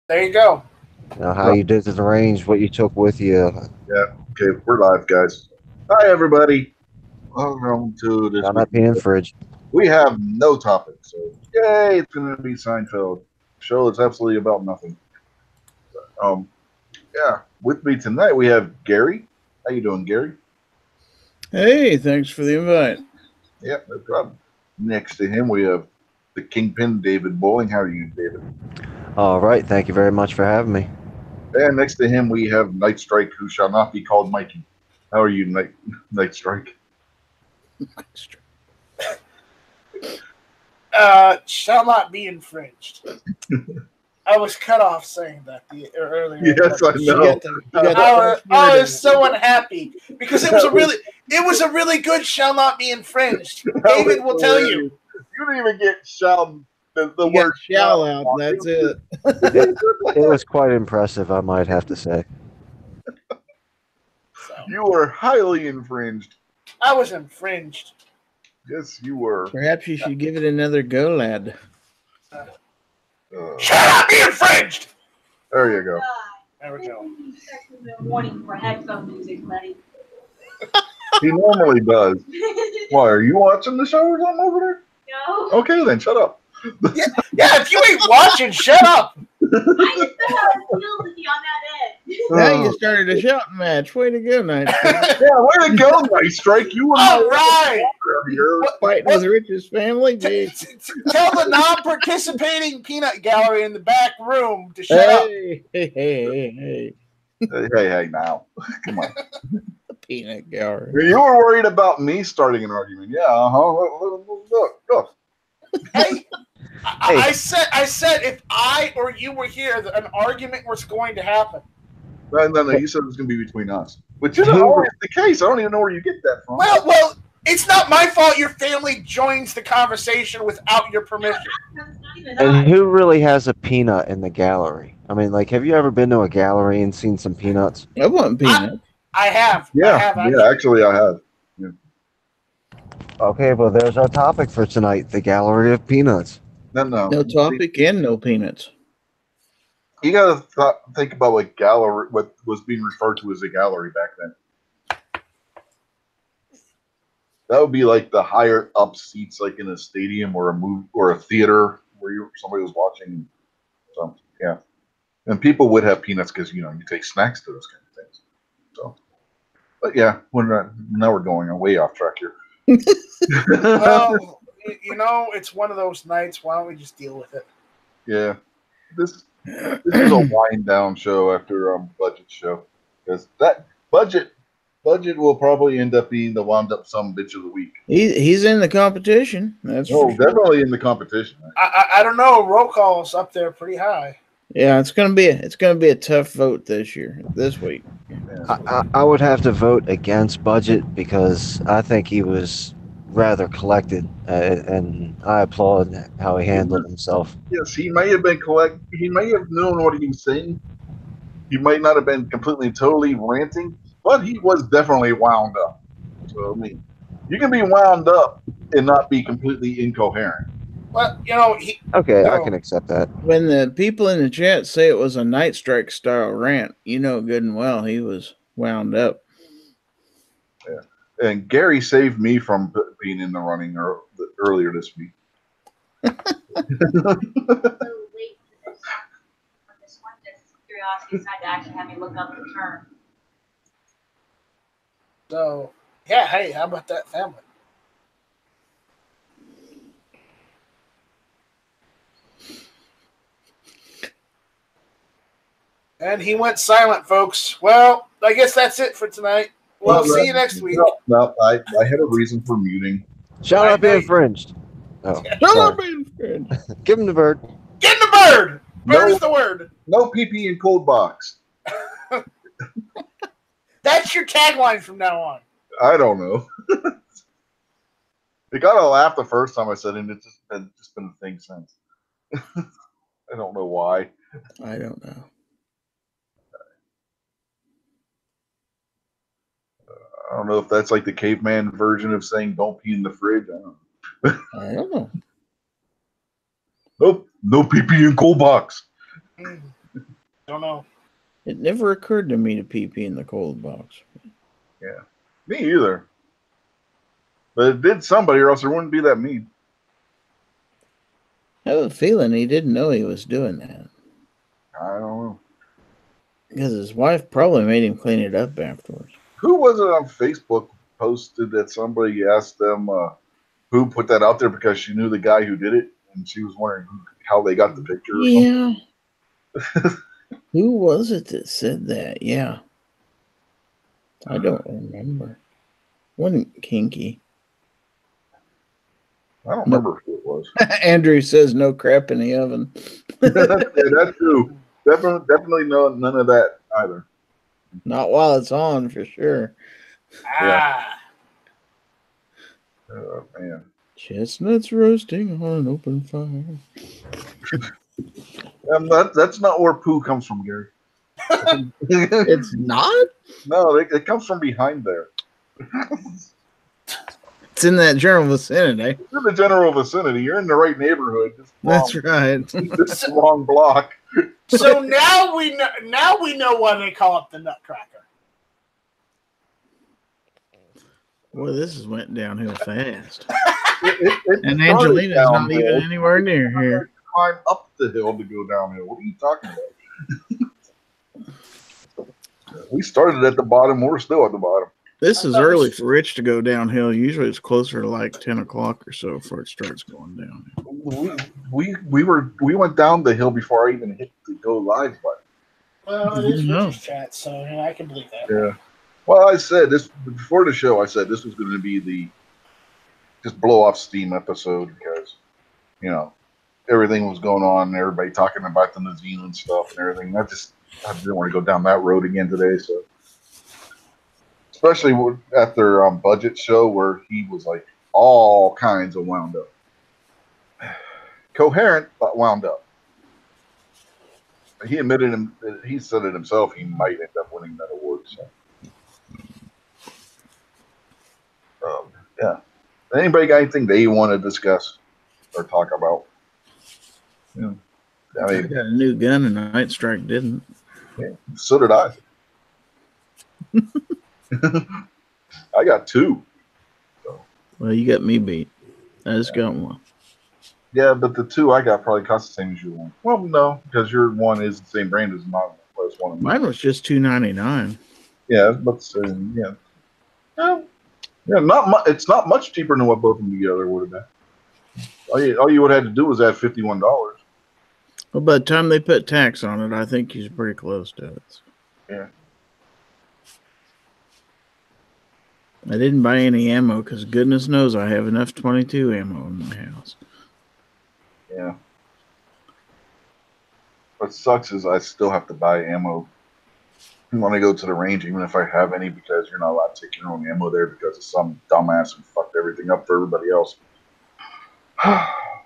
There you go. How you did the range, what you took with you. Yeah. Okay, we're live, guys. Hi, everybody. Welcome to this Shall week. not be in fridge. We have no topic, so yay! It's going to be Seinfeld show. It's absolutely about nothing. Um, yeah. With me tonight we have Gary. How you doing, Gary? Hey, thanks for the invite. Yeah, no problem. Next to him we have the Kingpin, David Bowling. How are you, David? All right, thank you very much for having me. And next to him we have Night Strike, who shall not be called Mikey. How are you, Night Strike? Shall not be infringed. I was cut off saying that earlier. Yes, I know. I was so unhappy because it was a really good shall not be infringed. David will tell you. You didn't even get shall the You word got shall out. That's it. It was quite impressive, I might have to say. You were highly infringed. I was infringed. Yes, you were. Perhaps you should give it another go, lad. Shall not be infringed. There you go. There we go. Warning for headphone music, buddy. He normally does. Why, are you watching the show or something over there? No. Okay, then shut up. Yeah, if you ain't watching, shut up. I just know how it feels to be on that end. Now you started a shouting match. Way to go, Night. Yeah, way to go, Night Strike. You were All right. here. Fighting with Rich's family. Geez. Tell the non-participating peanut gallery in the back room to shut up. Hey. Hey, now. Come on. Peanut gallery. You were worried about me starting an argument. Yeah, Look. Hey, I said if I or you were here, an argument was going to happen. No, you said it was going to be between us. Which isn't always the case. I don't even know where you get that from. Well, it's not my fault your family joins the conversation without your permission. And who really has a peanut in the gallery? I mean, like, have you ever been to a gallery and seen some peanuts? I want peanuts. I have. Yeah, actually I have. Yeah. Okay, well, there's our topic for tonight, the gallery of peanuts. No topic and no peanuts. You got to think about what was being referred to as a gallery back then. That would be like the higher up seats, like in a stadium or a movie or a theater where somebody was watching. So yeah, and people would have peanuts because you take snacks to those kind of things. So, but yeah, now we're going way off track here. Well, it's one of those nights. Why don't we just deal with it? Yeah, this is a wind down show after budget show because that budget will probably end up being the wound up some bitch of the week. He's in the competition. That's definitely in the competition. I don't know. Roll call's up there pretty high. Yeah, it's gonna be a tough vote this week. I would have to vote against budget because I think he was rather collected, and I applaud how he handled himself. Yes, he may have been He may have known what he was saying. He might not have been completely, totally ranting, but he was definitely wound up. So I mean, you can be wound up and not be completely incoherent. Well, I can accept that. When the people in the chat say it was a Night Strike style rant, you know good and well he was wound up. Yeah, and Gary saved me from being in the running earlier this week. So late for this one, just curiosity decided to actually have me look up the term. So yeah, hey, how about that family? And he went silent, folks. Well, I guess that's it for tonight. We'll see you next week. No, I had a reason for muting. Shall not be infringed. Oh, shall not be infringed. Give him the bird. Get the bird. Bird is the word. No PP in cold box. That's your tagline from now on. I don't know. They got a laugh the first time I said it, and it's just been a thing since. I don't know why. I don't know. I don't know if that's like the caveman version of saying "don't pee in the fridge." I don't know. Nope, no pee in cold box. Don't know. It never occurred to me to pee in the cold box. Yeah, me either. But it did somebody, or else there wouldn't be that mean. I have a feeling he didn't know he was doing that. I don't know. Because his wife probably made him clean it up afterwards. Who was it on Facebook posted that somebody asked them who put that out there because she knew the guy who did it, and she was wondering how they got the picture. Yeah. Who was it that said that? Yeah. I don't remember. Wasn't Kinky. I don't remember who it was. Andrew says no crap in the oven. Yeah, that's true. Definitely none of that either. Not while it's on, for sure. Ah. Oh, man. Chestnuts roasting on an open fire. That's not where poo comes from, Gary. It's not? No, it comes from behind there. It's in that general vicinity. It's in the general vicinity. You're in the right neighborhood. That's right. It's a long block. So now we know why they call it the Nutcracker. Boy, this has went downhill fast. It And Angelina's not downhill. even anywhere near here. Climb up the hill to go downhill. What are you talking about? We started at the bottom. We're still at the bottom. This is early for Rich to go downhill. Usually it's closer to like 10 o'clock or so before it starts going down. We went down the hill before I even hit the go live button. Well, it is No. Rich's chat, so I can believe that. Yeah. Well, I said this before the show. I said this was going to be the just blow off steam episode because everything was going on and everybody talking about the New Zealand stuff and everything. I didn't want to go down that road again today. So, especially at their budget show where he was like all kinds of wound up, coherent but wound up. He admitted he said it himself. He might end up winning that award. So. Yeah. Anybody got anything they want to discuss or talk about? Yeah. I I mean, got a new gun and Night Strike didn't. yeah, so did I. I got two. Well, you got me beat. I just got one. Yeah, but the two I got probably cost the same as your one. Well, no, because your one is the same brand as mine. Plus one of mine. Mine was just $2.99. Yeah, but yeah. Yeah, not much. It's not much cheaper than what both of them together would have been. All you would have had to do was add $51. Well, by the time they put tax on it, I think he's pretty close to it. Yeah. I didn't buy any ammo because goodness knows I have enough 22 ammo in my house. Yeah. What sucks is I still have to buy ammo when I go to the range, even if I have any, because you're not allowed to take your own ammo there because of some dumbass who fucked everything up for everybody else.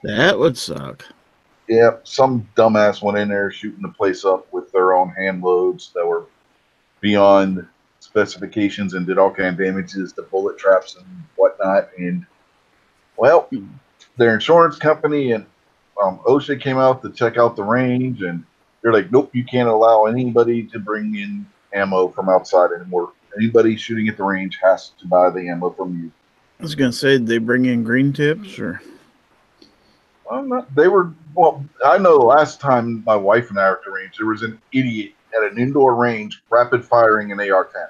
That would suck. Yeah, some dumbass went in there shooting the place up with their own hand loads that were beyond specifications and did all kind of damages to bullet traps and whatnot. And, well, their insurance company and OSHA came out to check out the range, and they're like, nope, you can't allow anybody to bring in ammo from outside anymore. Anybody shooting at the range has to buy the ammo from you. I was going to say, did they bring in green tips or? Well, I know the last time my wife and I were at the range, there was an idiot at an indoor range rapid firing an AR-10.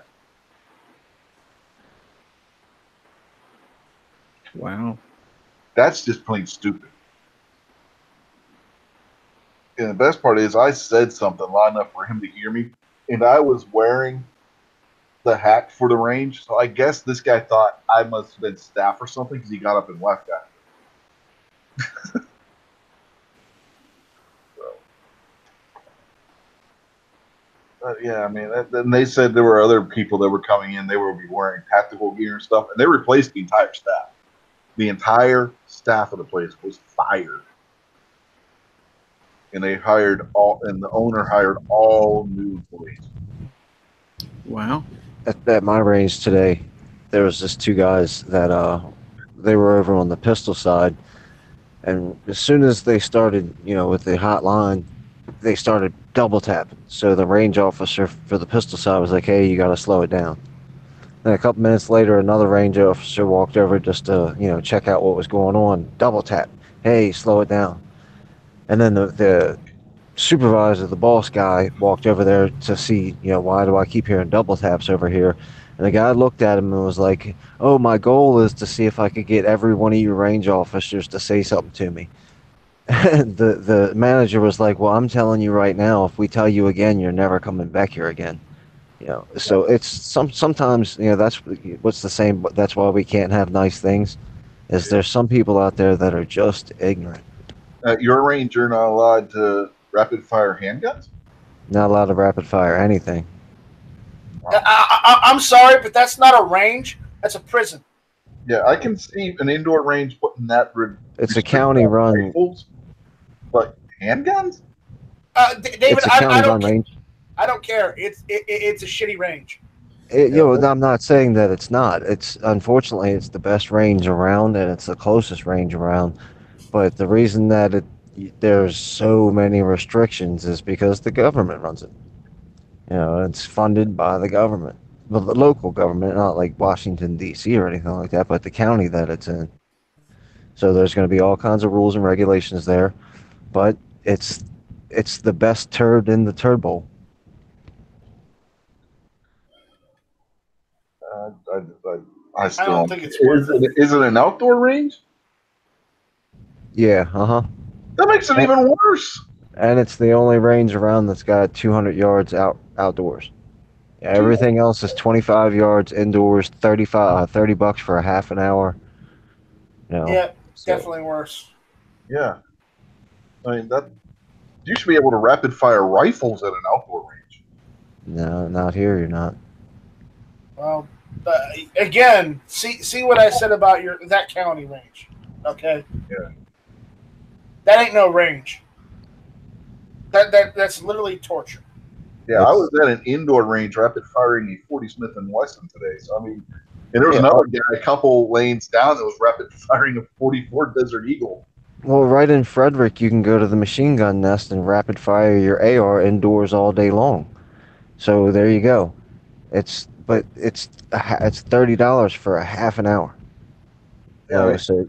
Wow. That's just plain stupid. And the best part is I said something loud enough for him to hear me, and I was wearing the hat for the range, so I guess this guy thought I must have been staff or something because he got up and left after. Yeah, I mean, then they said there were other people that were coming in. They were wearing tactical gear and stuff, and they replaced the entire staff. The entire staff of the place was fired, and the owner hired all new employees. Wow. At my range today, there was just two guys that they were over on the pistol side, and as soon as they started, with the hot line, they started double tapping. So the range officer for the pistol side was like, "Hey, you got to slow it down." Then a couple minutes later, another range officer walked over just to check out what was going on. Double tap. Hey, slow it down. And then the supervisor, the boss guy, walked over there to see, why do I keep hearing double taps over here? And the guy looked at him and was like, "Oh, my goal is to see if I could get every one of you range officers to say something to me." And the manager was like, "Well, I'm telling you right now, if we tell you again, you're never coming back here again." So it's sometimes, that's what's the same, but that's why we can't have nice things, is there's some people out there that are just ignorant. At your range, you're not allowed to rapid fire handguns? Not allowed to rapid fire anything. I'm sorry, but that's not a range. That's a prison. Yeah, I can see an indoor range putting that. It's a county run. Rifles, but handguns? David, It's a county run range. I don't care. It's a shitty range. I'm not saying that it's not. Unfortunately it's the best range around, and it's the closest range around. But the reason that there's so many restrictions is because the government runs it. It's funded by the government, the local government, not like Washington D.C. or anything like that, but the county that it's in. So there's going to be all kinds of rules and regulations there, but it's the best turd in the turd bowl. I still don't think it's worth it. Is it an outdoor range? Yeah, That makes it even worse. And it's the only range around that's got 200 yards outdoors. Yeah, everything else is 25 yards indoors, $30 for a half an hour. Yeah, definitely worse. Yeah, I mean that. You should be able to rapid fire rifles at an outdoor range. No, not here. You're not. Well, again, see what I said about that county range. Okay. Yeah. That ain't no range. That's literally torture. Yeah, I was at an indoor range rapid firing a 40 Smith & Wesson today. So I mean, and there was another guy a couple lanes down that was rapid firing a 44 Desert Eagle. Well, right in Frederick, you can go to the machine gun nest and rapid fire your AR indoors all day long. So there you go. It's $30 for a half an hour. Yeah, so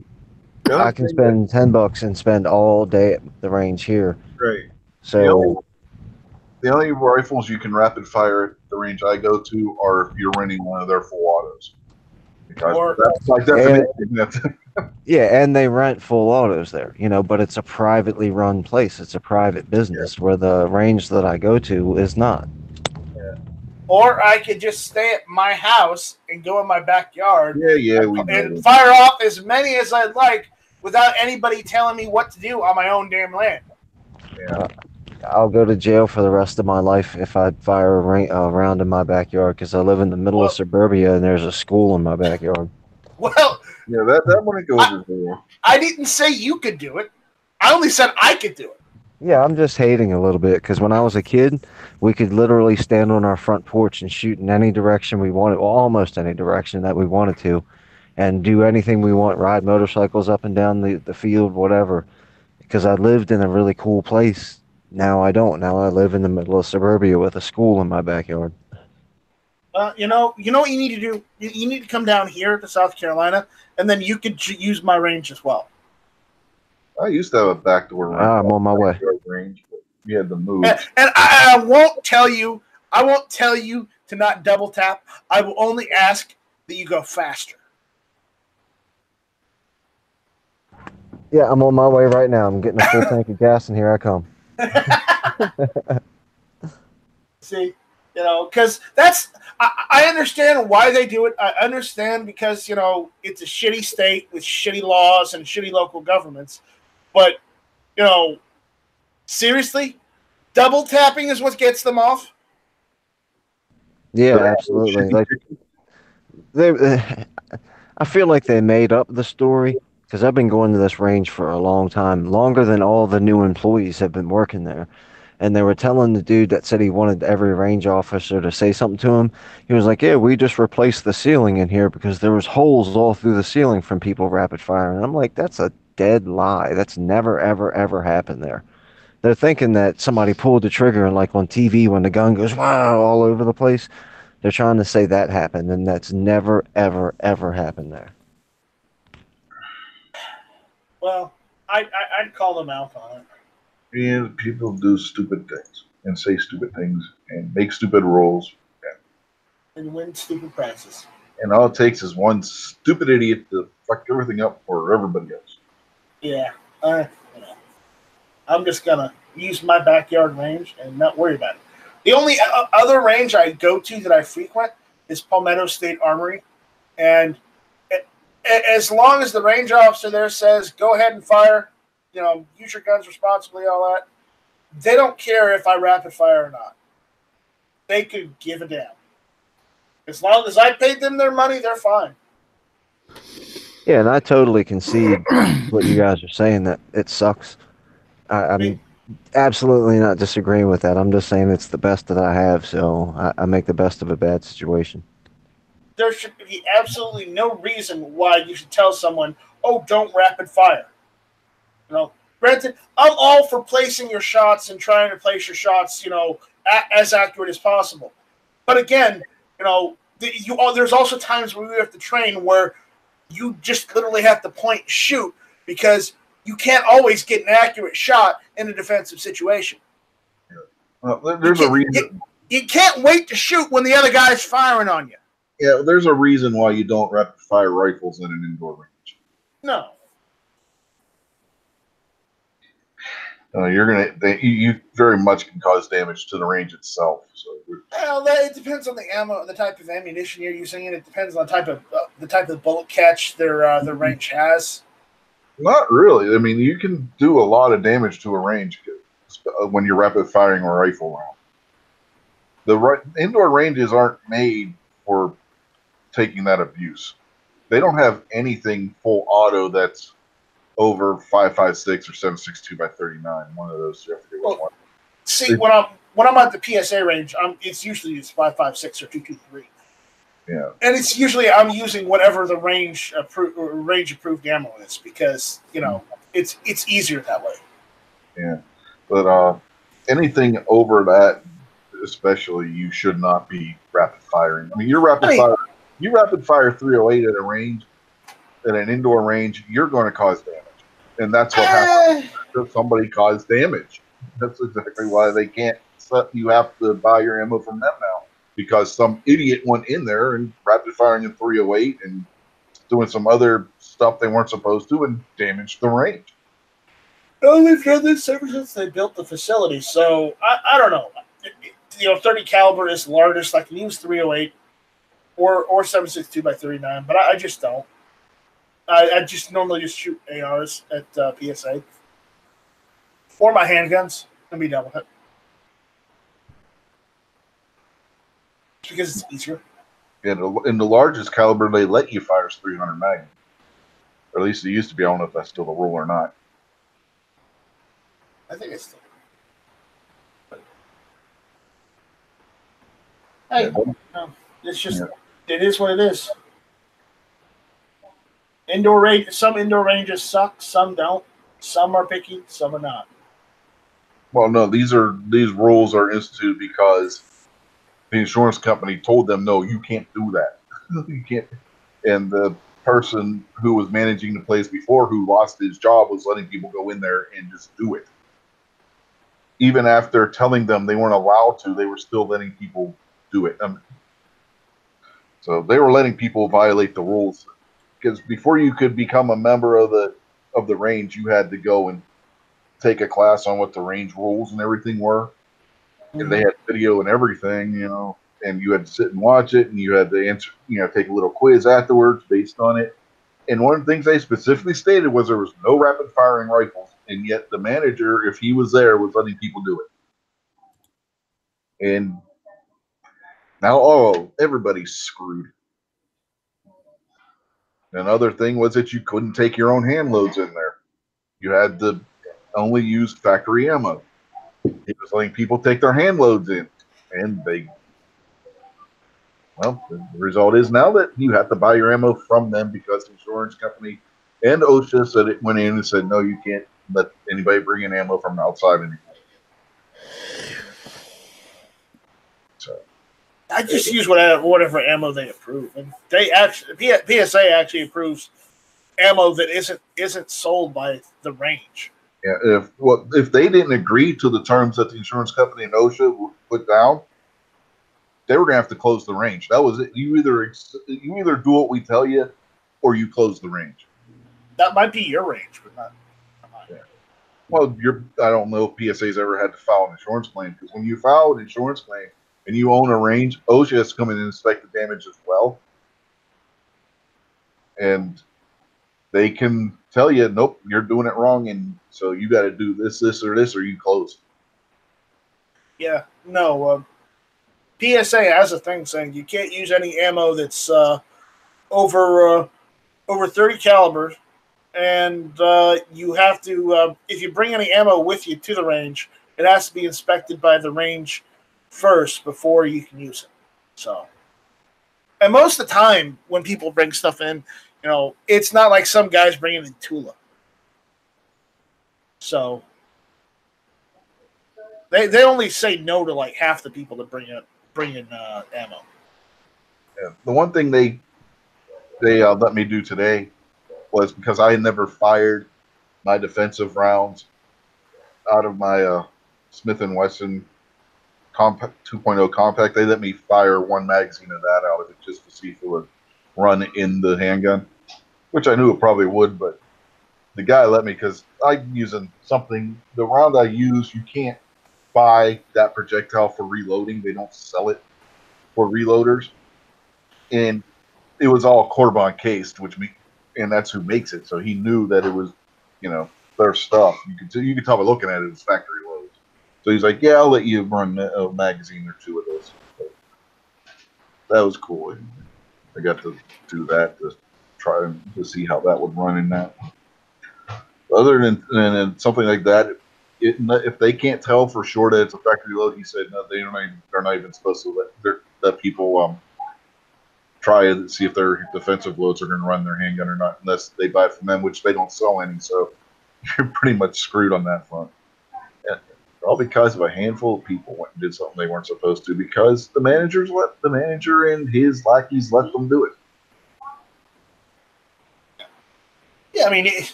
I can spend $10 and spend all day at the range here. Right. So the only rifles you can rapid fire at the range I go to are if you're renting one of their full autos. Because that's my definition. Yeah, and they rent full autos there, but it's a privately run place. It's a private business where the range that I go to is not. Yeah. Or I could just stay at my house and go in my backyard and fire off as many as I'd like without anybody telling me what to do on my own damn land. Yeah. I'll go to jail for the rest of my life if I fire a round in my backyard because I live in the middle of suburbia and there's a school in my backyard. Well, yeah, that one goes as well. I didn't say you could do it. I only said I could do it. Yeah, I'm just hating a little bit because when I was a kid, we could literally stand on our front porch and shoot in any direction we wanted, well, almost any direction that we wanted to, and do anything we want, ride motorcycles up and down the field, whatever, because I lived in a really cool place. Now I don't. Now I live in the middle of suburbia with a school in my backyard. You know what you need to do? You need to come down here to South Carolina, and then you could use my range as well. I used to have a backdoor range. I'm on my way. Range, but we had to move. And I won't tell you. I won't tell you to not double tap. I will only ask that you go faster. Yeah, I'm on my way right now. I'm getting a full tank of gas, and here I come. See, because I understand why they do it. I understand because it's a shitty state with shitty laws and shitty local governments. But seriously, double tapping is what gets them off. Yeah, absolutely. Like I feel like they made up the story because I've been going to this range for a long time, longer than all the new employees have been working there. And they were telling the dude that said he wanted every range officer to say something to him. He was like, "Yeah, we just replaced the ceiling in here because there was holes all through the ceiling from people rapid firing." And I'm like, that's a dead lie. That's never, ever, ever happened there. They're thinking that somebody pulled the trigger and like on TV when the gun goes wow all over the place. They're trying to say that happened, and that's never, ever, ever happened there. Well, I'd call them out on it. And people do stupid things and say stupid things and make stupid rules. And win stupid prizes. And all it takes is one stupid idiot to fuck everything up for everybody else. Yeah. You know, I'm just gonna use my backyard range and not worry about it. The only other range I go to that I frequent is Palmetto State Armory, and as long as the range officer there says go ahead and fire, you know, use your guns responsibly, all that, they don't care if I rapid fire or not. They could give a damn. As long as I paid them their money, they're fine. Yeah, and I totally concede what you guys are saying, that it sucks. I'm absolutely not disagreeing with that. I'm just saying it's the best that I have, so I make the best of a bad situation. There should be absolutely no reason why you should tell someone, oh, don't rapid fire. You know, granted, I'm all for placing your shots and trying to place your shots, you know, as accurate as possible. But again, you know, there's also times where we have to train where you just literally have to point and shoot because you can't always get an accurate shot in a defensive situation. Well, there's a reason. You can't wait to shoot when the other guy's firing on you. Yeah, there's a reason why you don't rapid fire rifles in an indoor range. No. You very much can cause damage to the range itself. So, well, it depends on the ammo, the type of ammunition you're using, and it depends on the type of bullet catch their range has. Not really. I mean, you can do a lot of damage to a range when you're rapid firing a rifle round. The indoor ranges aren't made for taking that abuse. They don't have anything full auto that's over 5.56 or 7.62 by 39. One of those. I forget which one. See, when I'm at the PSA range, it's usually 5.56 or 2.23. Yeah, and it's usually I'm using whatever the range approved ammo is because you know it's easier that way. Yeah, but anything over that, especially, you should not be rapid firing. I mean, you rapid fire 308 at a range, at an indoor range, you're going to cause damage, and that's what happens. Somebody caused damage. That's exactly why they can't. You have to buy your ammo from them now. Because some idiot went in there and rapid firing in 308 and doing some other stuff they weren't supposed to and damaged the range. Oh, they've done this ever since they built the facility. So I don't know. You know, 30 caliber is the largest. I can use 308 or 7.62 by 39, but I just don't. I just normally just shoot ARs at PSA or my handguns and be done with it. Because it's easier. And in the largest caliber, they let you fire 300 Magnum. Or at least it used to be. I don't know if that's still the rule or not. I think it's still. Hey, it's just it is what it is. Indoor range. Some indoor ranges suck. Some don't. Some are picky. Some are not. Well, no, these rules are instituted because the insurance company told them, no, you can't do that. You can't. And the person who was managing the place before, who lost his job, was letting people go in there and just do it. Even after telling them they weren't allowed to, they were still letting people do it. So they were letting people violate the rules. Because before you could become a member of the range, you had to go and take a class on what the range rules and everything were. And they had video and everything, you know, and you had to sit and watch it, and you had to answer, you know, take a little quiz afterwards based on it. And one of the things they specifically stated was there was no rapid firing rifles, and yet the manager, if he was there, was letting people do it. And now, everybody's screwed. Another thing was that you couldn't take your own hand loads in there. You had to only use factory ammo. He was letting people take their hand loads in, and the result is now that you have to buy your ammo from them because the insurance company and OSHA said it went in and said, no, you can't let anybody bring in ammo from outside anymore. I just use whatever ammo they approve, and they actually PSA actually approves ammo that isn't sold by the range. Yeah, if they didn't agree to the terms that the insurance company and OSHA put down, they were gonna have to close the range. That was it. You either do what we tell you, or you close the range. That might be your range, but not mine. Yeah. Well, I don't know if PSA's ever had to file an insurance claim, because when you file an insurance claim and you own a range, OSHA has to come in and inspect the damage as well, and they can tell you, nope, you're doing it wrong, and so you got to do this, or you close. Yeah, no. PSA has a thing saying you can't use any ammo that's over 30 calibers, and you have to, if you bring any ammo with you to the range, it has to be inspected by the range first before you can use it. So, and most of the time when people bring stuff in, it's not like some guys bringing in Tula. So they only say no to like half the people that bring in ammo. Yeah. The one thing they let me do today was, because I had never fired my defensive rounds out of my Smith & Wesson 2.0 compact, they let me fire one magazine of that out of it just to see if it would run in the handgun, which I knew it probably would, but the guy let me, because I'm using something, the round I use, you can't buy that projectile for reloading. They don't sell it for reloaders. And it was all Corbon cased, and that's who makes it. So he knew that it was, their stuff. You could tell by looking at it, it's factory loads. So he's like, yeah, I'll let you run a magazine or two of this. So that was cool. And I got to do that to try to see how that would run in that. Other than something like that, if they can't tell for sure that it's a factory load, he said no, they're not even supposed to let people try to see if their defensive loads are going to run their handgun or not, unless they buy it from them, which they don't sell any. So you're pretty much screwed on that front. And all because of a handful of people went and did something they weren't supposed to, because the manager and his lackeys let them do it. Yeah, I mean,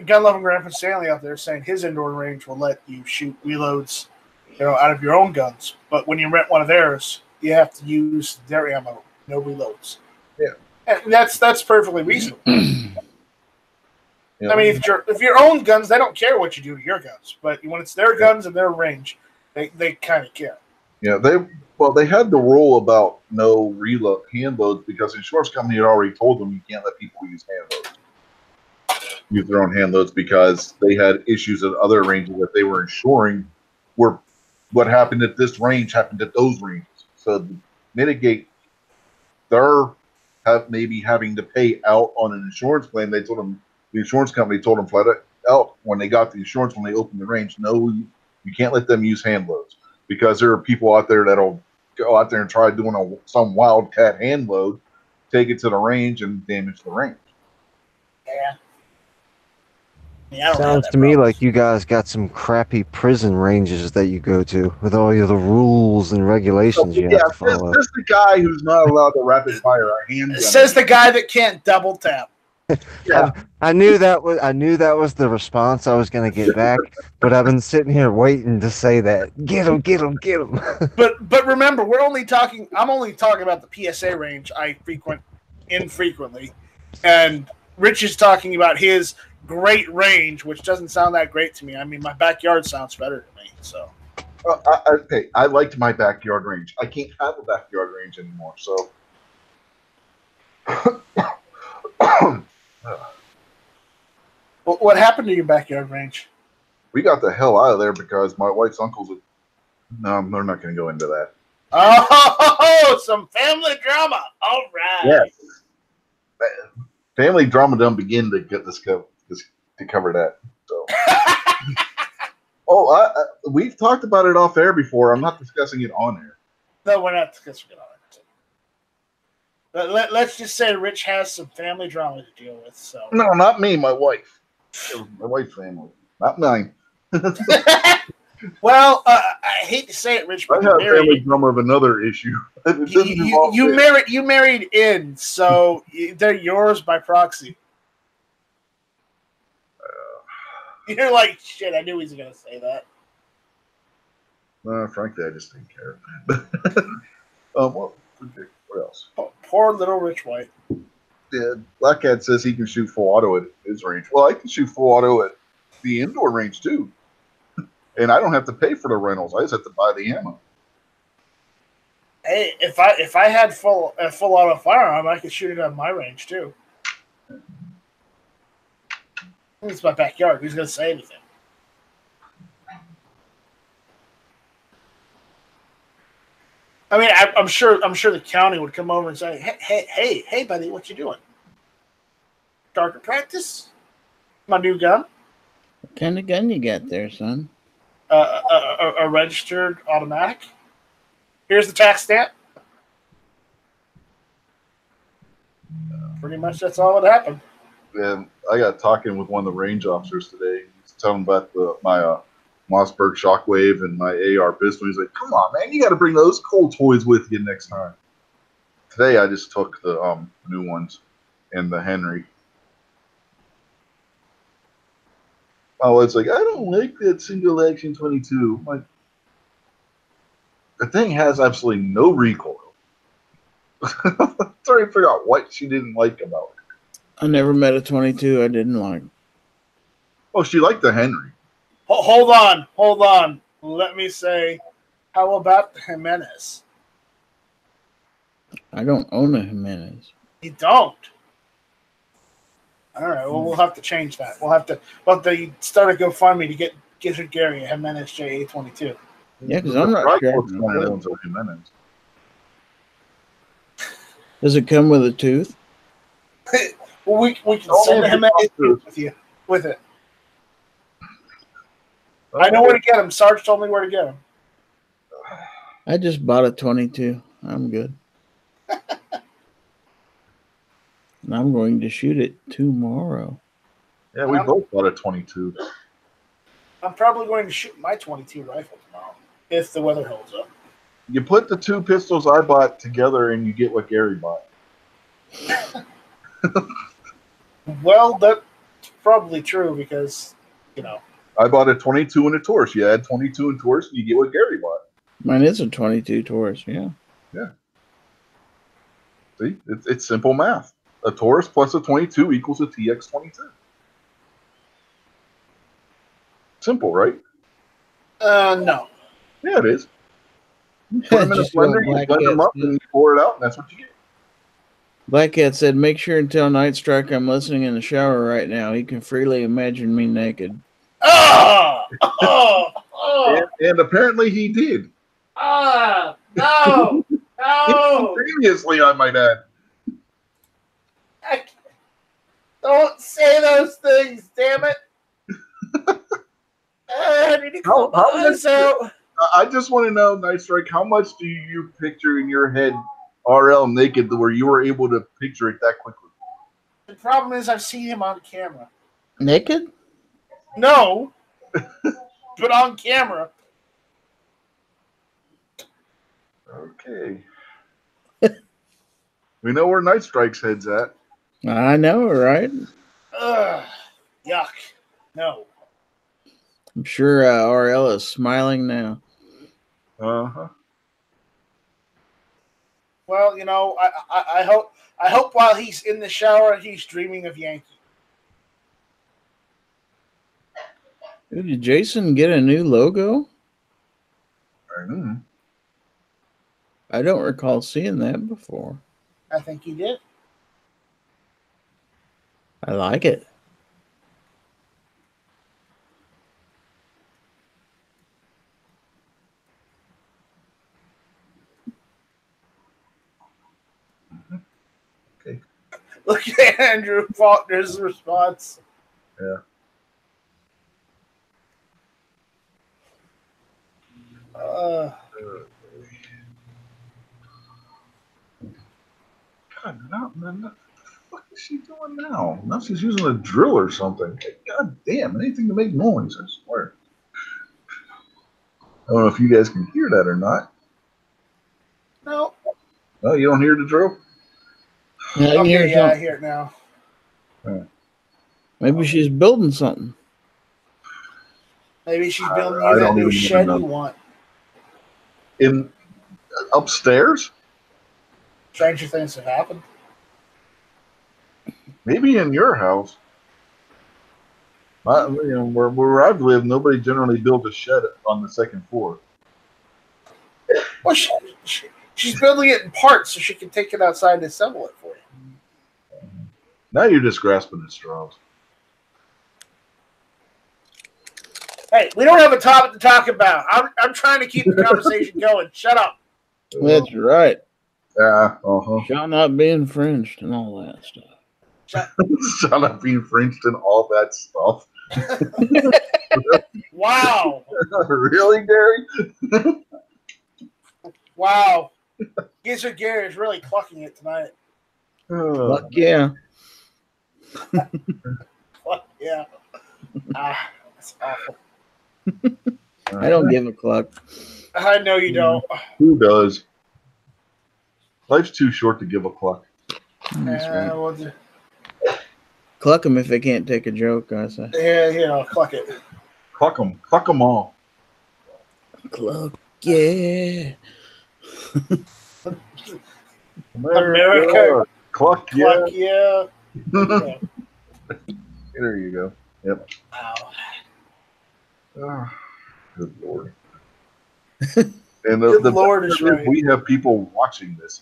Gun Loving Grandpa Stanley out there saying his indoor range will let you shoot reloads, out of your own guns. But when you rent one of theirs, you have to use their ammo, no reloads. Yeah, and that's perfectly reasonable. Yeah. I mean, if your own guns, they don't care what you do to your guns. But when it's their guns and their range, they kind of care. Yeah, they had the rule about no reload hand loads, because the insurance company had already told them you can't let people use their own hand loads, because they had issues at other ranges that they were insuring were what happened at this range happened at those ranges. So to mitigate their maybe having to pay out on an insurance claim, the insurance company told them flat out when they got the insurance, when they opened the range, no, you can't let them use hand loads, because there are people out there that'll go out there and try doing some wildcat hand load, take it to the range, and damage the range. Yeah. Sounds to me like you guys got some crappy prison ranges that you go to with all the rules and regulations you have to follow. This is the guy who's not allowed to rapid fire a handgun. Says the guy that can't double tap. Yeah. I knew that was the response I was going to get back, but I've been sitting here waiting to say that. Get him. But remember, I'm only talking about the PSA range I frequent infrequently, and Rich is talking about his great range, which doesn't sound that great to me. I mean, my backyard sounds better to me. So, I liked my backyard range. I can't have a backyard range anymore. So, well, what happened to your backyard range? We got the hell out of there because my wife's uncles. No, they're not going to go into that. Oh, some family drama. All right. Yes. Family drama done begin to get this to cover that. So. We've talked about it off air before. I'm not discussing it on air. No, we're not discussing it on air. Let's just say Rich has some family drama to deal with. So no, not me. My wife. My wife's family, not mine. Well, hate to say it, Rich, I but have family drama of another issue. It doesn't involve you it. married in, so they're yours by proxy. You're like, shit, I knew he was going to say that. Frankly, I just didn't care. What else? Poor little Rich White. Yeah, Black Cat says he can shoot full auto at his range. Well, I can shoot full auto at the indoor range too, and I don't have to pay for the rentals. I just have to buy the ammo. Hey, if I had full auto firearm, I could shoot it on my range too. It's my backyard. Who's going to say anything? I mean, I'm sure the county would come over and say, hey, buddy, what you doing? Target practice? My new gun? What kind of gun you got there, son? A registered automatic. Here's the tax stamp. Pretty much that's all that happened. And I got talking with one of the range officers today. He's telling about my Mossberg Shockwave and my AR pistol. He's like, "Come on, man, you got to bring those cool toys with you next time." Today, I just took the new ones and the Henry. Oh, it's like, I don't like that single action 22. I'm like, the thing has absolutely no recoil. I'm trying to figure out what she didn't like about it. I never met a 22 I didn't like. Oh, she liked the Henry. Hold on. Let me say, how about the Jimenez? I don't own a Jimenez. You don't? All right, well, we'll have to change that. We'll have to start a GoFundMe to get Gizzard Gary a Jimenez JA-22. Yeah, because I'm not sure. Jimenez. Does it come with a tooth? Well, we can send a Jimenez with it. I know where to get them. Sarge told me where to get them. I just bought a 22. I'm good. And I'm going to shoot it tomorrow. Yeah, we both bought a 22. I'm probably going to shoot my 22 rifle tomorrow if the weather holds up. You put the two pistols I bought together and you get what Gary bought. Well, that's probably true because, you know. I bought a 22 and a Taurus. You add 22 and Taurus and you get what Gary bought. Mine is a 22 Taurus, yeah. Yeah. See, it's simple math. A Taurus plus a 22 equals a TX22. Simple, right? No. Yeah, it is. You put them in a Just throw blender, you Black blend them Cat up, and you pour it out, and that's what you get. Black Cat said, make sure and tell Night Strike I'm listening in the shower right now. He can freely imagine me naked. And apparently he did. No. Previously, I might add. Don't say those things, damn it. I need to call this out. I just want to know, Night Strike, how much do you picture in your head RL naked where you were able to picture it that quickly? The problem is I've seen him on camera. Naked? No. But on camera. Okay. We know where Night Strike's head's at. I know, right? Yuck. No. I'm sure RL is smiling now. Uh-huh. Well, you know, I hope while he's in the shower, he's dreaming of Yankee. Did Jason get a new logo? I know. I don't recall seeing that before. I think he did. I like it. Okay. Look at Andrew Faulkner's response. Yeah. God, what the fuck is she doing now? Now she's using a drill or something. God damn, anything to make noise, I swear. I don't know if you guys can hear that or not. No. Oh, you don't hear the drill? Yeah, I can hear Okay, yeah, I something. hear it now. Maybe she's building something. Maybe she's building I you that don't new even shed know. you want. In upstairs? Stranger things have happened. Maybe in your house. Where I've lived, nobody generally builds a shed on the second floor. Well, she's building it in parts so she can take it outside and assemble it for you. Now you're just grasping at straws. Hey, we don't have a topic to talk about. I'm trying to keep the conversation going. Shut up. That's right. Yeah, uh-huh. Shall not be infringed and all that stuff. Shall not be infringed in all that stuff. Wow. Really, Gary? Wow. Gizzard Gary is really clucking it tonight. Fuck yeah. Fuck yeah. That's awful. I don't give a cluck. I know you don't. Who does? Life's too short to give a cluck. That's right. Well, Cluck them if they can't take a joke, I say. yeah, cluck it. Cluck them all. Cluck, yeah. America. Cluck, Cluck, yeah. yeah. Okay. There you go. Yep. Wow. Oh, good Lord. And Good Lord is right. We have people watching this.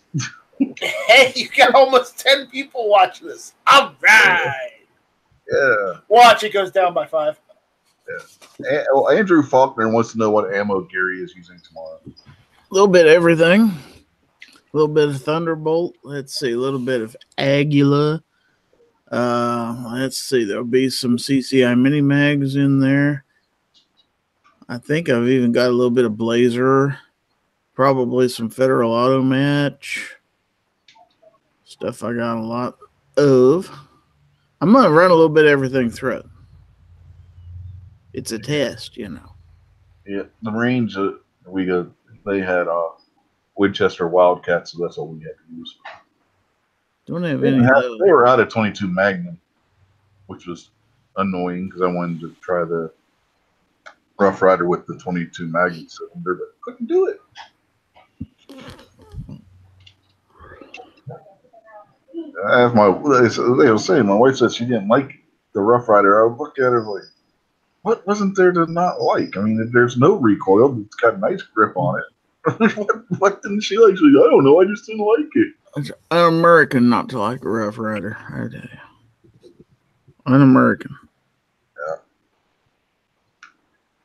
Hey, you got almost 10 people watching this. All right. Yeah. Watch, it goes down by 5. Well, Andrew Faulkner wants to know what ammo Gary is using tomorrow. A little bit of everything. A little bit of Thunderbolt. Let's see. A little bit of Aguila. Let's see. There'll be some CCI mini mags in there. I think I've even got a little bit of Blazer. Probably some Federal Auto Match. Stuff I got a lot of. I'm going to run a little bit of everything through it. It's a test, you know. Yeah, the range we got, they had Winchester Wildcats, so that's all we had to use. Don't have any of those. They were out of 22 Magnum, which was annoying because I wanted to try the Rough Rider with the 22 Magnum cylinder, but couldn't do it. As they were saying, my wife said she didn't like the Rough Rider. I would look at her like, what wasn't there to not like? I mean, there's no recoil. It's got a nice grip on it. what didn't she like? She's like, I don't know. I just didn't like it. It's an American not to like a Rough Rider. I tell you. An American. Yeah.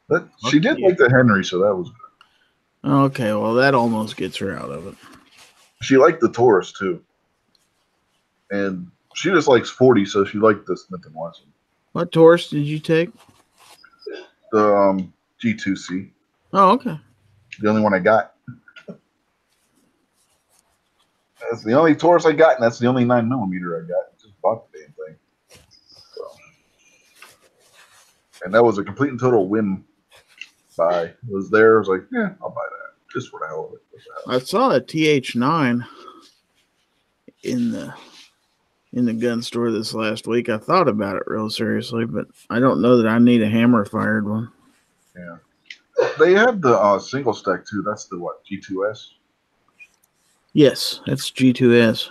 But she did like the Henry, so that was good. Okay, well, that almost gets her out of it. She liked the Taurus, too. And she just likes 40, so she liked the Smith & Wesson. What Taurus did you take? The G2C. Oh, okay. The only one I got. That's the only Taurus I got, and that's the only 9mm I got. I just bought the damn thing. So. And that was a complete and total whim buy. It was there. I was like, yeah, I'll buy that. Just for the hell of it. I saw a TH9 in the gun store this last week. I thought about it real seriously, but I don't know that I need a hammer-fired one. Yeah. They have the single stack, too. That's the, what, G2S? Yes, that's G2S.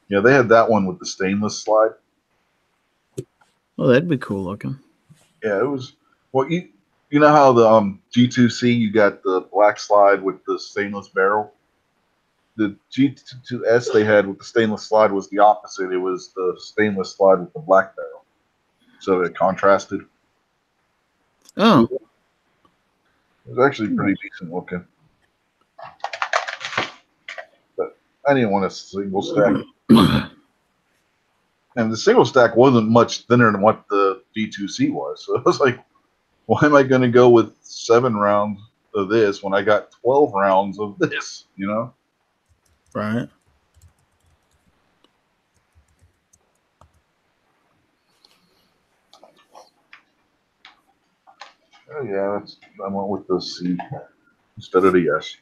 Yeah, they had that one with the stainless slide. Well, that'd be cool looking. Yeah, it was. Well, you know how the G2C, you got the black slide with the stainless barrel? The G2S they had with the stainless slide was the opposite. It was the stainless slide with the black barrel. So it contrasted. Oh. It was actually pretty decent looking. But I didn't want a single stack. And the single stack wasn't much thinner than what the G2C was. So I was like, why am I going to go with 7 rounds of this when I got 12 rounds of this, you know? Right. Oh, yeah, I went with the C. instead of the yes.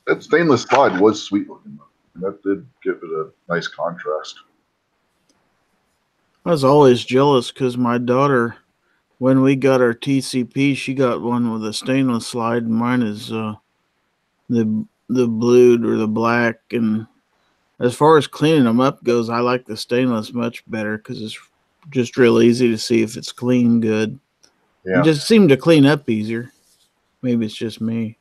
That stainless slide was sweet looking, though. That did give it a nice contrast. I was always jealous because my daughter, when we got our TCP, she got one with a stainless slide, and mine is the blued or the black. And as far as cleaning them up goes, I like the stainless much better because it's just real easy to see if it's clean good. Yeah. It just seemed to clean up easier. Maybe it's just me.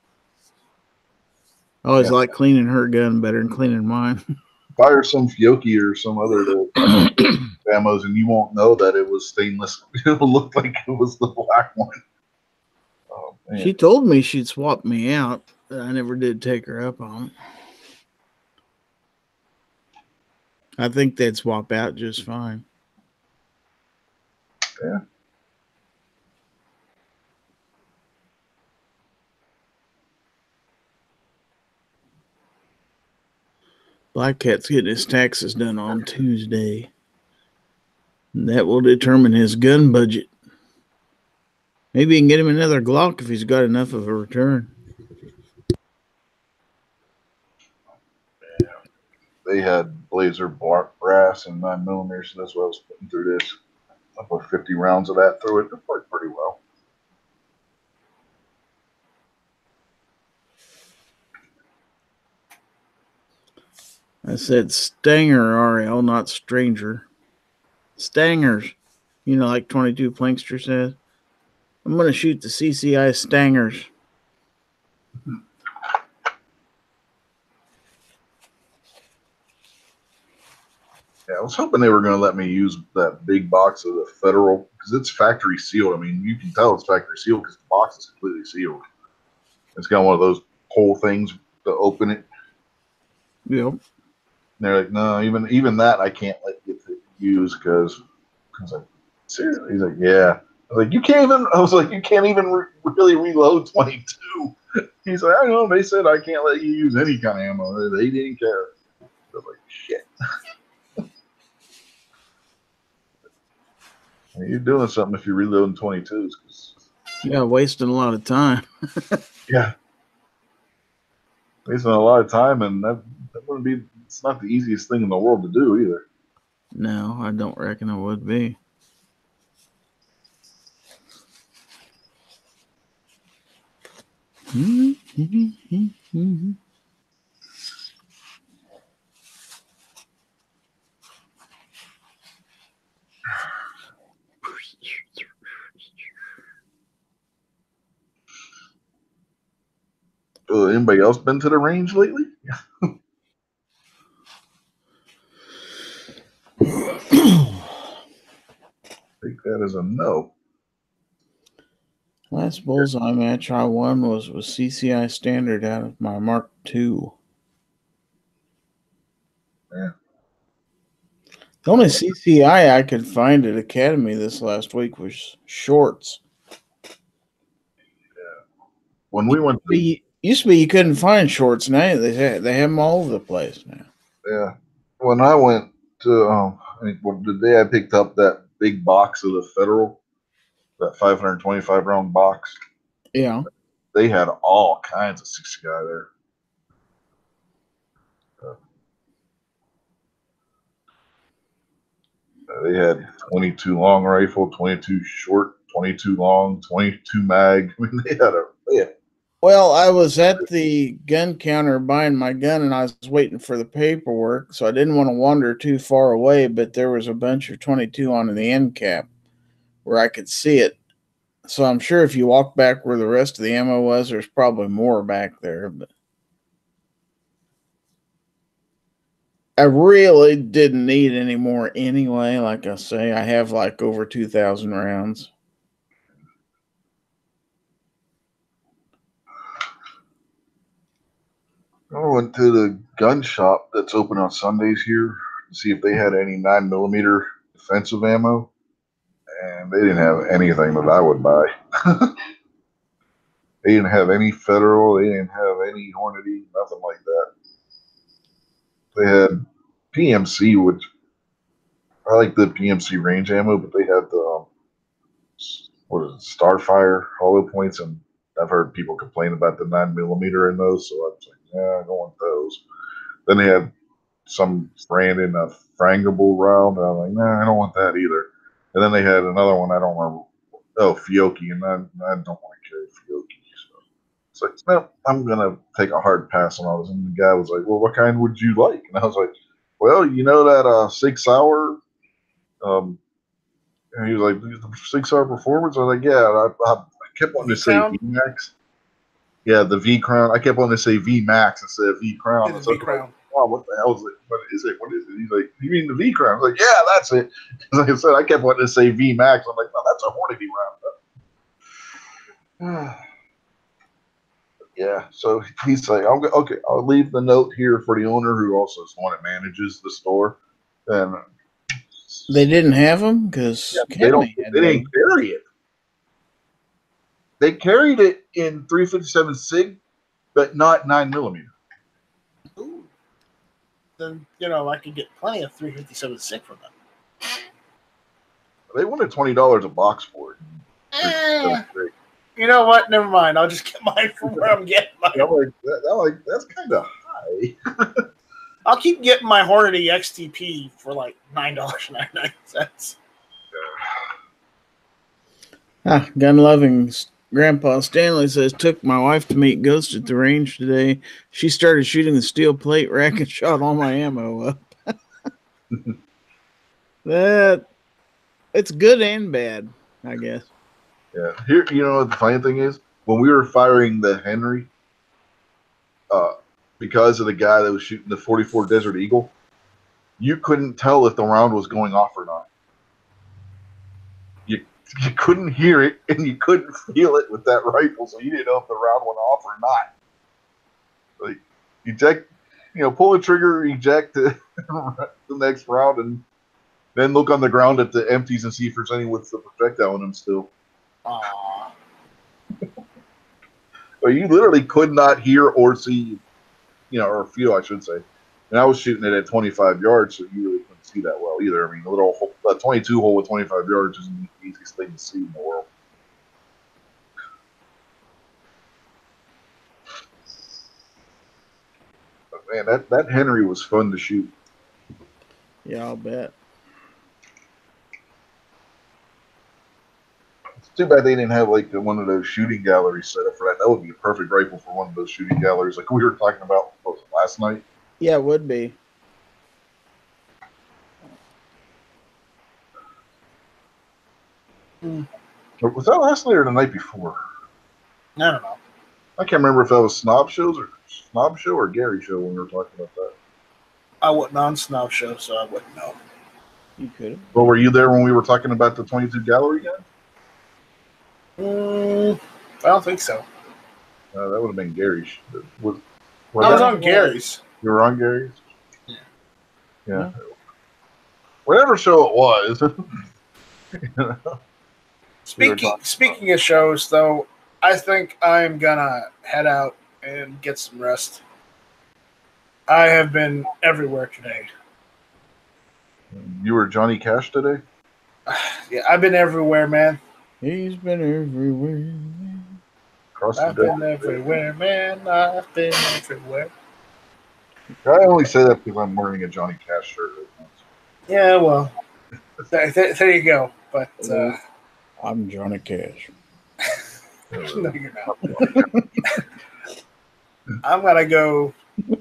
I always like cleaning her gun better than cleaning mine. Buy her some Fiocchi or some other little ammos, and you won't know that it was stainless. It'll look like it was the black one. Oh, man. She told me she'd swap me out, but I never did take her up on it. I think they'd swap out just fine. Yeah. Black Cat's getting his taxes done on Tuesday. And that will determine his gun budget. Maybe you can get him another Glock if he's got enough of a return. They had Blazer brass and 9mm, so that's what I was putting through this. I put 50 rounds of that through it. It worked pretty well. I said Stanger, RL, not Stranger. Stangers. You know, like 22 Plankster says. I'm going to shoot the CCI Stangers. Yeah, I was hoping they were going to let me use that big box of the Federal, because it's factory sealed. I mean, you can tell it's factory sealed because the box is completely sealed. It's got one of those pull things to open it. Yep. And they're like, no, even that I can't let you use because I was like, seriously? He's like, yeah. I was like, you can't even really reload 22. He's like, I know. They said I can't let you use any kind of ammo. They didn't care. I was like, shit. You're doing something if you're reloading 22s. Yeah, wasting a lot of time. Yeah. Wasting a lot of time, and that wouldn't be, it's not the easiest thing in the world to do either. No, I don't reckon it would be. Anybody else been to the range lately? Take that as a no. Last bullseye match I won was with CCI Standard out of my Mark II. Yeah. The only CCI I could find at Academy this last week was shorts. When we went to, Used to be you couldn't find shorts. Now they have them all over the place now. yeah, when I went to, the day I picked up that big box of the Federal, that 525 round box, Yeah. they had all kinds of CCI there. They had 22 long rifle, 22 short, 22 long, 22 mag. I mean, they had Well, I was at the gun counter buying my gun, and I was waiting for the paperwork, so I didn't want to wander too far away, but there was a bunch of 22 on the end cap where I could see it. So I'm sure if you walk back where the rest of the ammo was, there's probably more back there. But I really didn't need any more anyway. Like I say, I have like over 2,000 rounds. I went to the gun shop that's open on Sundays here to see if they had any 9mm defensive ammo, and they didn't have anything that I would buy. They didn't have any Federal. They didn't have any Hornady, nothing like that. They had PMC, which I like the PMC range ammo, but they had the Starfire hollow points, and I've heard people complain about the 9mm in those, so I was like, yeah, I don't want those. Then they had some brand in a frangable round, and I'm like, nah, I don't want that either. And then they had another one, I don't remember. Oh, Fiocchi, and I don't want to carry Fiocchi. So it's like, no, I'm gonna take a hard pass on all this. And the guy was like, well, what kind would you like? And I was like, well, you know that 6 Hour. And he was like, the 6 Hour Performance. I was like, yeah. I kept wanting to say VMAX. Yeah, the V Crown. I kept wanting to say V Max instead of V Crown. The V Crown. Wow, what the hell is it? What is it? What is it? He's like, you mean the V Crown? I was like, yeah, that's it. Like I said, I kept wanting to say V Max. I'm like, no, that's a Hornady round. Yeah, so he's like, okay, I'll leave the note here for the owner, who also is the one that manages the store. And They didn't have them because they didn't carry it. They carried it in 357 SIG, but not 9mm. Ooh. Then, I could get plenty of 357 SIG from them. They wanted $20 a box for it. You know what? Never mind. I'll just get mine from where I'm getting mine. I'm like, that's kind of high. I'll keep getting my Hornady XTP for like $9.99. Gun loving Grandpa Stanley says, took my wife to meet Ghost at the range today. She started shooting the steel plate rack and shot all my ammo up. It's good and bad, I guess. Yeah. Here, the funny thing is, when we were firing the Henry, because of the guy that was shooting the 44 Desert Eagle, you couldn't tell if the round was going off or not. You couldn't hear it, and you couldn't feel it with that rifle, so you didn't know if the round went off or not. Like, eject, pull the trigger, eject the next round, and then look on the ground at the empties and see if there's any with the projectile in them still. Aww. But you literally could not hear or see, or feel, I should say. And I was shooting it at 25 yards, so you really couldn't see that well either. I mean, a 22 hole with 25 yards isn't the easiest thing to see in the world. But man, that Henry was fun to shoot. Yeah, I'll bet. It's too bad they didn't have like one of those shooting galleries set up for that. That would be a perfect rifle for one of those shooting galleries, like we were talking about last night. Yeah, it would be. Was that last night or the night before? I don't know. I can't remember if that was Snob Show or Gary Show when we were talking about that. I wasn't on Snob Show, so I wouldn't know. You could. Well, were you there when we were talking about the 22 gallery guy? I don't think so. That would have been Gary's. I was on Gary's. You were on Gary's? Yeah. Whatever show it was. Speaking of shows, though, I think I'm gonna head out and get some rest. I have been everywhere today. You were Johnny Cash today? Yeah, I've been everywhere, man. He's been everywhere. I've been everywhere, man. I've been everywhere. I only say that because I'm wearing a Johnny Cash shirt right now. Yeah, well, there you go. But I'm Johnny Cash. no, you're not. I'm gonna go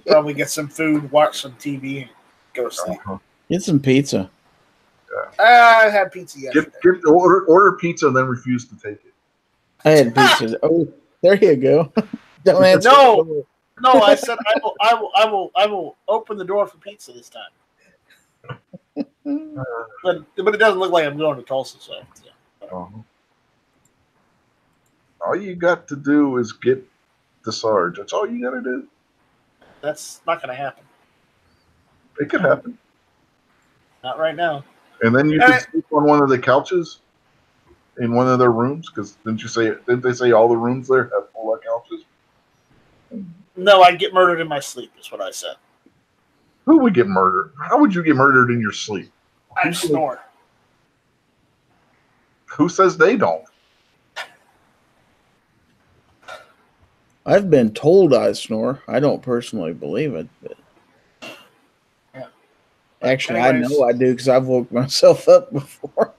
probably get some food, watch some TV, and go to sleep. Get some pizza. I had pizza yesterday. Order pizza and then refuse to take it. I had pizza. Oh, there you go. Don't answer. No, I said I will open the door for pizza this time. But it doesn't look like I'm going to Tulsa, so. Yeah. All you got to do is get the Sarge. That's all you got to do. That's not going to happen. It could happen. Not right now. And then you could sleep on one of the couches in one of their rooms, because didn't they say all the rooms there have full of couches? No, I'd get murdered in my sleep, is what I said. Who would get murdered? How would you get murdered in your sleep? I'd snore. Who says they don't? I've been told I snore. I don't personally believe it, but Yeah. actually, Anyways. I know I do because I've woke myself up before.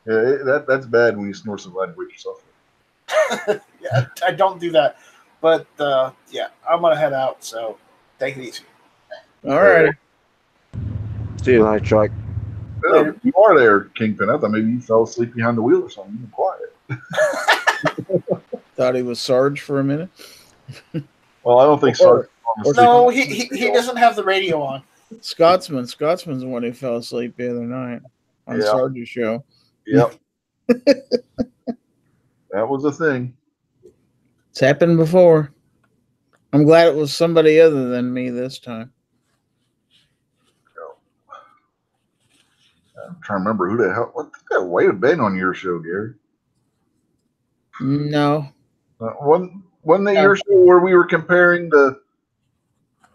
Yeah, that's bad when you snore so loud and wake yourself up. Yeah, I don't do that. But yeah, I'm gonna head out. So take it easy. All right. See you, Night Strike. Yeah, Later. you are there, Kingpin. I thought maybe you fell asleep behind the wheel or something. You've been quiet. Thought he was Sarge for a minute. Well, I don't think Or- so. or- No, he doesn't have the radio on. Scotsman's the one who fell asleep the other night on Yeah. Sarge's show. Yep. That was a thing. It's happened before. I'm glad it was somebody other than me this time. I'm trying to remember who the hell. What the hell might have been on your show, Gary? No. Wasn't that No. your show where we were comparing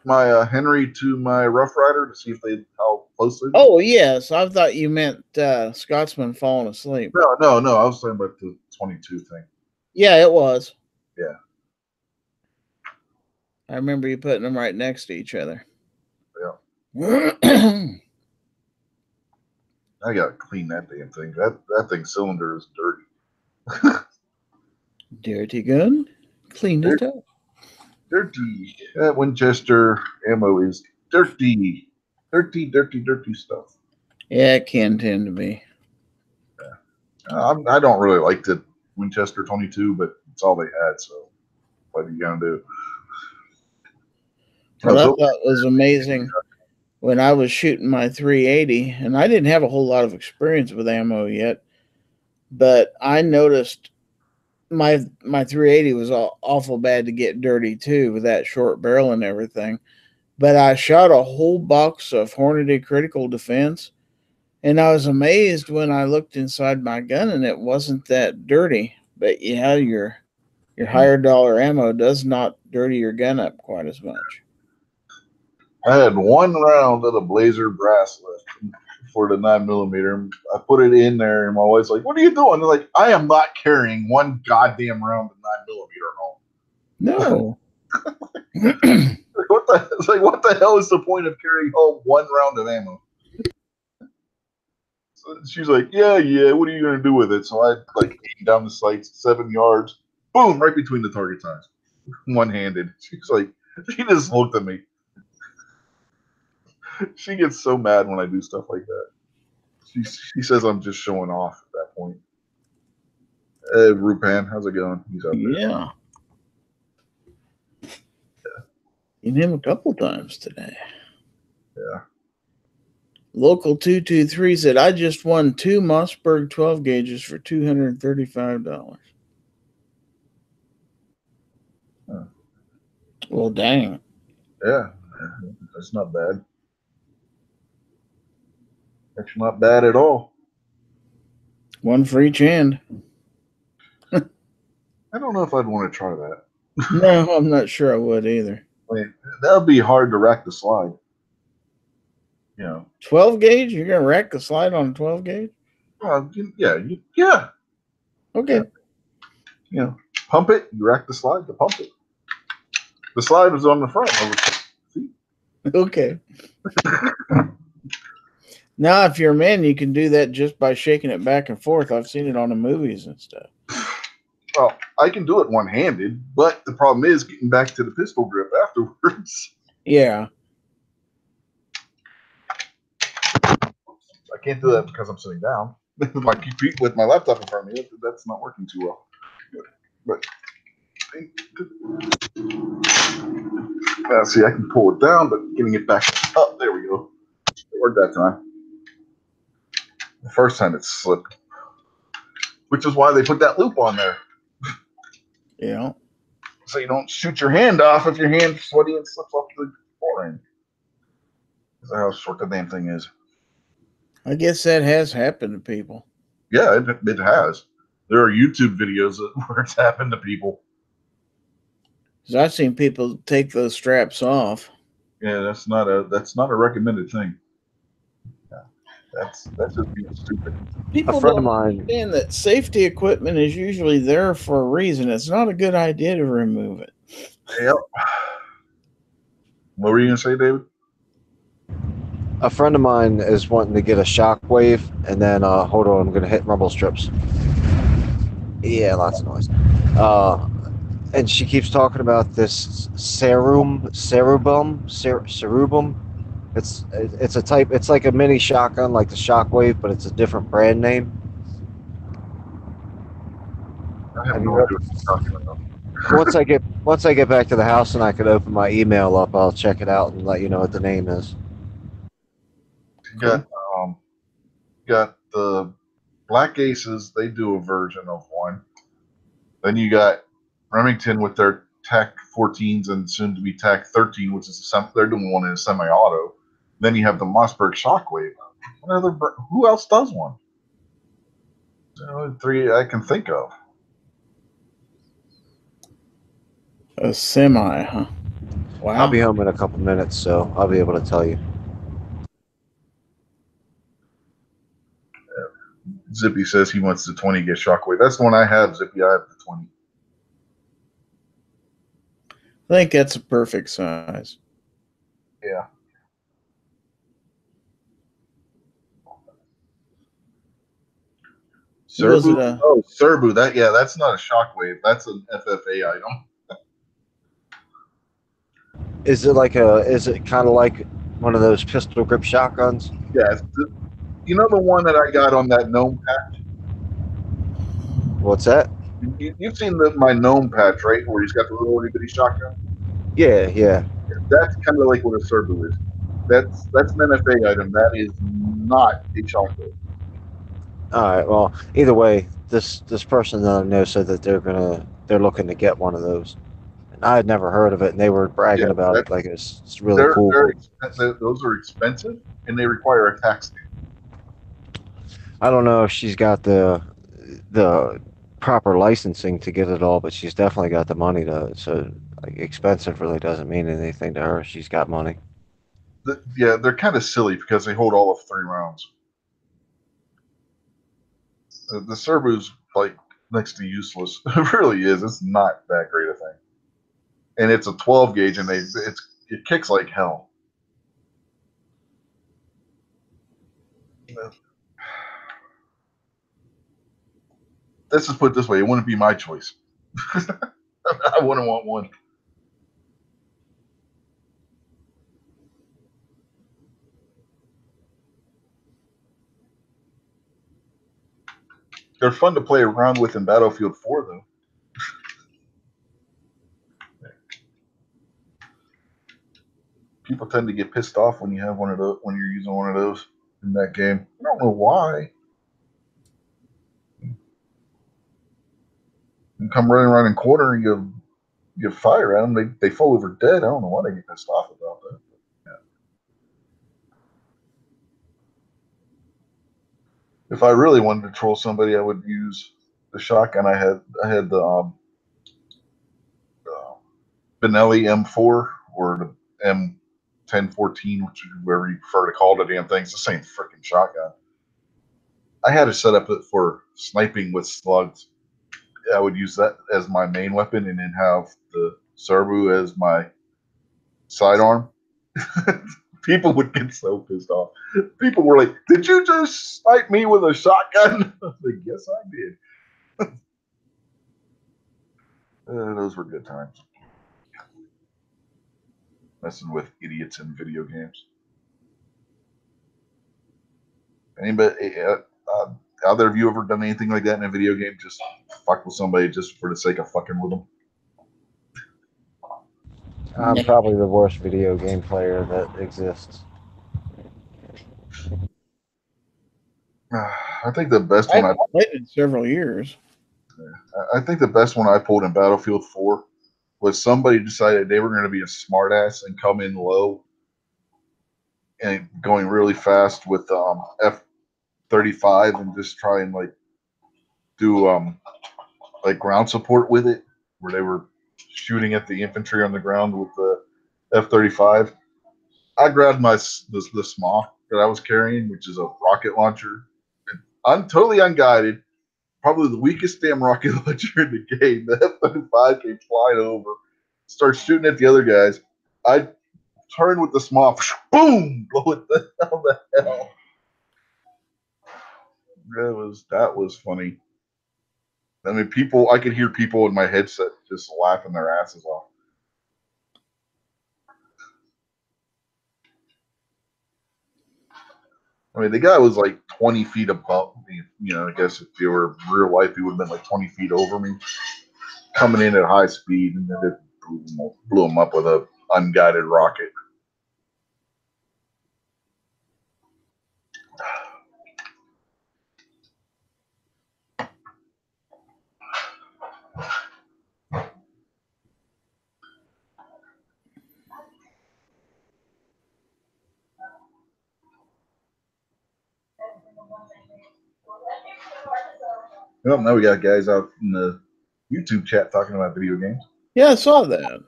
my Henry to my Rough Rider to see if how close they were? Oh, yes. I thought you meant Scotsman falling asleep. No. I was talking about the 22 thing. Yeah, it was. Yeah. I remember you putting them right next to each other. Yeah. Dirty I gotta clean that damn thing. That thing's cylinder is dirty. gun. Clean it up. Dirty. That Winchester ammo is dirty. Dirty stuff. Yeah, it can tend to be. I don't really like the Winchester 22, but it's all they had. So what are you gonna do? What I thought was amazing when I was shooting my 380, and I didn't have a whole lot of experience with ammo yet, but I noticed my 380 was awful bad to get dirty too with that short barrel and everything. But I shot a whole box of Hornady Critical Defense, and I was amazed when I looked inside my gun and it wasn't that dirty. But yeah, your higher dollar ammo does not dirty your gun up quite as much. I had one round of the Blazer brass left for the 9mm. I put it in there, and my wife's like, "What are you doing?" They're like, "I am not carrying one goddamn round of 9mm home." No. What the hell is the point of carrying home one round of ammo? So she's like, yeah. What are you gonna do with it? So I aimed down the sights 7 yards, boom, right between the target tines, one-handed. She's like, she just looked at me. She gets so mad when I do stuff like that. She says I'm just showing off at that point. Rupan, how's it going? He's out there. Yeah. Seen him a couple times today. Yeah. Local 223 said, I just won 2 Mossberg 12 gauges for $235. Huh. Well, dang. Yeah, that's not bad. That's not bad at all. One for each hand. I don't know if I'd want to try that. No, I'm not sure I would either. I mean, that would be hard to rack the slide. 12 gauge? You're going to rack the slide on a 12 gauge? Yeah. Okay. Pump it, you rack the slide to pump it. The slide was on the front. See? Okay. Now, if you're a man, you can do that just by shaking it back and forth. I've seen it on the movies and stuff. Well, I can do it one-handed, but the problem is getting back to the pistol grip afterwards. Yeah. I can't do that because I'm sitting down. With my laptop in front of me, that's not working too well. But see, I can pull it down, but getting it back up, there we go. It worked that time. The first time it slipped, which is why they put that loop on there. Yeah. So you don't shoot your hand off if your hand's sweaty and slips off the forend. That's how short the damn thing is. I guess that has happened to people. Yeah, it has. There are YouTube videos where it's happened to people. Because I've seen people take those straps off. Yeah, that's not a recommended thing. Yeah. That's just being stupid. People friend of don't mine- understand that safety equipment is usually there for a reason. It's not a good idea to remove it. Yep. What were you gonna say, David? A friend of mine is wanting to get a shockwave, and then hold on, I'm gonna hit rumble strips. Yeah, lots of noise. And she keeps talking about this cerubum. It's a type. It's like a mini shotgun, like the Shockwave, but it's a different brand name. I have Have no you idea what you're talking about. Once I get back to the house and I can open my email up, I'll check it out and let you know what the name is. You got the Black Aces. They do a version of one. Then you got Remington with their TAC 14s and soon to be TAC 13, which is they're doing one in a semi-auto. Then you have the Mossberg Shockwave. Who else does one? The only three I can think of. A semi, huh? Wow. I'll be home in a couple minutes, so I'll be able to tell you. Zippy says he wants the 20 gauge Shockwave. That's the one I have, Zippy. I have the 20. I think that's a perfect size. Yeah. Was it Serbu. Oh, Serbu. That's not a Shockwave. That's an FFA item. Is it kind of like one of those pistol grip shotguns? Yeah. You know the one that I got on that gnome patch? What's that? You've seen my gnome patch, right? Where he's got the little itty bitty shotgun? Yeah. That's kind of like what a Serbu is. That's an NFA item. That is not a Shockwave. All right. Well, either way, this person that I know said that they're looking to get one of those. And I had never heard of it, and they were bragging about it like it's really cool. Those are expensive, and they require a tax stamp. I don't know if she's got the proper licensing to get it all, but she's definitely got the money to. So like, expensive really doesn't mean anything to her. She's got money. They're kind of silly because they hold all of 3 rounds. The Serbu's like next to useless. It really is. It's not that great a thing, and it's a 12 gauge, and it kicks like hell. Let's just put it this way: it wouldn't be my choice. I wouldn't want one. They're fun to play around with in Battlefield 4, though. People tend to get pissed off when you have one of those when you're using one of those in that game. I don't know why. You come running around in corner and you fire at them. They fall over dead. I don't know why they get pissed off about that. If I really wanted to troll somebody, I would use the shotgun I had. I had the Benelli M4 or the M1014, whatever you prefer to call the damn thing. It's the same freaking shotgun. I had it set up for sniping with slugs. I would use that as my main weapon and then have the Serbu as my sidearm. People would get so pissed off. People were like, "Did you just snipe me with a shotgun?" I was like, "Yes, I did." Those were good times. Messing with idiots in video games. Anybody, either of you ever done anything like that in a video game? Just fuck with somebody just for the sake of fucking with them? I'm probably the worst video game player that exists. I think the best one I played in several years. I think the best one I pulled in Battlefield 4 was somebody decided they were going to be a smartass and come in low and going really fast with F-35 and just try and like do like ground support with it, where they were shooting at the infantry on the ground with the F-35. I grabbed the SMAW that I was carrying, which is a rocket launcher. I'm totally unguided. Probably the weakest damn rocket launcher in the game. The F-35 came flying over, starts shooting at the other guys. I turn with the small, boom, blow it down the hell. That was funny. I mean, I could hear people in my headset just laughing their asses off. I mean, the guy was like 20 feet above me. You know, I guess if you were real life, he would have been like 20 feet over me, coming in at high speed, and then it blew him up with a unguided rocket. Well, now we got guys out in the YouTube chat talking about video games. Yeah, I saw that.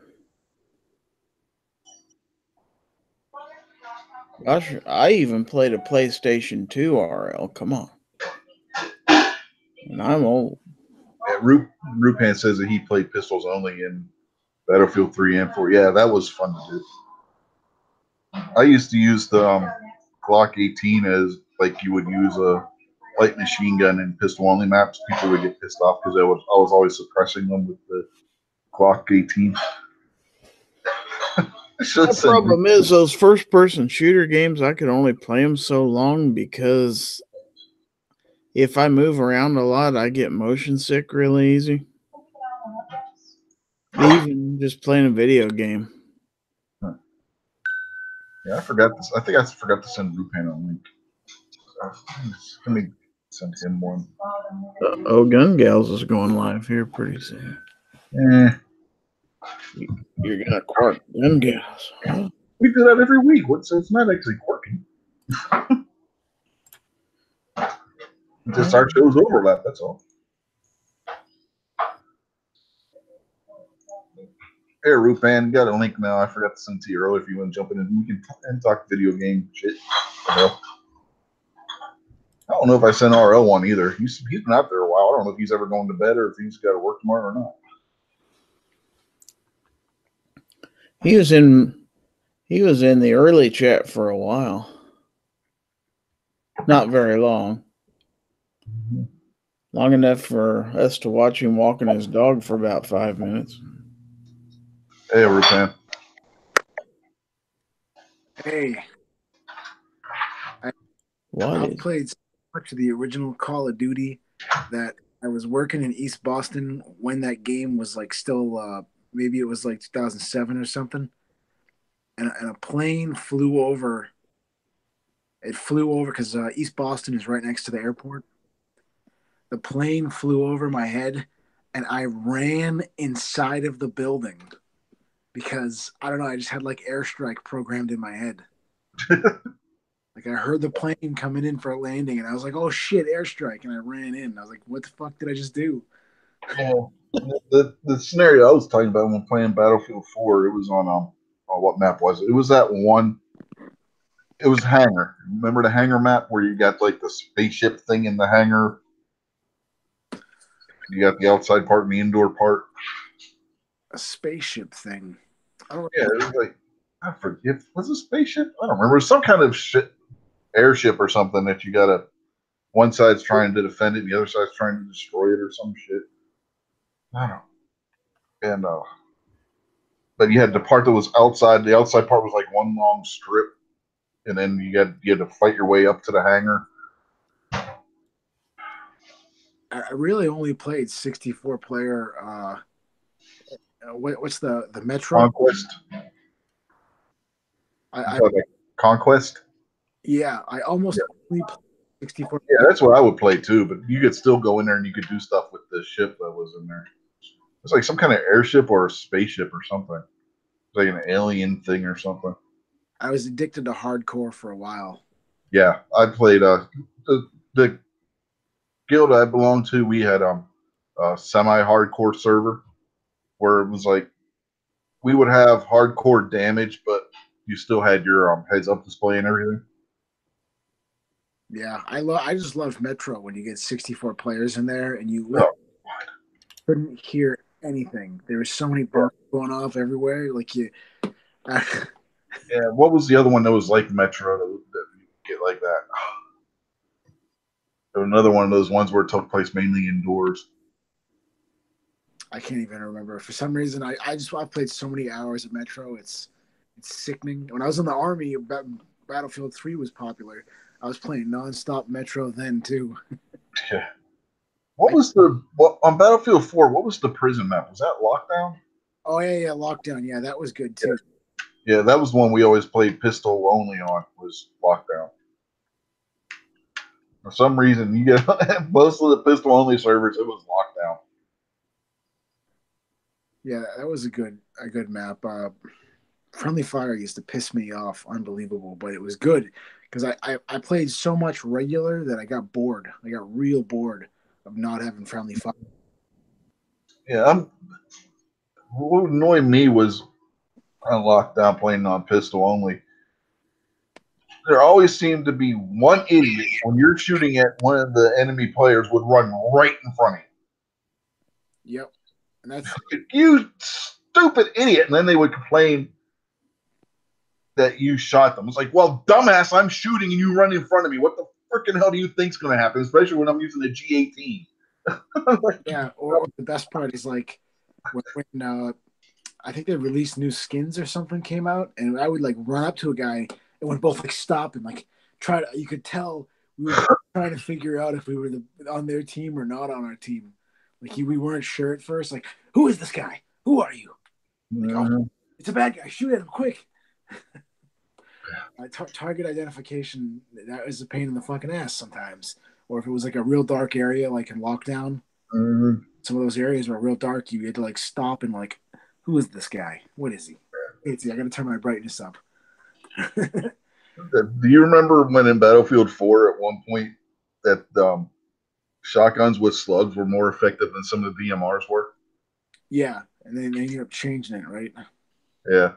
Gosh, I even played a PlayStation 2 RL. Come on. And I'm old. Yeah, Rupan says that he played pistols only in Battlefield 3 and 4. Yeah, that was fun to do. I used to use the Glock 18 as like you would use a light machine gun in pistol only maps. People would get pissed off because I was always suppressing them with the Glock 18. The problem is those first-person shooter games, I could only play them so long because if I move around a lot, I get motion sick really easy. Even just playing a video game. Yeah, I forgot this. I think I forgot to send Rupan a link. Let me send him one. Oh, Gun Gals is going live here pretty soon. You're gonna quirk Gun Gals. Huh? We do that every week. It's not actually quirking. Just our shows overlap. That's all. Hey, Rupan, got a link now. I forgot to send to you earlier. If you want to jump in and we can talk video game shit. I don't know if I sent RL one either. He's been out there a while. I don't know if he's ever going to bed or if he's got to work tomorrow or not. He was in the early chat for a while. Not very long. Mm-hmm. Long enough for us to watch him walking his dog for about 5 minutes. Hey, Rupan. Hey. I played so much of the original Call of Duty that I was working in East Boston when that game was like still maybe it was like 2007 or something, and a plane flew over. It flew over because East Boston is right next to the airport. The plane flew over my head, and I ran inside of the building because I don't know. I just had like airstrike programmed in my head. Like I heard the plane coming in for a landing, and I was like, "Oh shit, airstrike!" And I ran in. I was like, "What the fuck did I just do?" Yeah, the scenario I was talking about when playing Battlefield 4, it was on what map was it? It was that one. It was hangar. Remember the hangar map where you got like the spaceship thing in the hangar? You got the outside part and the indoor part. A spaceship thing. Oh yeah, it was like I forget. Was it a spaceship? I don't remember. It was some kind of airship or something that you gotta. One side's trying to defend it, and the other side's trying to destroy it or some shit. I don't know. And but you had the part that was outside. The outside part was like one long strip, and then you had to fight your way up to the hangar. I really only played 64-player. What's the Metro? Conquest. Conquest. Yeah, I almost only played 64. Yeah, that's what I would play too. But you could still go in there and you could do stuff with the ship that was in there. It's like some kind of airship or a spaceship or something. It's like an alien thing or something. I was addicted to hardcore for a while. Yeah, I played the guild I belonged to. We had a semi-hardcore server where it was like we would have hardcore damage, but you still had your heads-up display and everything. Yeah, I just love Metro when you get 64 players in there and you Oh, couldn't hear anything. There was so many bombs going off everywhere. Like you, yeah. What was the other one that was like Metro that you get like that? Another one of those ones where it took place mainly indoors. I can't even remember. For some reason, I've played so many hours of Metro. It's sickening. When I was in the army, Battlefield 3 was popular. I was playing nonstop Metro then too. Yeah. What was on Battlefield 4? What was the prison map? Was that Lockdown? Oh yeah, Lockdown. Yeah, that was good too. Yeah, that was the one we always played pistol only on. Was Lockdown. For some reason, you get most of the pistol only servers. It was Lockdown. Yeah, that was a good map. Friendly Fire used to piss me off, unbelievable, but it was good because I played so much regular that I got bored. I got real bored of not having Friendly Fire. Yeah, what annoyed me was on Lockdown playing on pistol only. There always seemed to be one idiot when you're shooting at one of the enemy players would run right in front of Yep, and that's you. You stupid idiot! And then they would complain that you shot them. It's like, well, dumbass, I'm shooting and you run in front of me. What the freaking hell do you think's going to happen? Especially when I'm using the G18. yeah. Or the best part is like when I think they released new skins or something came out, and I would like run up to a guy and would both like stop and like try to. You could tell we were trying to figure out if we were on their team or not on our team. Like we weren't sure at first. Like, who is this guy? Who are you? Like, oh, it's a bad guy. Shoot at him quick. Target identification, that was a pain in the fucking ass sometimes. Or if it was like a real dark area, like in Lockdown, some of those areas were real dark. You had to like stop and like, who is this guy? What is he? Let's see, I got to turn my brightness up. Do you remember when in Battlefield 4 at one point that shotguns with slugs were more effective than some of the DMRs were? Yeah, and then they ended up changing it, right? Yeah.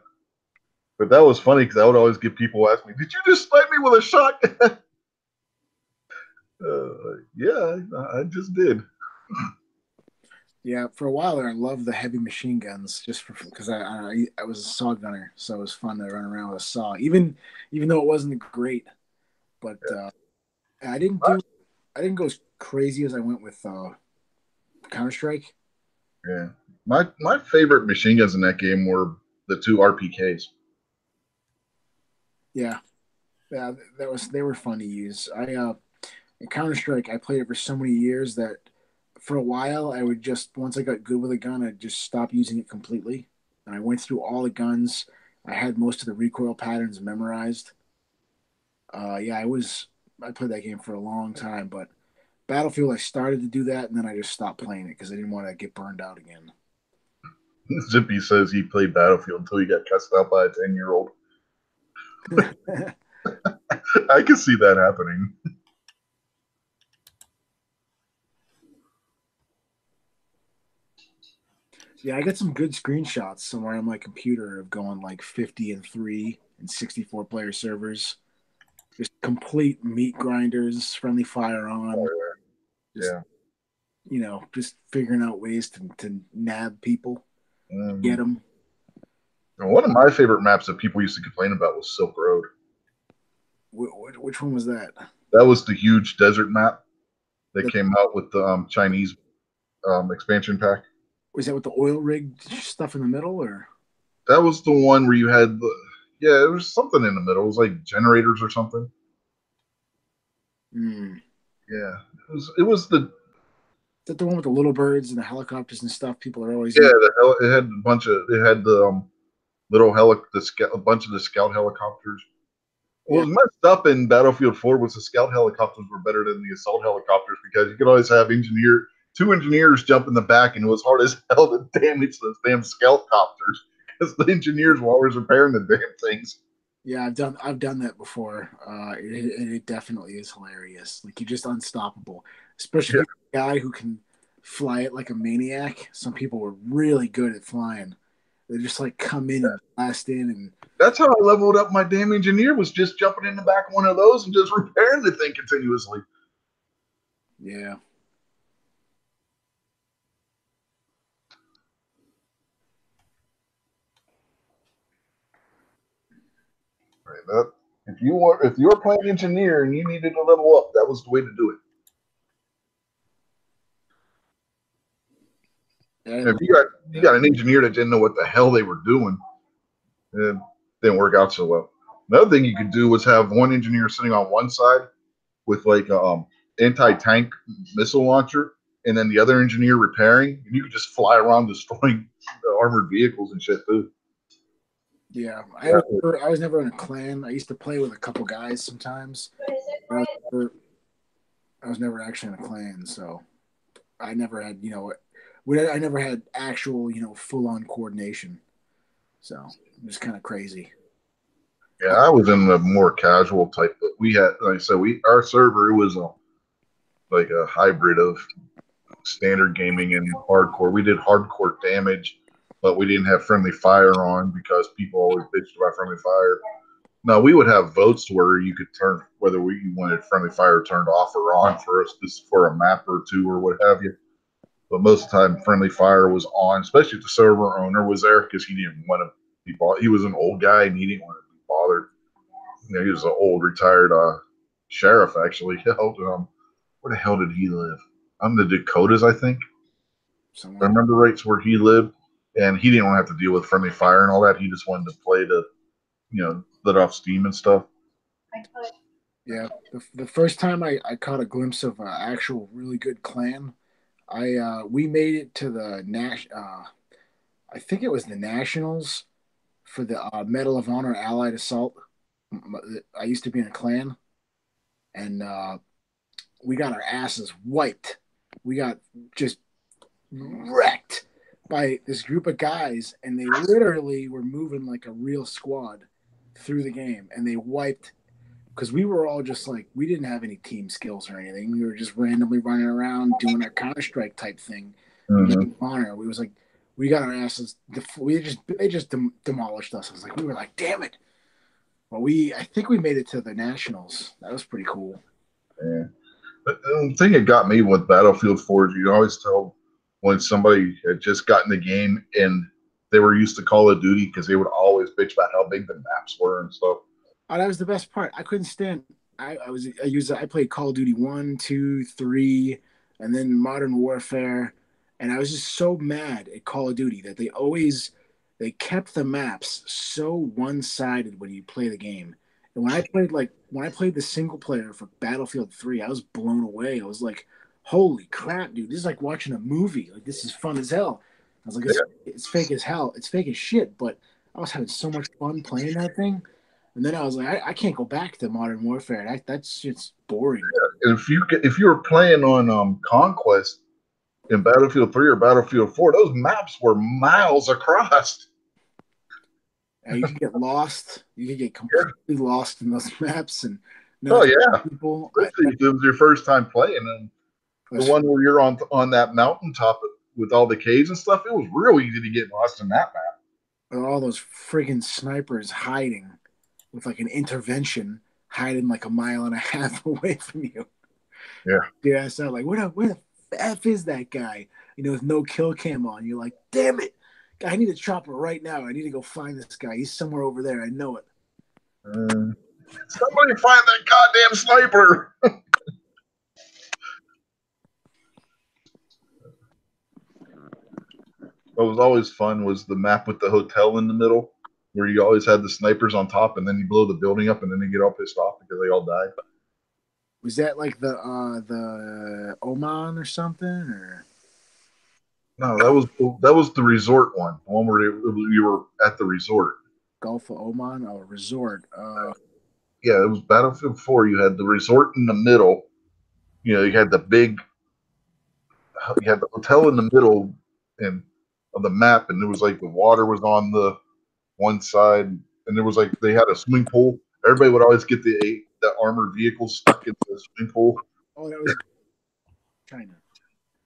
But that was funny because I would always get people ask me, "Did you just snipe me with a shotgun?" Yeah, I just did. Yeah, for a while there, I loved the heavy machine guns just because I was a saw gunner, so it was fun to run around with a saw, even though it wasn't great. But I didn't go as crazy as I went with Counter Strike. Yeah, my favorite machine guns in that game were the two RPKs. Yeah, they were fun to use. In Counter Strike, I played it for so many years that for a while I would just once I got good with a gun, I'd just stop using it completely. And I went through all the guns. I had most of the recoil patterns memorized. Yeah, I played that game for a long time, but Battlefield I started to do that and then I just stopped playing it because I didn't want to get burned out again. Zippy says he played Battlefield until he got cussed out by a 10-year-old. I can see that happening. Yeah, I got some good screenshots somewhere on my computer of going like 50-3 and 64 player servers. Just complete meat grinders, friendly fire on. Just, just figuring out ways to nab people, get them. One of my favorite maps that people used to complain about was Silk Road. Which one was that? That was the huge desert map that came out with the Chinese expansion pack. Was that with the oil rig stuff in the middle, or? That was the one where you had there was something in the middle. It was like generators or something. Yeah, it was the. Is that the one with the little birds and the helicopters and stuff? People are always it had a bunch of the little a bunch of the scout helicopters. What was messed up in Battlefield 4 was the scout helicopters were better than the assault helicopters because you could always have two engineers jump in the back, and it was hard as hell to damage those damn scout copters because the engineers were always repairing the damn things. Yeah, I've done that before. It definitely is hilarious. Like you're just unstoppable, especially if you're a guy who can fly it like a maniac. Some people were really good at flying. They just like come in and blast in, and That's how I leveled up my damn engineer, was just jumping in the back of one of those and just repairing the thing continuously. yeah. Right, if you were playing engineer and you needed to level up, that was the way to do it. Yeah, If you got an engineer that didn't know what the hell they were doing, it didn't work out so well. Another thing you could do was have one engineer sitting on one side with like anti-tank missile launcher, and then the other engineer repairing, and you could just fly around destroying the armored vehicles and shit too. yeah. I was never in a clan. I used to play with a couple guys sometimes. I was never actually in a clan, so I never had, I never had actual, full on coordination. So it was kind of crazy. Yeah, I was in the more casual type, but we had, like I said, our server, it was like a hybrid of standard gaming and hardcore. We did hardcore damage, but we didn't have friendly fire on because people always bitched about friendly fire. No, we would have votes where you could turn whether we wanted friendly fire turned off or on for us, just for a map or two or what have you. But most of the time, friendly fire was on, especially if the server owner was there, because he didn't want to be bothered. He was an old guy and he didn't want to be bothered. He was an old retired sheriff, actually. Where the hell did he live? On the Dakotas, I think. Somewhere. I remember right where he lived, and he didn't want to have to deal with friendly fire and all that. He just wanted to play to, let off steam and stuff. Yeah, the first time I caught a glimpse of an actual really good clan, we made it to the I think it was the Nationals for the Medal of Honor Allied Assault. I used to be in a clan, and we got our asses wiped. We got just wrecked by this group of guys, and they literally were moving like a real squad through the game, and they wiped. Because we were all just like, we didn't have any team skills or anything. We were just randomly running around doing our Counter-Strike type thing. Mhm. Honor. We was like, we got our asses. They just demolished us. We were like, damn it. Well, I think we made it to the Nationals. That was pretty cool. Yeah. But the thing that got me with Battlefield 4 is you always tell when somebody had just gotten the game and they were used to Call of Duty, because they would always bitch about how big the maps were and stuff. Oh, that was the best part. I couldn't stand. I played Call of Duty 1, 2, 3, and then Modern Warfare, and I was just so mad at Call of Duty that they kept the maps so one-sided when you play the game. And when I played the single player for Battlefield 3, I was blown away. I was like, "Holy crap, dude! This is like watching a movie. Like, this is fun as hell." I was like, "It's fake as hell. It's fake as shit." But I was having so much fun playing that thing. And then I was like, I can't go back to Modern Warfare. That's just boring. And if you were playing on Conquest in Battlefield 3 or Battlefield 4, those maps were miles across. You can get lost. You can get completely lost in those maps. And people. Especially if it was your first time playing them. The one where you're on that mountaintop with all the caves and stuff, it was real easy to get lost in that map. With all those friggin' snipers hiding with like an intervention, hiding like a mile and a half away from you. Yeah. So like, where the F is that guy? With no kill cam on. You're like, damn it. I need a chopper right now. I need to go find this guy. He's somewhere over there. I know it. Somebody find that goddamn sniper. What was always fun was the map with the hotel in the middle, where you always had the snipers on top, and then you blow the building up, and then they get all pissed off because they all died. Was that like the Oman or something? Or no, that was the resort one, the one where you were at the resort. Gulf of Oman, resort. Yeah, it was Battlefield 4. You had the resort in the middle. You had the hotel in the middle of the map, and there was like the water was on the one side, and there was like they had a swimming pool. Everybody would always get the armored vehicle stuck into the swimming pool. Oh, that was China.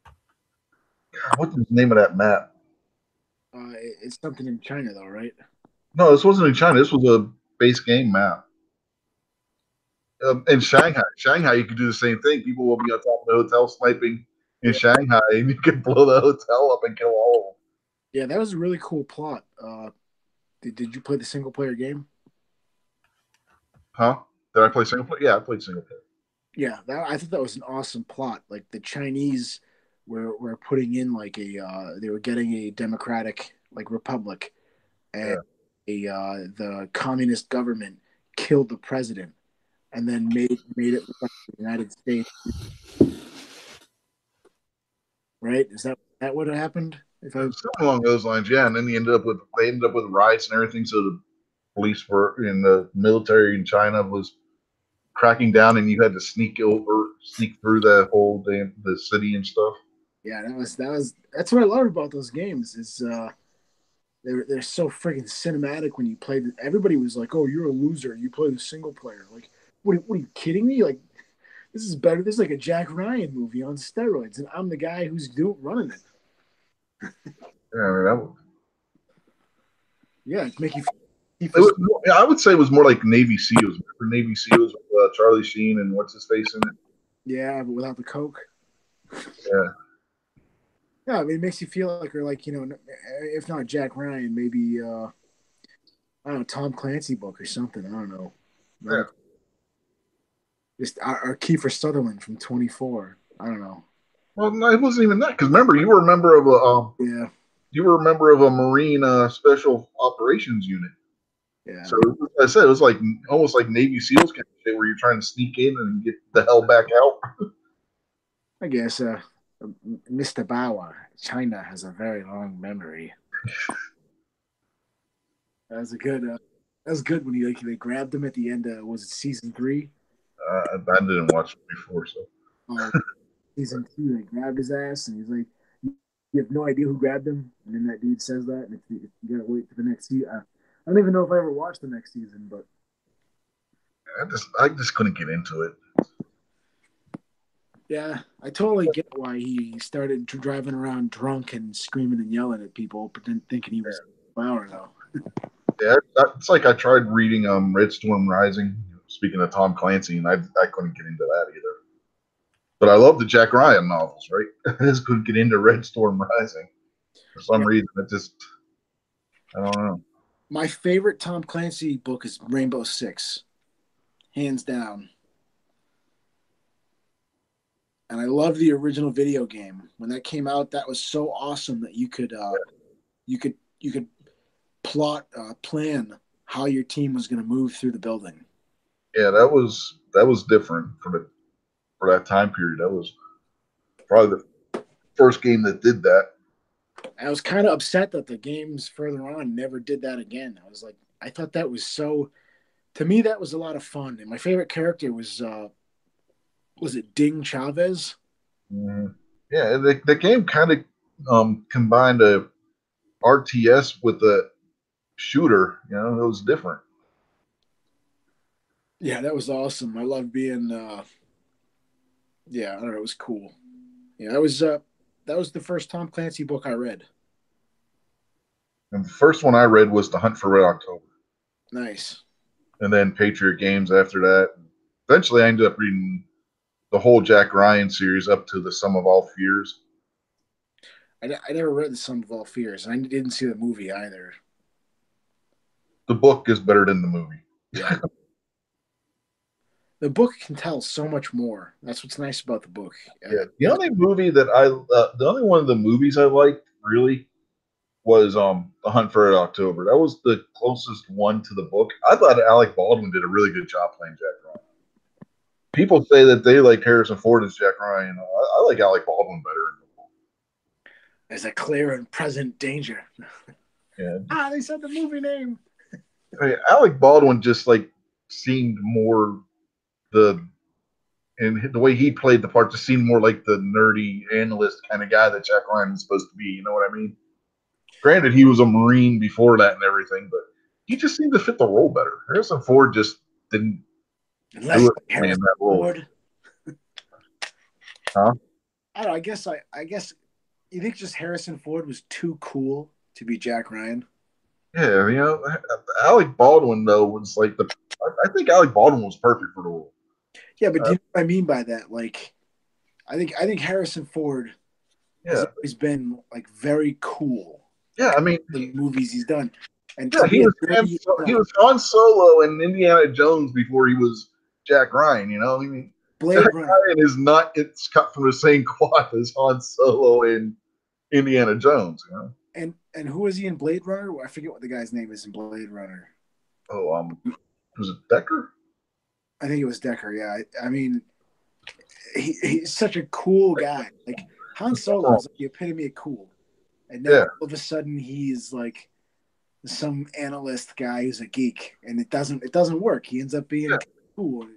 God, what's the name of that map? It's something in China though, right? No, this wasn't in China. This was a base game map. In Shanghai, you could do the same thing. People will be on top of the hotel sniping in Shanghai, and you can blow the hotel up and kill all of them. Yeah, that was a really cool plot. Did you play the single player game? Huh? Did I play single player? Yeah, I played single player. Yeah, I thought that was an awesome plot. Like the Chinese were putting in like they were getting a democratic like republic, and the communist government killed the president, and then made it look like the United States. Right? Is that what happened? If I Something along those lines, yeah. And then they ended up with riots and everything. So the police were in the military in China was cracking down, and you had to sneak through the whole the city and stuff. Yeah, that's what I loved about those games is they're so freaking cinematic when you play. Everybody was like, "Oh, you're a loser. You play the single player." Like, what are you kidding me? Like, this is better. This is like a Jack Ryan movie on steroids, and I'm the guy who's running it. Yeah, I mean, that was, Yeah, it's making. I would say it was more like Navy SEALs. Remember Navy SEALs with Charlie Sheen and what's his face in it? Yeah, but without the coke. Yeah. Yeah, I mean, it makes you feel like, or like, if not Jack Ryan, maybe I don't know, Tom Clancy book or something. I don't know. Yeah. Just or Kiefer Sutherland from 24. I don't know. Well, no, it wasn't even that. Because remember, you were a member of a Marine Special Operations Unit. Yeah. So like I said, it was like almost like Navy SEALs kind of shit where you're trying to sneak in and get the hell back out. I guess Mr. Bauer, China has a very long memory. That was a good. That was good when they grabbed him at the end. Was it season 3? I didn't watch it before, so. Season 2, they grabbed his ass, and he's like, "You have no idea who grabbed him." And then that dude says that, and you gotta wait for the next season. I don't even know if I ever watched the next season, but I just couldn't get into it. yeah, I totally get why he started driving around drunk and screaming and yelling at people, but then thinking he was Bauer though. Yeah, it's like I tried reading Red Storm Rising. Speaking of Tom Clancy, and I couldn't get into that either. But I love the Jack Ryan novels, right? I just couldn't get into Red Storm Rising for some reason. I don't know. My favorite Tom Clancy book is Rainbow Six, hands down. And I love the original video game. When that came out, that was so awesome that you could plan how your team was going to move through the building. Yeah, that was different for that time period. That was probably the first game that did that. I was kind of upset that the games further on never did that again. I was like, I thought that was so. To me, that was a lot of fun. And my favorite character was it Ding Chavez? Mm-hmm. Yeah, the game kind of combined a RTS with a shooter. You know, it was different. Yeah, that was awesome. I loved being. Yeah, I don't know. It was cool. Yeah, that was the first Tom Clancy book I read. And the first one I read was The Hunt for Red October. Nice. And then Patriot Games after that. Eventually, I ended up reading the whole Jack Ryan series up to The Sum of All Fears. I never read The Sum of All Fears, and I didn't see the movie either. The book is better than the movie. Yeah. The book can tell so much more. That's what's nice about the book. Yeah. The only movie that the only one of the movies I liked really was The Hunt for Red October. That was the closest one to the book. I thought Alec Baldwin did a really good job playing Jack Ryan. People say that they like Harrison Ford as Jack Ryan. I like Alec Baldwin better in the book. There's a clear and present danger. Yeah. They said the movie name. I mean, Alec Baldwin just like seemed more and the way he played the part just seemed more like the nerdy analyst kind of guy that Jack Ryan was supposed to be. You know what I mean? Granted, he was a Marine before that and everything, but he just seemed to fit the role better. Harrison Ford just didn't do it in that role. Huh? I don't know. I guess you think just Harrison Ford was too cool to be Jack Ryan. Yeah, Alec Baldwin though was like I think Alec Baldwin was perfect for the role. Yeah, but do you know what I mean by that? Like, I think Harrison Ford has always been like very cool. Yeah, I mean, the movies he's done, and yeah, he was Han Solo and Indiana Jones before he was Jack Ryan. You know, I mean, Blade Jack Runner. Ryan is not. It's cut from the same cloth as Han Solo and Indiana Jones. You know, and who was he in Blade Runner? I forget what the guy's name is in Blade Runner. Oh, was it Decker? I think it was Decker. Yeah, I mean, he's such a cool guy. Like Han Solo is like the epitome of cool, and now all of a sudden he's like some analyst guy who's a geek, and it doesn't work. He ends up being cool.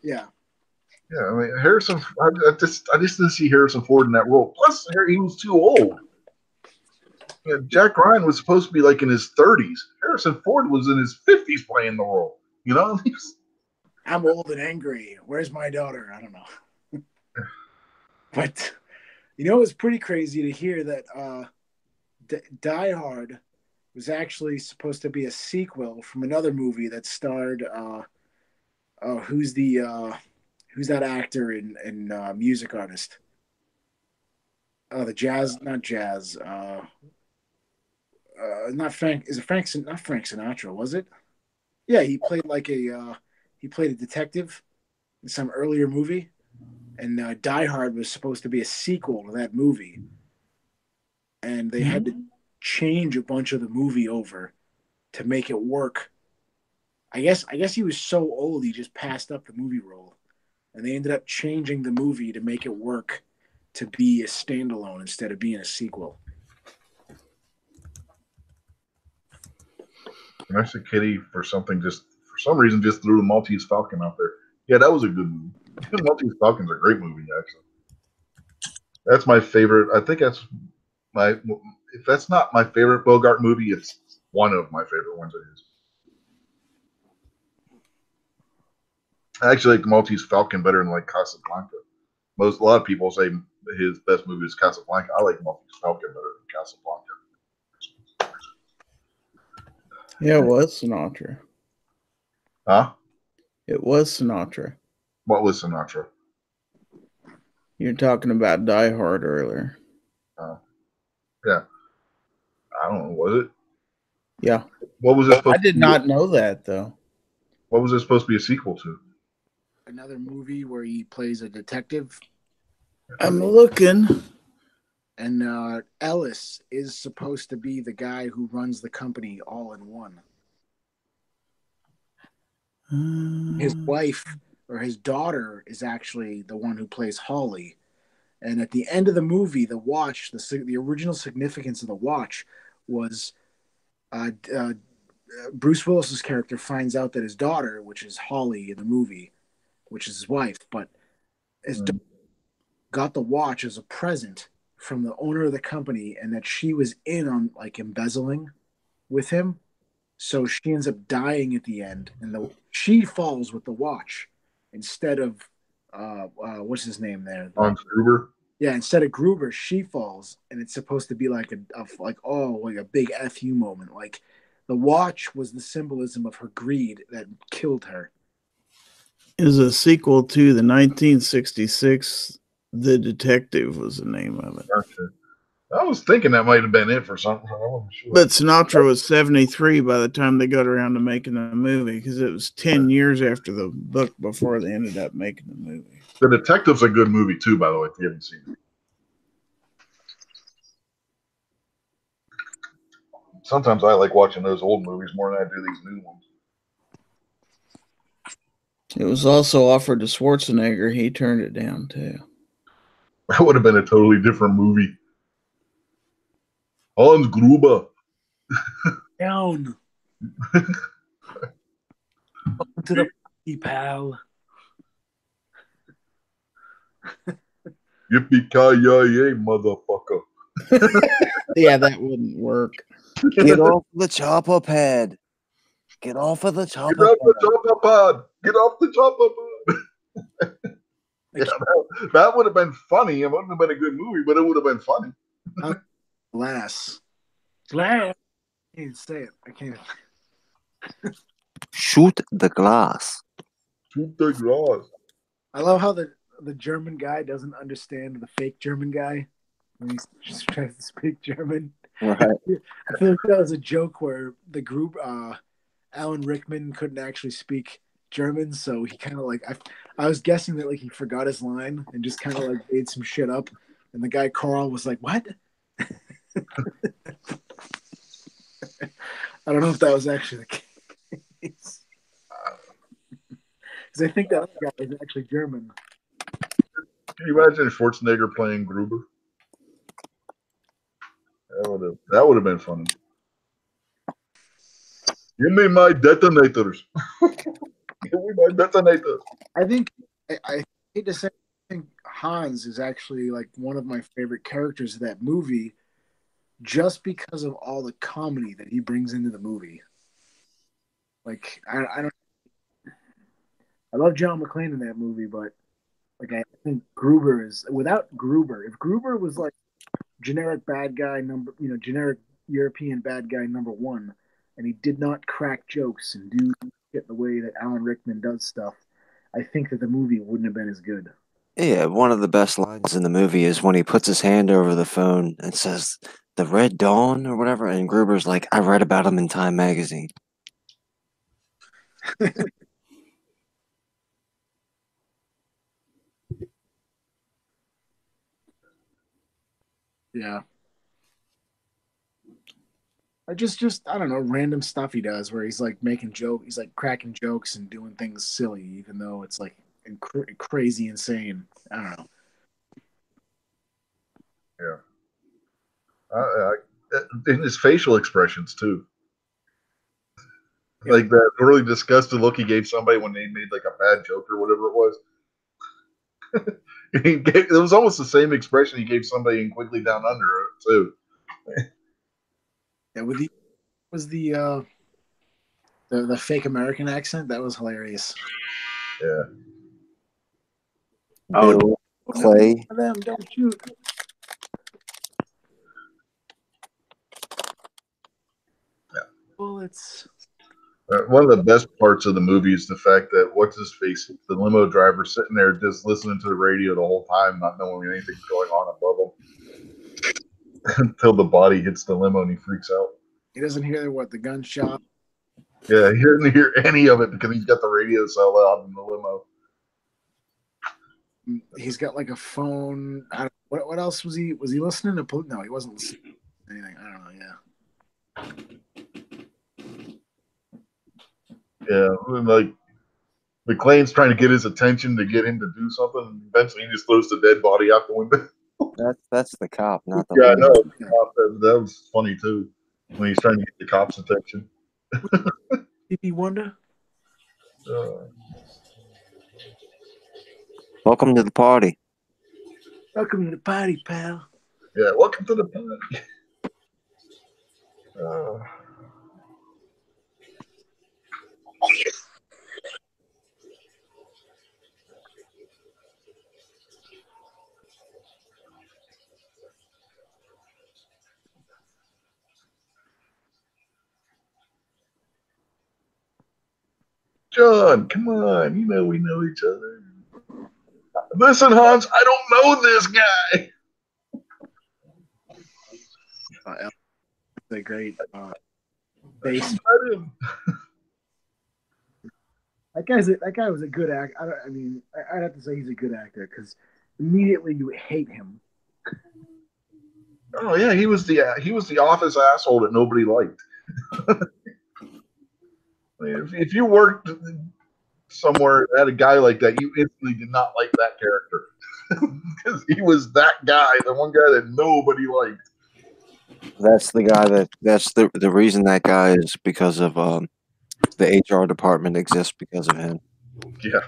Yeah. Yeah, I mean Harrison. I just didn't see Harrison Ford in that role. Plus, he was too old. Yeah, Jack Ryan was supposed to be like in his 30s. Harrison Ford was in his 50s playing the role. You know, I'm old and angry. Where's my daughter? I don't know. But it's pretty crazy to hear that Die Hard was actually supposed to be a sequel from another movie that starred who's that actor and music artist? The jazz, not jazz. Not Frank. Is it Frank? Not Frank Sinatra, was it? Yeah, he played he played a detective in some earlier movie, and Die Hard was supposed to be a sequel to that movie, and they had to change a bunch of the movie over to make it work. I guess he was so old he just passed up the movie role, and they ended up changing the movie to make it work to be a standalone instead of being a sequel. Vanessa Kitty for some reason just threw the Maltese Falcon out there. Yeah, that was a good movie. Maltese Falcon's a great movie, actually. That's my favorite. I think that's if that's not my favorite Bogart movie, it's one of my favorite ones. It is. I actually like the Maltese Falcon better than like Casablanca. A lot of people say his best movie is Casablanca. I like Maltese Falcon better than Casablanca. Yeah, it was Sinatra. Huh? It was Sinatra. What was Sinatra? You're talking about Die Hard earlier. Yeah. I don't know. Was it? Yeah. What was it supposed I did not know that, though. What was it supposed to be a sequel to? Another movie where he plays a detective. I'm looking. And Ellis is supposed to be the guy who runs the company all in one. His wife or his daughter is actually the one who plays Holly. And at the end of the movie, the watch, the original significance of the watch was Bruce Willis's character finds out that his daughter, which is Holly in the movie, which is his wife, but his daughter got the watch as a present from the owner of the company, and that she was in on like embezzling with him. So she ends up dying at the end, and she falls with the watch instead of what's his name there? Hans Gruber. Yeah, instead of Gruber, she falls, and it's supposed to be like a big FU moment. Like the watch was the symbolism of her greed that killed her. Is a sequel to the 1966 The Detective was the name of it. Gotcha. I was thinking that might have been it for something. I wasn't sure. But Sinatra was 73 by the time they got around to making the movie, because it was 10 years after the book before they ended up making the movie. The Detective's a good movie too, by the way, if you haven't seen it. Sometimes I like watching those old movies more than I do these new ones. It was also offered to Schwarzenegger. He turned it down too. That would have been a totally different movie. Hans Gruber. Down. Welcome to the party, pal. Yippee-ki-yay, motherfucker. Yeah, that wouldn't work. Get off the chopper pad. Get off of the chopper Get off the chopper pod. Get off the chopper pod. Yeah, that would have been funny. It wouldn't have been a good movie, but it would have been funny. Glass. Glass. I can't say it. I can't. Shoot the glass. Shoot the grass. I love how the German guy doesn't understand the fake German guy when he just tries to speak German. Right. I feel like that was a joke where the group, Alan Rickman couldn't actually speak German, so he kind of like I was guessing that like he forgot his line and just kind of like made some shit up, and the guy Carl was like, "What?" I don't know if that was actually the case. Because I think that other guy is actually German. Can you imagine Schwarzenegger playing Gruber? That would have been funny. Give me my detonators. Give me my detonators. I think I hate to say, I think Hans is actually like one of my favorite characters of that movie, just because of all the comedy that he brings into the movie. Like I don't. I love John McClane in that movie, but like I think Gruber is without Gruber. If Gruber was like generic bad guy generic European bad guy number one, and he did not crack jokes and do shit the way that Alan Rickman does stuff, I think that the movie wouldn't have been as good. Yeah, one of the best lines in the movie is when he puts his hand over the phone and says, "The Red Dawn" or whatever, and Gruber's like, "I read about him in Time magazine." Yeah. I just I don't know, random stuff he does where he's like he's like cracking jokes and doing things silly, even though it's like crazy insane. I don't know. Yeah. And his facial expressions too. Yeah. Like that really disgusted look he gave somebody when they made like a bad joke or whatever it was. It was almost the same expression he gave somebody in Quigley Down Under too. Yeah, with the fake American accent, that was hilarious. Yeah. Bill Clay. Them don't shoot. Yeah. Bullets. One of the best parts of the movie is the fact that what's his face, the limo driver, sitting there just listening to the radio the whole time, not knowing anything's going on above him, until the body hits the limo and he freaks out. He doesn't hear the gunshot. Yeah, he didn't hear any of it because he's got the radio so loud in the limo. He's got like a phone. What else was he listening to? No, he wasn't listening to anything. I don't know. Yeah, like McClane's trying to get his attention to get him to do something, and eventually he just throws the dead body out the window. That's the cop, not the Yeah, I lady. know. That was funny too when he's trying to get the cops' attention. Stevie Wonder. Welcome to the party. Welcome to the party, pal. Yeah, welcome to the party. John, come on. You know we know each other. Listen, Hans, I don't know this guy. That's a great bass. That guy was a good actor. I'd have to say he's a good actor because immediately you hate him. Oh yeah, he was the office asshole that nobody liked. If you worked somewhere that had a guy like that, you instantly did not like that character because he was that guy, the one guy that nobody liked. That's the guy that's the reason that guy is because of the HR department exists because of him. Yeah,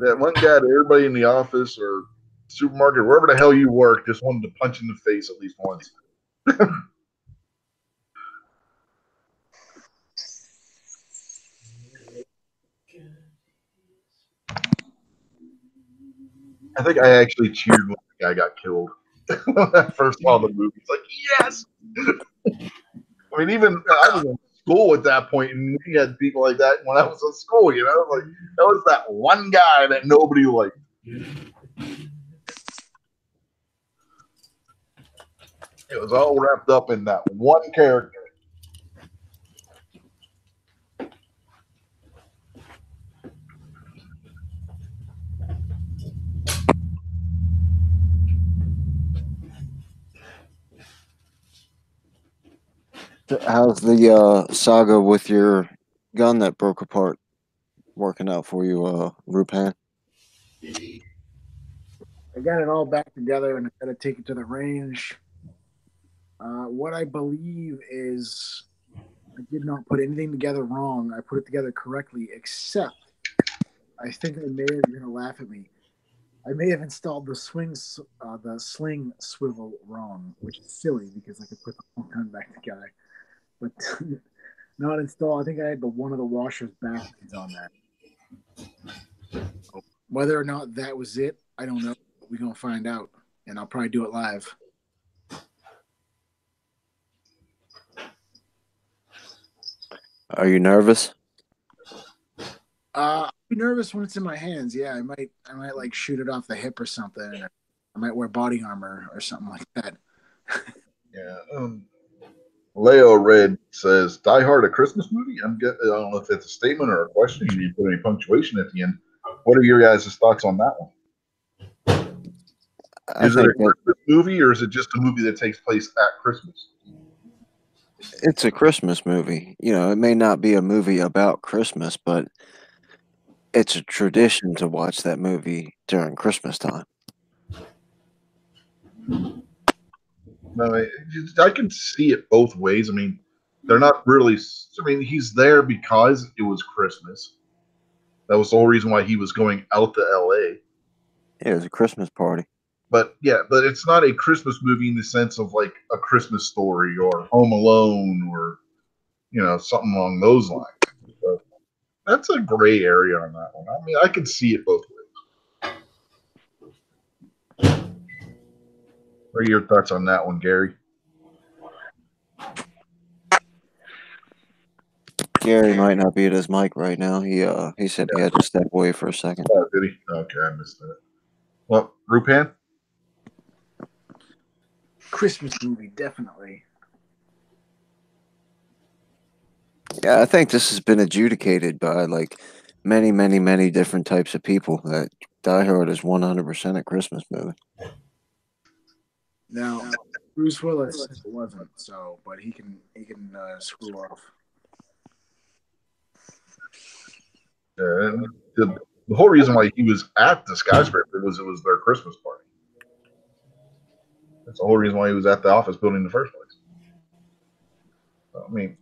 that one guy that everybody in the office or supermarket, wherever the hell you work, just wanted to punch in the face at least once. I think I actually cheered when the guy got killed when I first saw the movie. It's like, yes, I mean, even I was in school at that point, and we had people like that when I was in school. You know, like that was that one guy that nobody liked. It was all wrapped up in that one character. How's the saga with your gun that broke apart working out for you, Rupan? I got it all back together and I got to take it to the range. What I believe is I did not put anything together wrong. I put it together correctly, except I think they may have, you're going to laugh at me. I may have installed the sling swivel wrong, which is silly because I could put the whole gun back together. But not installed. I think I had one of the washers backwards on that. Whether or not that was it, I don't know. We're going to find out, and I'll probably do it live. Are you nervous? I'm nervous when it's in my hands. Yeah, I might like shoot it off the hip or something. Or I might wear body armor or something like that. Yeah. Leo Red says, "Die Hard, a Christmas movie?" I don't know if it's a statement or a question. You need to put any punctuation at the end. What are your guys' thoughts on that one? Is it a Christmas movie, or is it just a movie that takes place at Christmas? It's a Christmas movie. You know, it may not be a movie about Christmas, but it's a tradition to watch that movie during Christmas time. No, I can see it both ways. I mean, they're not really. I mean, he's there because it was Christmas. That was the whole reason why he was going out to LA. Yeah, it was a Christmas party. But yeah, but it's not a Christmas movie in the sense of like A Christmas Story or Home Alone or, you know, something along those lines. So that's a gray area on that one. I mean, I can see it both ways. What are your thoughts on that one, Gary? Gary might not be at his mic right now. He said he had to step away for a second. Oh, did he? Okay, I missed that. Well, Rupan? Christmas movie, definitely. Yeah, I think this has been adjudicated by like many, many, many different types of people that Die Hard is 100% a Christmas movie. Now, Bruce Willis wasn't, so but he can screw off. And the whole reason why he was at the skyscraper was it was their Christmas party. That's the whole reason why he was at the office building in the first place. So, I mean,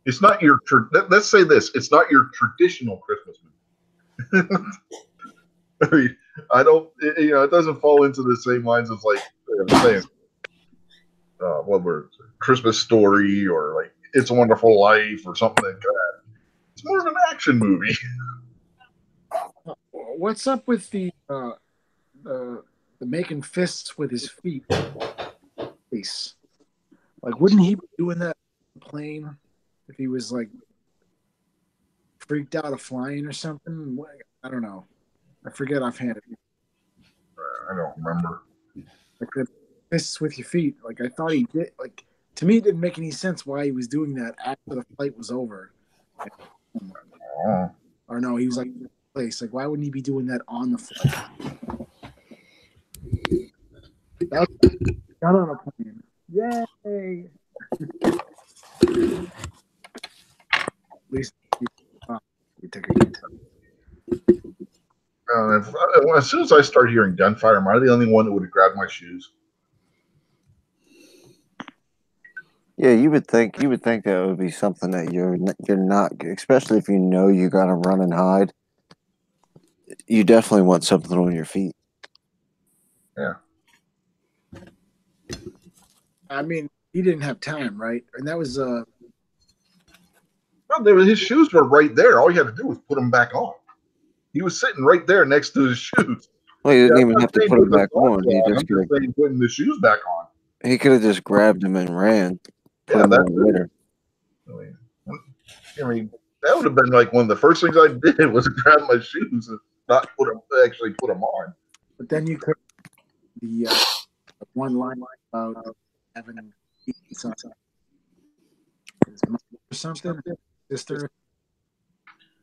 it's not your. Let's say this: it's not your traditional Christmas movie. I mean, I don't. It doesn't fall into the same lines as like I'm saying, what were Christmas Story or like It's a Wonderful Life or something like that. It's more of an action movie. What's up with the making fists with his feet face? Like, wouldn't he be doing that on the plane if he was like freaked out of flying or something? I don't know. I forget offhand. I don't remember. Like the fists with your feet. Like I thought he did. Like to me, it didn't make any sense why he was doing that after the flight was over. Or no, he was like in place. Like why wouldn't he be doing that on the flight? That was not on a plane. Yay! At least we took a good time. As soon as I start hearing gunfire, am I the only one that would have grabbed my shoes? Yeah, you would think that would be something that you're not, especially if you know you got to run and hide. You definitely want something on your feet. Yeah. I mean, he didn't have time, right? And that was No, his shoes were right there. All you had to do was put them back on. He was sitting right there next to his shoes. Well, you didn't even have to put them back on. I'm just saying putting the shoes back on. He could have just grabbed him and ran. Put Yeah, him that's on later. I mean, that would have been like one of the first things I did was grab my shoes and not actually put them on. But then you could the one line about having some his mother or something, sister.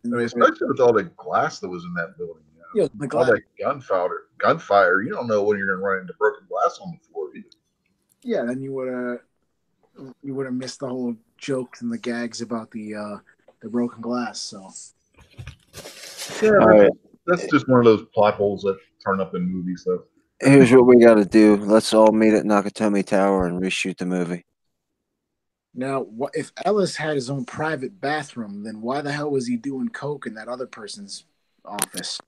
I mean, especially with all the glass that was in that building. Yeah, the All glass. that gunfire. You don't know when you're going to run into broken glass on the floor either. Yeah, then you would have missed the whole jokes and the gags about the broken glass. So Yeah, All right. that's just one of those plot holes that turn up in movies, though. Here's what we got to do. Let's all meet at Nakatomi Tower and reshoot the movie. now, what if Ellis had his own private bathroom? Then why the hell was he doing coke in that other person's office?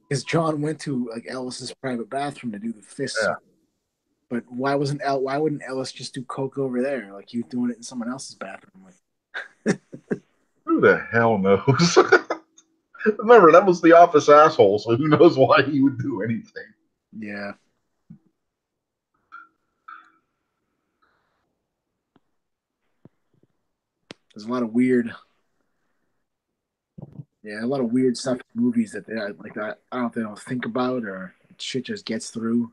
Because John went to like Ellis's private bathroom to do the fist. Yeah. But why wouldn't Ellis just do coke over there? Like he was doing it in someone else's bathroom. Like, Who the hell knows? Remember, that was the office asshole, so who knows why he would do anything. yeah. There's a lot of weird stuff in movies that they like that I don't know if they don't think about or shit just gets through.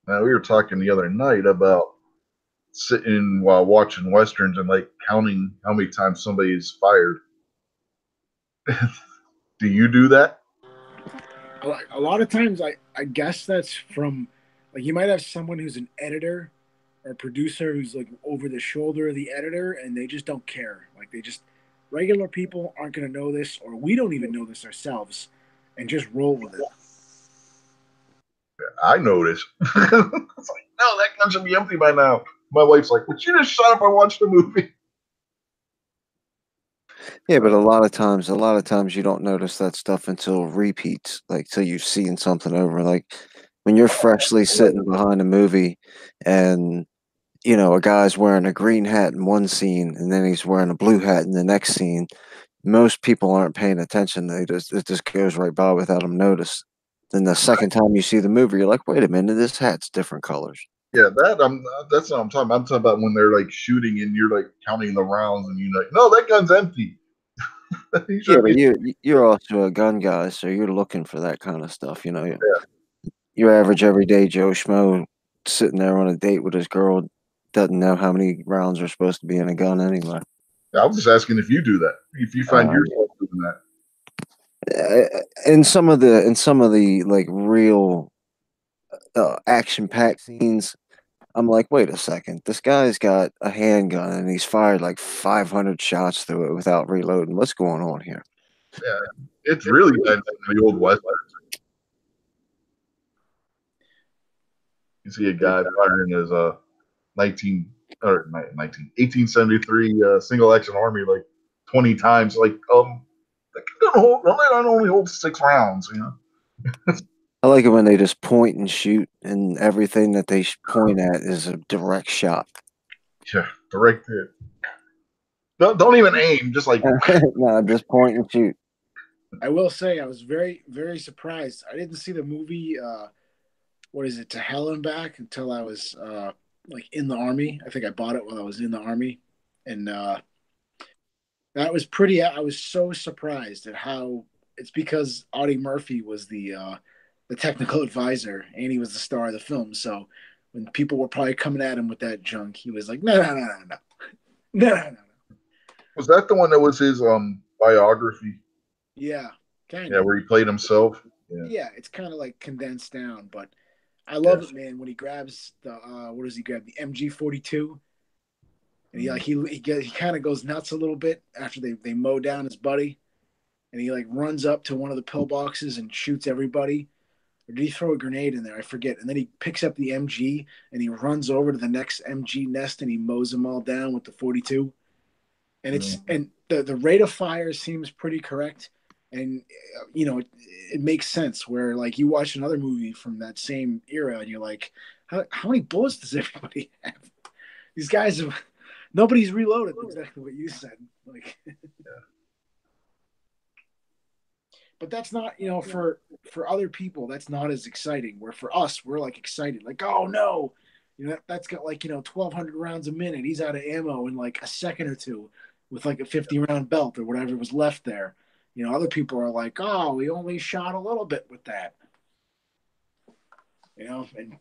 Now, we were talking the other night about sitting while watching westerns and like counting how many times somebody's fired. Do you do that? A lot of times I guess that's from like you might have someone who's an editor or a producer who's like over the shoulder of the editor and they just don't care. Like they just regular people aren't going to know this or we don't even know this ourselves and just roll with it. I notice. It's like, no, that gun should be empty by now. My wife's like, would you just shut up and watch the movie? Yeah, but a lot of times you don't notice that stuff until repeats, like till you've seen something over. Like when you're freshly sitting behind a movie and a guy's wearing a green hat in one scene and then he's wearing a blue hat in the next scene, most people aren't paying attention. It just goes right by without them notice. Then the second time you see the movie, you're like, wait a minute, this hat's different colors. Yeah, that's what I'm talking about. I'm talking about when they're like shooting and you're like counting the rounds and you're like, no, that gun's empty. Yeah, but you're also a gun guy, so you're looking for that kind of stuff. Your average everyday Joe Schmo sitting there on a date with his girl doesn't know how many rounds are supposed to be in a gun anyway. I was just asking if you do that. If you find yourself doing that. In some of the like real action-packed scenes, I'm like, wait a second, this guy's got a handgun and he's fired like 500 shots through it without reloading. What's going on here? Yeah, it's really bad in the old West. You see a guy firing his 1873 single action army like 20 times. Like, that only holds 6 rounds, I like it when they just point and shoot, and everything that they point at is a direct shot. Yeah, direct hit. Don't even aim, just like no, just point and shoot. I will say I was very, very surprised. I didn't see the movie. What is it, To Hell and Back, until I was like in the Army. I think I bought it while I was in the Army, and that was pretty. I was so surprised at how it's because Audie Murphy was the technical advisor and he was the star of the film. So when people were probably coming at him with that junk, he was like, no. Was that the one that was his biography? Yeah, kind of. Yeah, where he played himself. Yeah, it's kind of like condensed down, but I love it, man. When he grabs the what does he grab? The MG42, and he kind of goes nuts a little bit after they mow down his buddy, and he like runs up to one of the pillboxes and shoots everybody. Or did he throw a grenade in there? I forget. And then he picks up the MG and he runs over to the next MG nest and he mows them all down with the 42. And and the rate of fire seems pretty correct. And, it makes sense where, like, you watch another movie from that same era and you're like, how many bullets does everybody have? These guys nobody's reloaded, exactly what you said. Like, but that's not, for other people, that's not as exciting. Where for us, we're like excited, like, oh no, that's got like 1,200 rounds a minute. He's out of ammo in like a second or two, with like a 50-round belt or whatever was left there. Other people are like, oh, we only shot a little bit with that. And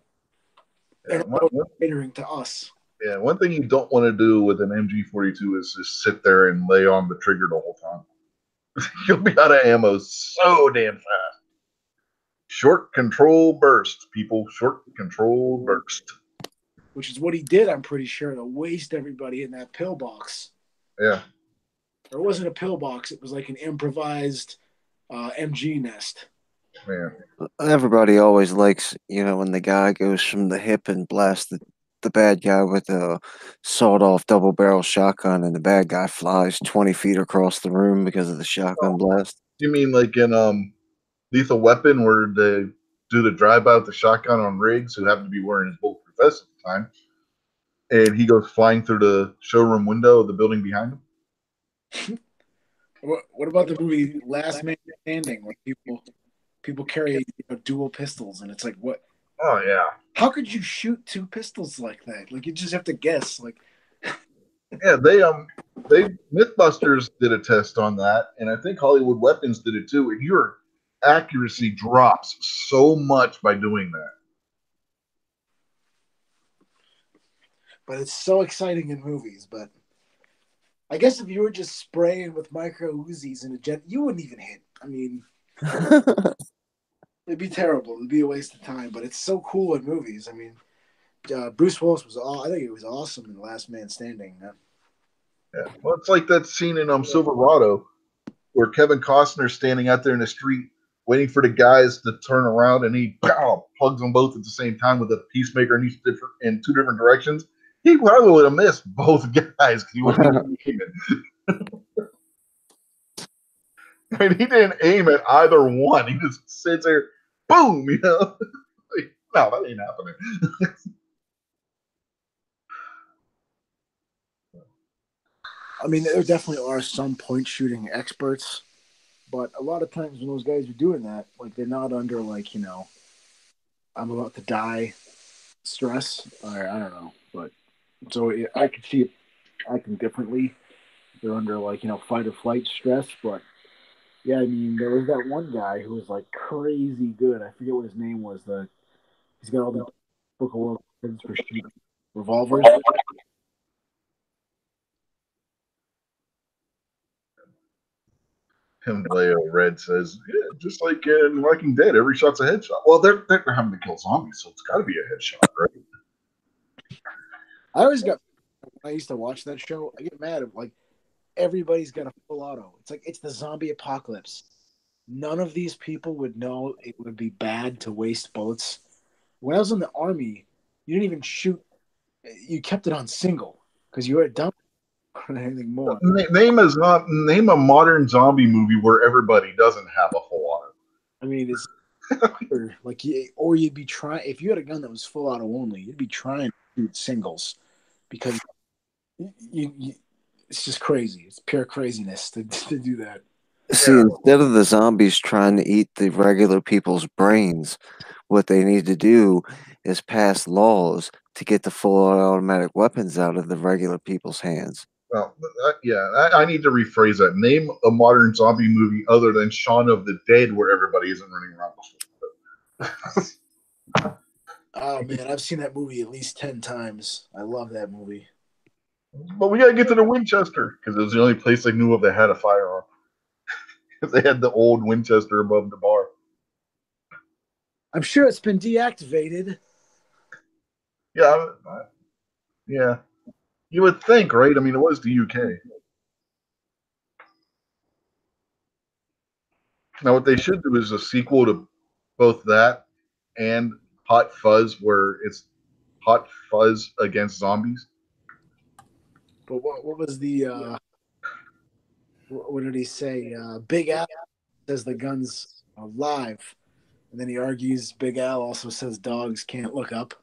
catering to us. Yeah, one thing you don't want to do with an MG42 is just sit there and lay on the trigger the whole time. You'll be out of ammo so damn fast. Short control burst, people. Short control burst. Which is what he did, I'm pretty sure, to waste everybody in that pillbox. Yeah. Or it wasn't a pillbox. It was like an improvised MG nest. Yeah. Everybody always likes, when the guy goes from the hip and blasts the bad guy with a sawed-off double-barrel shotgun, and the bad guy flies 20 feet across the room because of the shotgun blast. You mean like in Lethal Weapon, where they do the drive-by with the shotgun on Riggs, who happened to be wearing his bulletproof vest at the time, and he goes flying through the showroom window of the building behind him? What about the movie Last Man Standing, where people carry dual pistols, and it's like, what? Oh yeah. How could you shoot two pistols like that? Like, you just have to guess. Like, yeah, they MythBusters did a test on that, and I think Hollywood Weapons did it too. And your accuracy drops so much by doing that. But it's so exciting in movies. But I guess if you were just spraying with micro Uzis in a jet, you wouldn't even hit. I mean, it'd be terrible. It'd be a waste of time. But it's so cool in movies. I mean, Bruce Willis I think it was awesome in Last Man Standing. Yeah, well, it's like that scene in Silverado where Kevin Costner's standing out there in the street waiting for the guys to turn around, and he plugs them both at the same time with a peacemaker in two different directions. He probably would have missed both guys because he wasn't aiming. I mean, he didn't aim at either one. He just sits there, boom, like, no, that ain't happening. I mean, there definitely are some point shooting experts, but a lot of times when those guys are doing that, like, they're not under, like, I'm about to die stress, or I don't know. But so I can see it acting differently. They're under, like, fight or flight stress. But yeah, I mean, there was that one guy who was like crazy good. I forget what his name was. He's got all the Book of World Records for shooting revolvers. Himalaya Red says, yeah, just like in Walking Dead, every shot's a headshot. Well, they're having to kill zombies, so it's got to be a headshot, right? I always got, when I used to watch that show, I get mad at, like, everybody's got a full auto. It's like, it's the zombie apocalypse. None of these people would know it would be bad to waste bullets. When I was in the Army, you didn't even shoot. You kept it on single because you were dumb. Anything more. Name a modern zombie movie where everybody doesn't have a full auto. I mean, it's like, or you'd be trying, if you had a gun that was full auto only, you'd be trying to shoot singles because it's just crazy. It's pure craziness to do that. See, instead of the zombies trying to eat the regular people's brains, what they need to do is pass laws to get the full automatic weapons out of the regular people's hands. Well, I need to rephrase that. Name a modern zombie movie other than Shaun of the Dead where everybody isn't running around. Oh, man, I've seen that movie at least 10 times. I love that movie. But we got to get to the Winchester because it was the only place they knew of that had a firearm. They had the old Winchester above the bar. I'm sure it's been deactivated. Yeah. Yeah. You would think, right? I mean, it was the UK. Now, what they should do is a sequel to both that and Hot Fuzz, where it's Hot Fuzz against zombies. But what was the what did he say? Big Al says the gun's alive, and then he argues Big Al also says dogs can't look up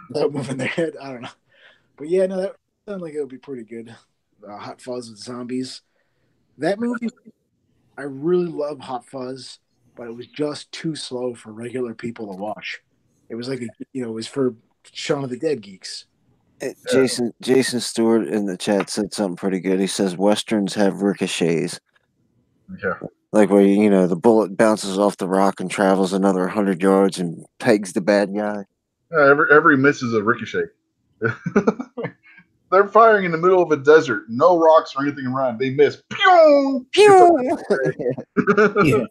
without moving their head. I don't know, but yeah, no, that sounded like it would be pretty good. Hot Fuzz with zombies. That movie, I really love Hot Fuzz, but it was just too slow for regular people to watch. It was like it was for Shaun of the Dead geeks. Jason Stewart in the chat said something pretty good. He says westerns have ricochets, Yeah. like where the bullet bounces off the rock and travels another 100 yards and pegs the bad guy. Every miss is a ricochet. They're firing in the middle of a desert, no rocks or anything around. They miss. Pew! Pew! Yeah.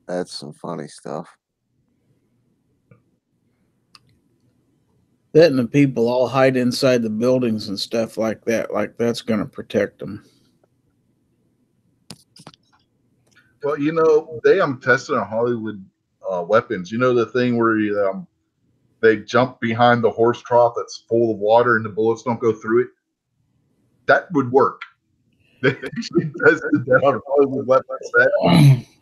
That's some funny stuff. Letting the people all hide inside the buildings and stuff like that's going to protect them. Well, they tested on Hollywood weapons. You know the thing where they jump behind the horse trough that's full of water and the bullets don't go through it? That would work. They actually tested that on Hollywood weapons.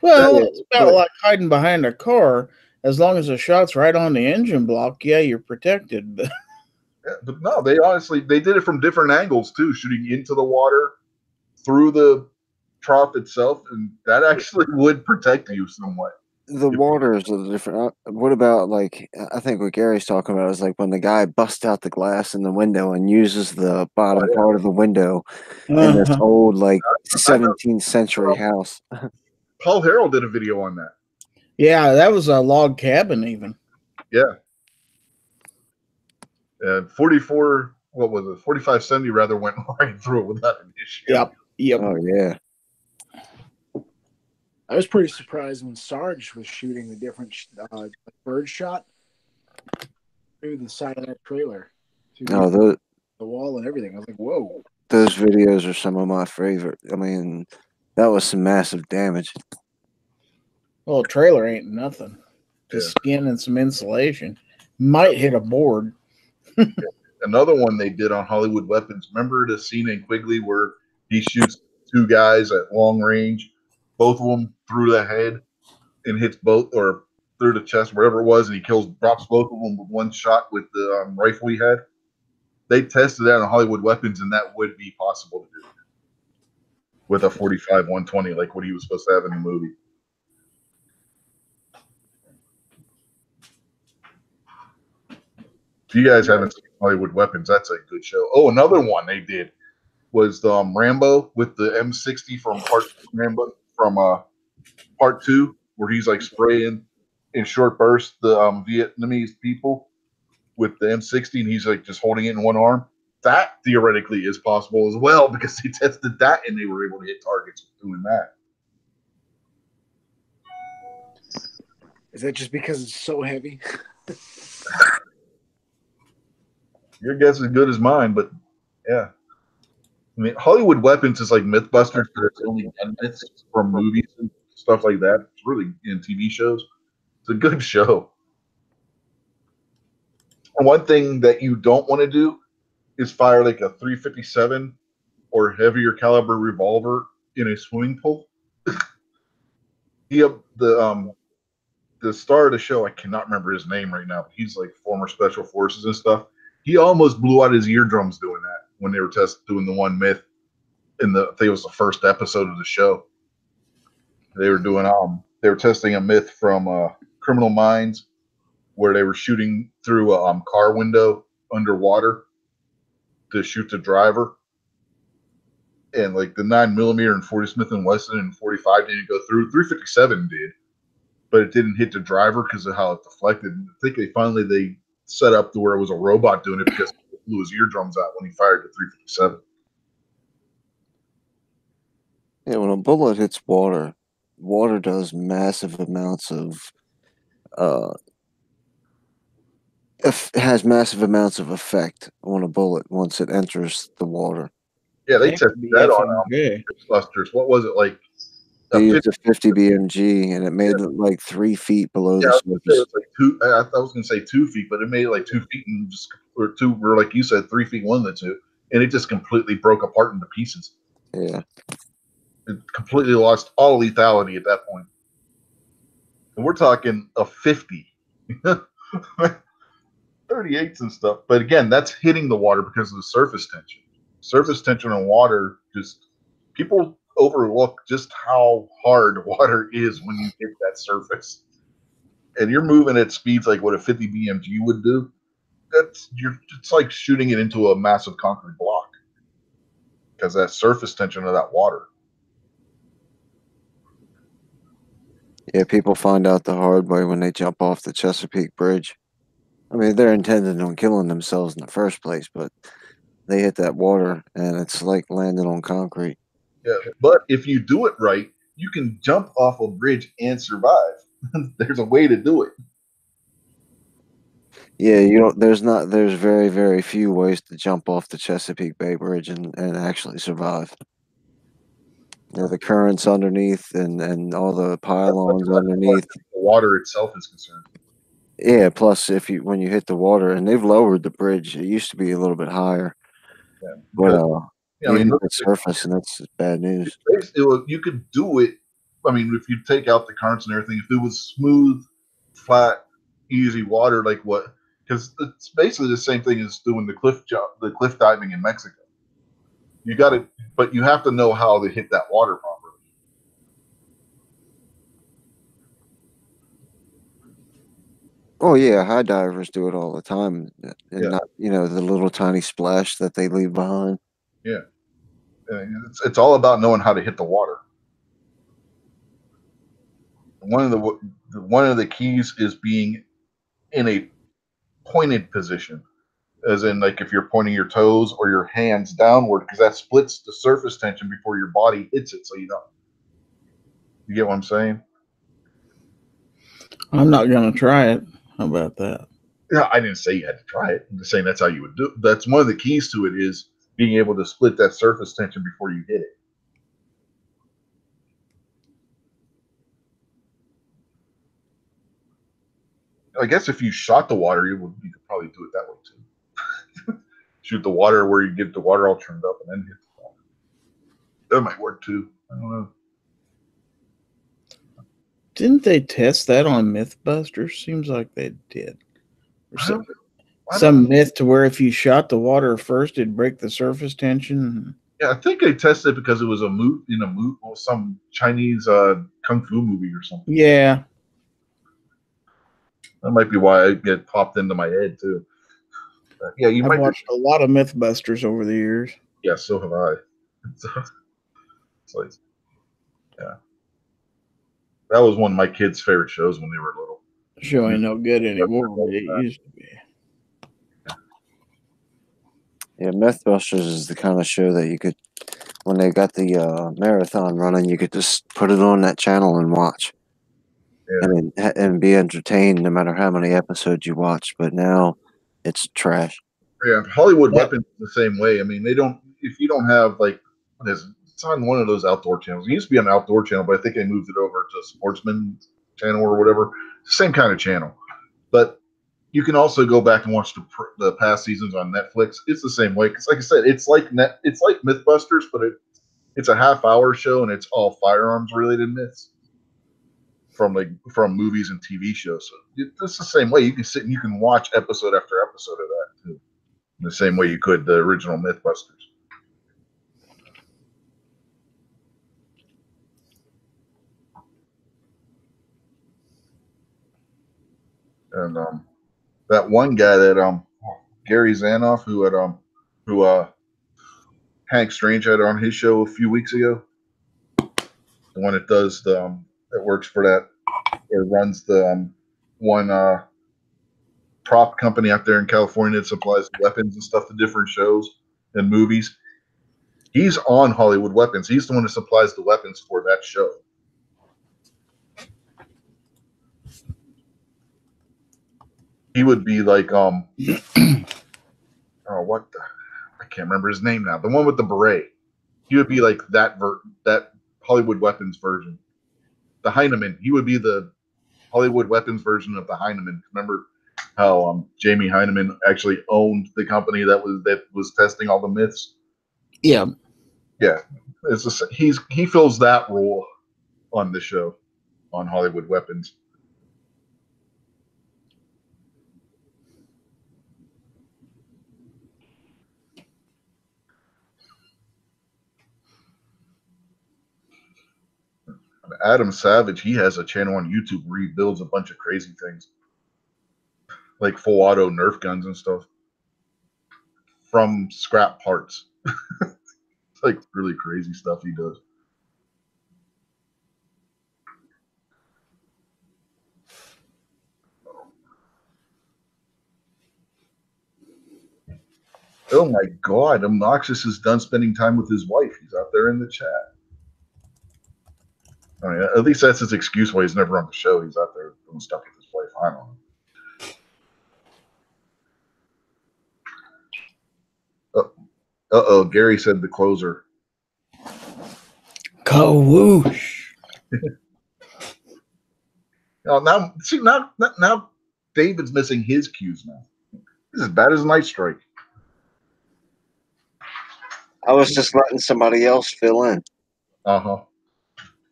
Well, it's about like hiding behind a car. As long as the shot's right on the engine block, yeah, you're protected. But but no, they did it from different angles too, shooting into the water, through the trough itself, and that actually would protect you somewhat. The water is a different. What about I think what Gary's talking about is like when the guy busts out the glass in the window and uses the bottom part of the window in this old 17th century house. Paul Harrell did a video on that. Yeah, that was a log cabin even. Yeah. And 4570 rather went right through it without an issue. Yep. Oh yeah. I was pretty surprised when Sarge was shooting the different bird shot through the side of that trailer. The wall and everything. I was like, whoa. Those videos are some of my favorite. I mean, that was some massive damage. Well, a trailer ain't nothing. Just skin and some insulation. Might hit a board. Another one they did on Hollywood Weapons. Remember the scene in Quigley where he shoots two guys at long range, both of them through the head and hits both, or through the chest, wherever it was, and he drops both of them with one shot with the rifle he had. They tested that on Hollywood Weapons, and that would be possible to do with a 45-120, like what he was supposed to have in the movie. If you guys haven't seen Hollywood Weapons, that's a good show. Oh, another one they did was Rambo with the M60 from part 2, where he's like spraying in short bursts the Vietnamese people with the M60, and he's like just holding it in one arm. That theoretically is possible as well because they tested that and they were able to hit targets doing that. Is that just because it's so heavy? Your guess is as good as mine, but yeah. I mean, Hollywood Weapons is like Mythbusters, but it's only myths from movies and stuff like that. It's really in TV shows. It's a good show. And one thing that you don't want to do is fire like a 357 or heavier caliber revolver in a swimming pool. The star of the show, I cannot remember his name right now, but he's like former special forces and stuff. He almost blew out his eardrums doing that when they were doing the one myth I think it was the first episode of the show. They were doing they were testing a myth from Criminal Minds where they were shooting through a car window underwater to shoot the driver. And like the 9mm and 40 Smith & Wesson and 45 didn't go through. 357 did, but it didn't hit the driver because of how it deflected. And I think they set up to where it was a robot doing it because it blew his eardrums out when he fired the 357. Yeah, when a bullet hits water does massive amounts of has massive amounts of effect on a bullet once it enters the water. Yeah, they tested that on Mythbusters. What was it like? They used a 50 BMG, and it made it like 3 feet below the surface. It was like I was going to say 2 feet, but it made it like 2 feet and or like you said, 3 feet, one of the two, and it just completely broke apart into pieces. Yeah, it completely lost all lethality at that point. And we're talking a 50, 38s and stuff. But again, that's hitting the water because of the surface tension. surface tension on water, just people overlook just how hard water is when you hit that surface. And you're moving at speeds like what a 50 BMG would do. It's like shooting it into a massive concrete block because that surface tension of that water. Yeah, people find out the hard way when they jump off the Chesapeake Bridge. I mean, they're intending on killing themselves in the first place, but they hit that water and it's like landing on concrete. Yeah, but if you do it right, you can jump off a bridge and survive. There's a way to do it. Yeah, you don't. There's very, very few ways to jump off the Chesapeake Bay Bridge and actually survive. The currents underneath and all the pylons underneath. The water itself is concerned. Yeah, plus when you hit the water, and they've lowered the bridge. It used to be a little bit higher, Yeah, but yeah, you hit the surface, and that's bad news. You could do it. I mean, if you take out the currents and everything, if it was smooth, flat, easy water, like what? Because it's basically the same thing as doing the cliff diving in Mexico. You got to, but you have to know how to hit that water properly. Oh yeah, high divers do it all the time, and Yeah. not the little tiny splash that they leave behind. Yeah, it's all about knowing how to hit the water. One of the keys is being in a pointed position, as in like if you're pointing your toes or your hands downward, because that splits the surface tension before your body hits it. So you don't. You get what I'm saying? I'm not gonna try it. How about that? Yeah, I didn't say you had to try it. I'm just saying that's how you would do it. That's one of the keys to it is being able to split that surface tension before you hit it. I guess if you shot the water, you could probably do it that way too. Shoot the water where you get the water all turned up and then hit the water. That might work too. I don't know. Didn't they test that on MythBusters? Seems like they did. Or some myth to where if you shot the water first, it'd break the surface tension. Yeah, I think they tested because it was or some Chinese kung fu movie or something. Yeah. That might be why it get popped into my head too. Yeah, I've watched a lot of MythBusters over the years. Yeah, so have I. It's like, yeah, that was one of my kids' favorite shows when they were little. Show ain't no good anymore, but it used to be. Yeah, MythBusters is the kind of show that you could, when they got the marathon running, you could just put it on that channel and watch, and be entertained no matter how many episodes you watch. But now it's trash. Yeah, Hollywood Weapons the same way. I mean, they don't. If you don't have like, it's on one of those outdoor channels. It used to be on an outdoor channel, but I think they moved it over to Sportsman channel or whatever. Same kind of channel, but you can also go back and watch the past seasons on Netflix. It's the same way because, like I said, it's like MythBusters, but it's a half-hour show and it's all firearms related myths from movies and TV shows. So it's the same way. You can sit and you can watch episode after episode of that too, in the same way you could the original MythBusters. And that one guy that Gary Zanoff who Hank Strange had on his show a few weeks ago, the one that does that works for that or runs the one prop company out there in California that supplies weapons and stuff to different shows and movies. He's on Hollywood Weapons. He's the one that supplies the weapons for that show. He would be like I can't remember his name now. The one with the beret. He would be like that Hollywood Weapons version. The Heineman. He would be the Hollywood Weapons version of the Heineman. Remember how Jamie Heineman actually owned the company that was testing all the myths? Yeah. Yeah. He fills that role on the show on Hollywood Weapons. Adam Savage, he has a channel on YouTube where he builds a bunch of crazy things, like full auto Nerf guns and stuff from scrap parts. It's like really crazy stuff he does. Oh my God, Obnoxious is done spending time with his wife. He's out there in the chat. I mean, at least that's his excuse why he's never on the show. He's out there doing stuff with his wife. I don't know. Uh-oh, Gary said the closer. Kawoosh. Now David's missing his cues now. This is as bad as Night Strike. I was just letting somebody else fill in. Uh-huh.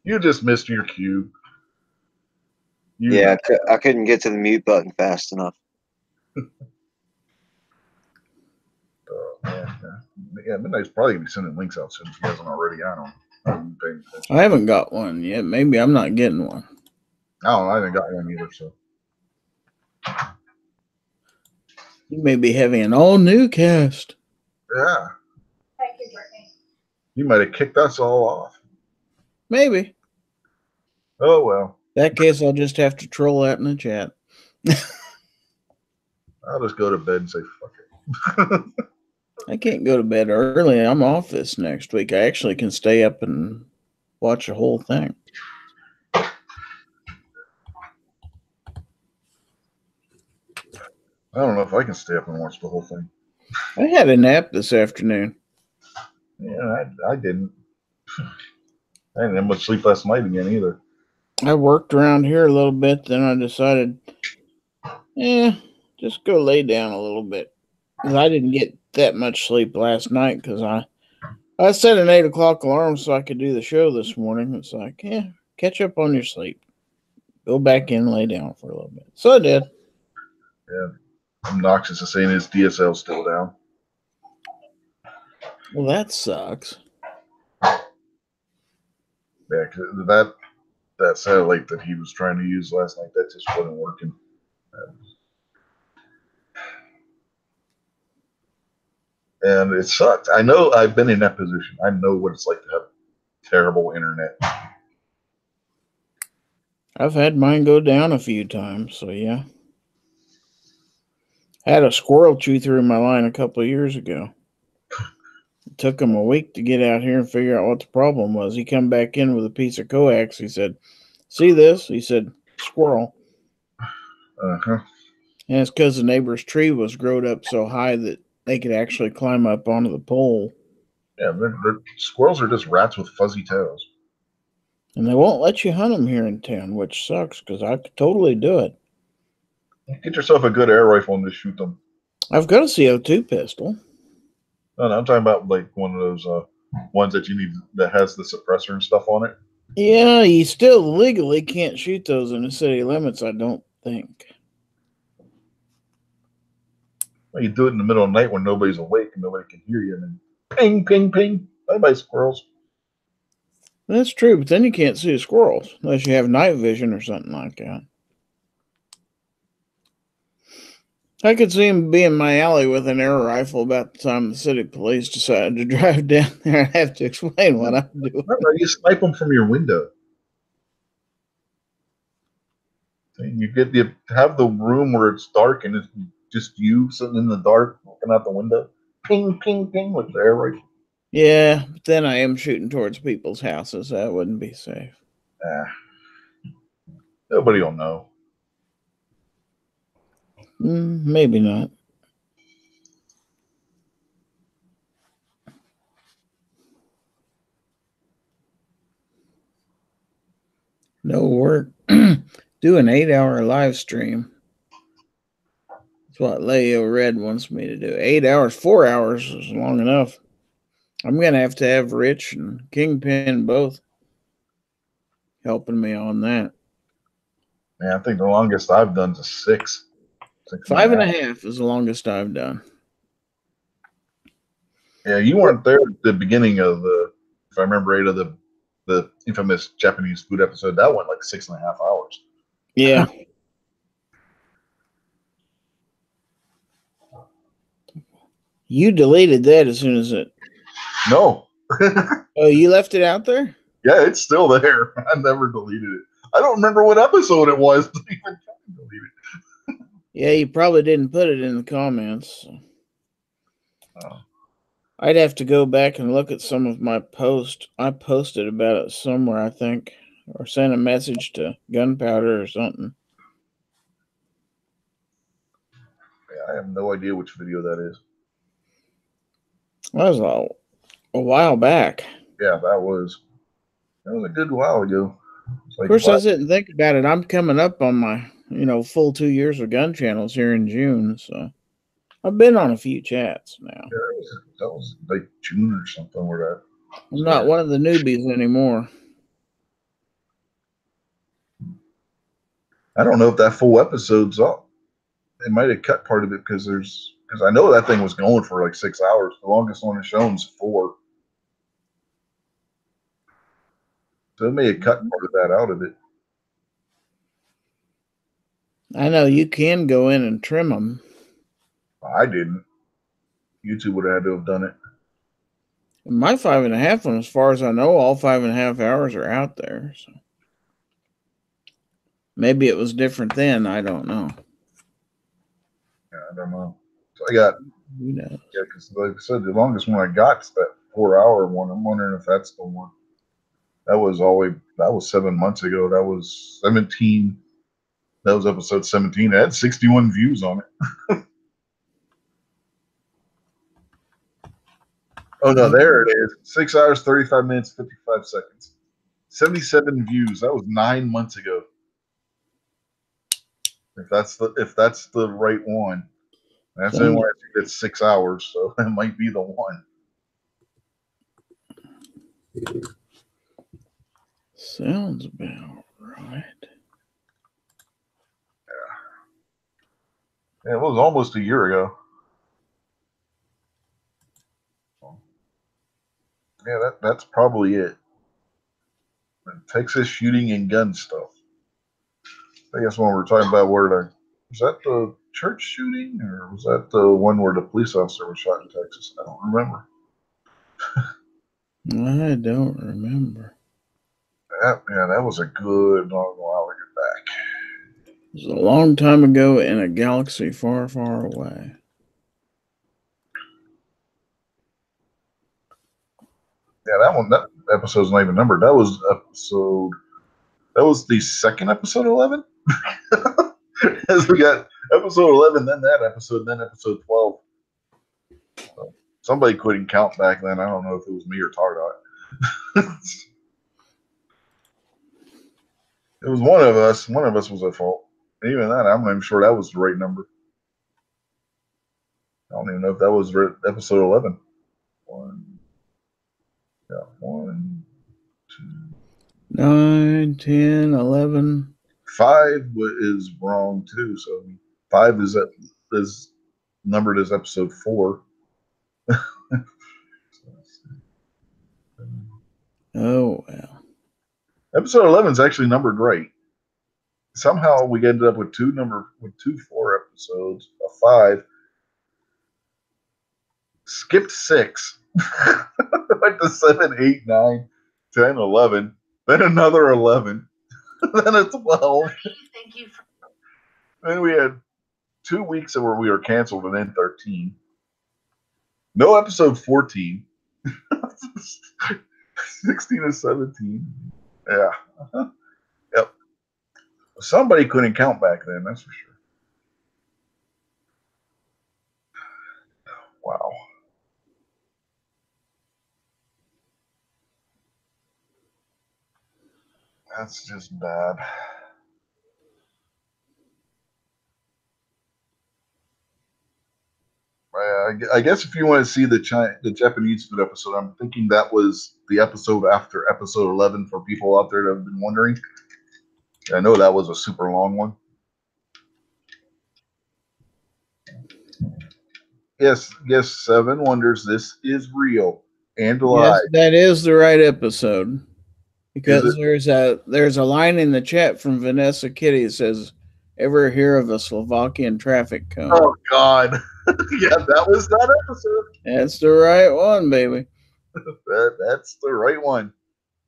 You just missed your cue. Yeah, I couldn't get to the mute button fast enough. Yeah, Midnight's probably going to be sending links out soon if he hasn't already. I don't know. I haven't got one yet. Maybe I'm not getting one. I haven't got one either, so. You may be having an all-new cast. Yeah. You might have kicked us all off. Maybe. Oh, well. In that case, I'll just have to troll that in the chat. I'll just go to bed and say, fuck it. I can't go to bed early. I'm off this next week. I actually can stay up and watch the whole thing. I don't know if I can stay up and watch the whole thing. I had a nap this afternoon. Yeah, I didn't. I didn't have much sleep last night again either. I worked around here a little bit, then I decided, just go lay down a little bit. Because I didn't get that much sleep last night because I set an 8 o'clock alarm so I could do the show this morning. It's like, catch up on your sleep. Go back in and lay down for a little bit. So I did. Yeah. Obnoxious is saying his DSL's still down. Well, that sucks. Yeah, cause that satellite that he was trying to use last night, that just wasn't working. And it sucked. I know I've been in that position. I know what it's like to have terrible internet. I've had mine go down a few times, so yeah. I had a squirrel chew through my line a couple of years ago. It took him a week to get out here and figure out what the problem was. He come back in with a piece of coax. He said, "See this?" He said, "Squirrel." Uh-huh. And it's because the neighbor's tree was growed up so high that they could actually climb up onto the pole. Yeah, squirrels are just rats with fuzzy tails. And they won't let you hunt them here in town, which sucks because I could totally do it. Get yourself a good air rifle and just shoot them. I've got a CO2 pistol. No, I'm talking about like one of those ones that you need that has the suppressor and stuff on it. Yeah, you still legally can't shoot those in the city limits, I don't think. Well, you do it in the middle of the night when nobody's awake and nobody can hear you, and then ping, ping, ping. Bye-bye, squirrels. That's true, but then you can't see the squirrels unless you have night vision or something like that. I could see him be in my alley with an air rifle about the time the city police decided to drive down there and have to explain what I'm doing. Remember, you snipe them from your window. And you have the room where it's dark and it's just you sitting in the dark looking out the window. Ping, ping, ping with the air rifle. Yeah, but then I am shooting towards people's houses. That wouldn't be safe. Nobody will know. Maybe not. No work. Do an 8-hour live stream. That's what Leo Red wants me to do. 8 hours, 4 hours is long enough. I'm going to have Rich and Kingpin both helping me on that. Yeah, I think the longest I've done is 6. 5.5 is the longest I've done. Yeah, you weren't there at the beginning of the, if I remember right, of the the infamous Japanese food episode, that went like 6.5 hours. Yeah. You deleted that as soon as it. No. Oh, you left it out there? Yeah, it's still there. I never deleted it. I don't remember what episode it was to even try to delete it. Yeah, you probably didn't put it in the comments. Oh. I'd have to go back and look at some of my posts. I posted about it somewhere, I think, or sent a message to Gunpowder or something. Yeah, I have no idea which video that is. That was a while back. Yeah, that was a good while ago. Of course, I didn't think about it. I'm coming up on my, full 2 years of gun channels here in June, so I've been on a few chats now. Yeah, that was like June or something where that. I'm not one of the newbies anymore. I don't know if that full episode's up. They might have cut part of it because I know that thing was going for like 6 hours. The longest one is shown is 4. So they may have cut part of that out of it. I know you can go in and trim them. I didn't. YouTube would have had to have done it. My 5.5 one, as far as I know, all 5.5 hours are out there. So maybe it was different then. I don't know. Yeah, I don't know. So I got. Who knows? Yeah, because like I said, the longest one I got is that 4-hour one. I'm wondering if that's the one. That was 7 months ago. That was 17. That was episode 17. It had 61 views on it. Oh no, there it is. 6 hours, 35 minutes, 55 seconds. 77 views. That was 9 months ago. If that's the right one. That's the only one I think that's 6 hours, so that might be the one. Sounds about right. Yeah, it was almost a year ago. Yeah, that's probably it. Texas shooting and gun stuff. I guess when we're talking about was that the church shooting or was that the one where the police officer was shot in Texas? I don't remember. I don't remember. That was a good long while back. It was a long time ago in a galaxy far, far away. Yeah, that episode's not even numbered. That was the second episode 11. As we got episode 11, then that episode, then episode 12. So somebody couldn't count back then. I don't know if it was me or Tardot. It was one of us. One of us was at fault. Even that, I'm not even sure that was the right number. I don't even know if that was episode 11. 1, 2, 9, 10, 11. 5 is wrong too. So 5 is numbered as episode 4. Oh well. Episode 11 is actually numbered right. Somehow we ended up with two 4 episodes, a 5. Skipped 6. Went to 7, 8, 9, 10, 11. Then another 11. Then a 12. Thank you. Then we had 2 weeks where we were canceled and then 13. No episode 14. 16 and 17. Yeah. Yep. Somebody couldn't count back then, that's for sure. Wow. That's just bad. I guess if you want to see the Japanese food episode, I'm thinking that was the episode after episode 11 for people out there that have been wondering. I know that was a super long one. Yes, 7 Wonders. This is real and live. Yes, that is the right episode. Because there's a line in the chat from Vanessa Kitty that says, "Ever hear of a Slovakian traffic cone?" Oh God, yeah, that was that episode. That's the right one, baby. That's the right one.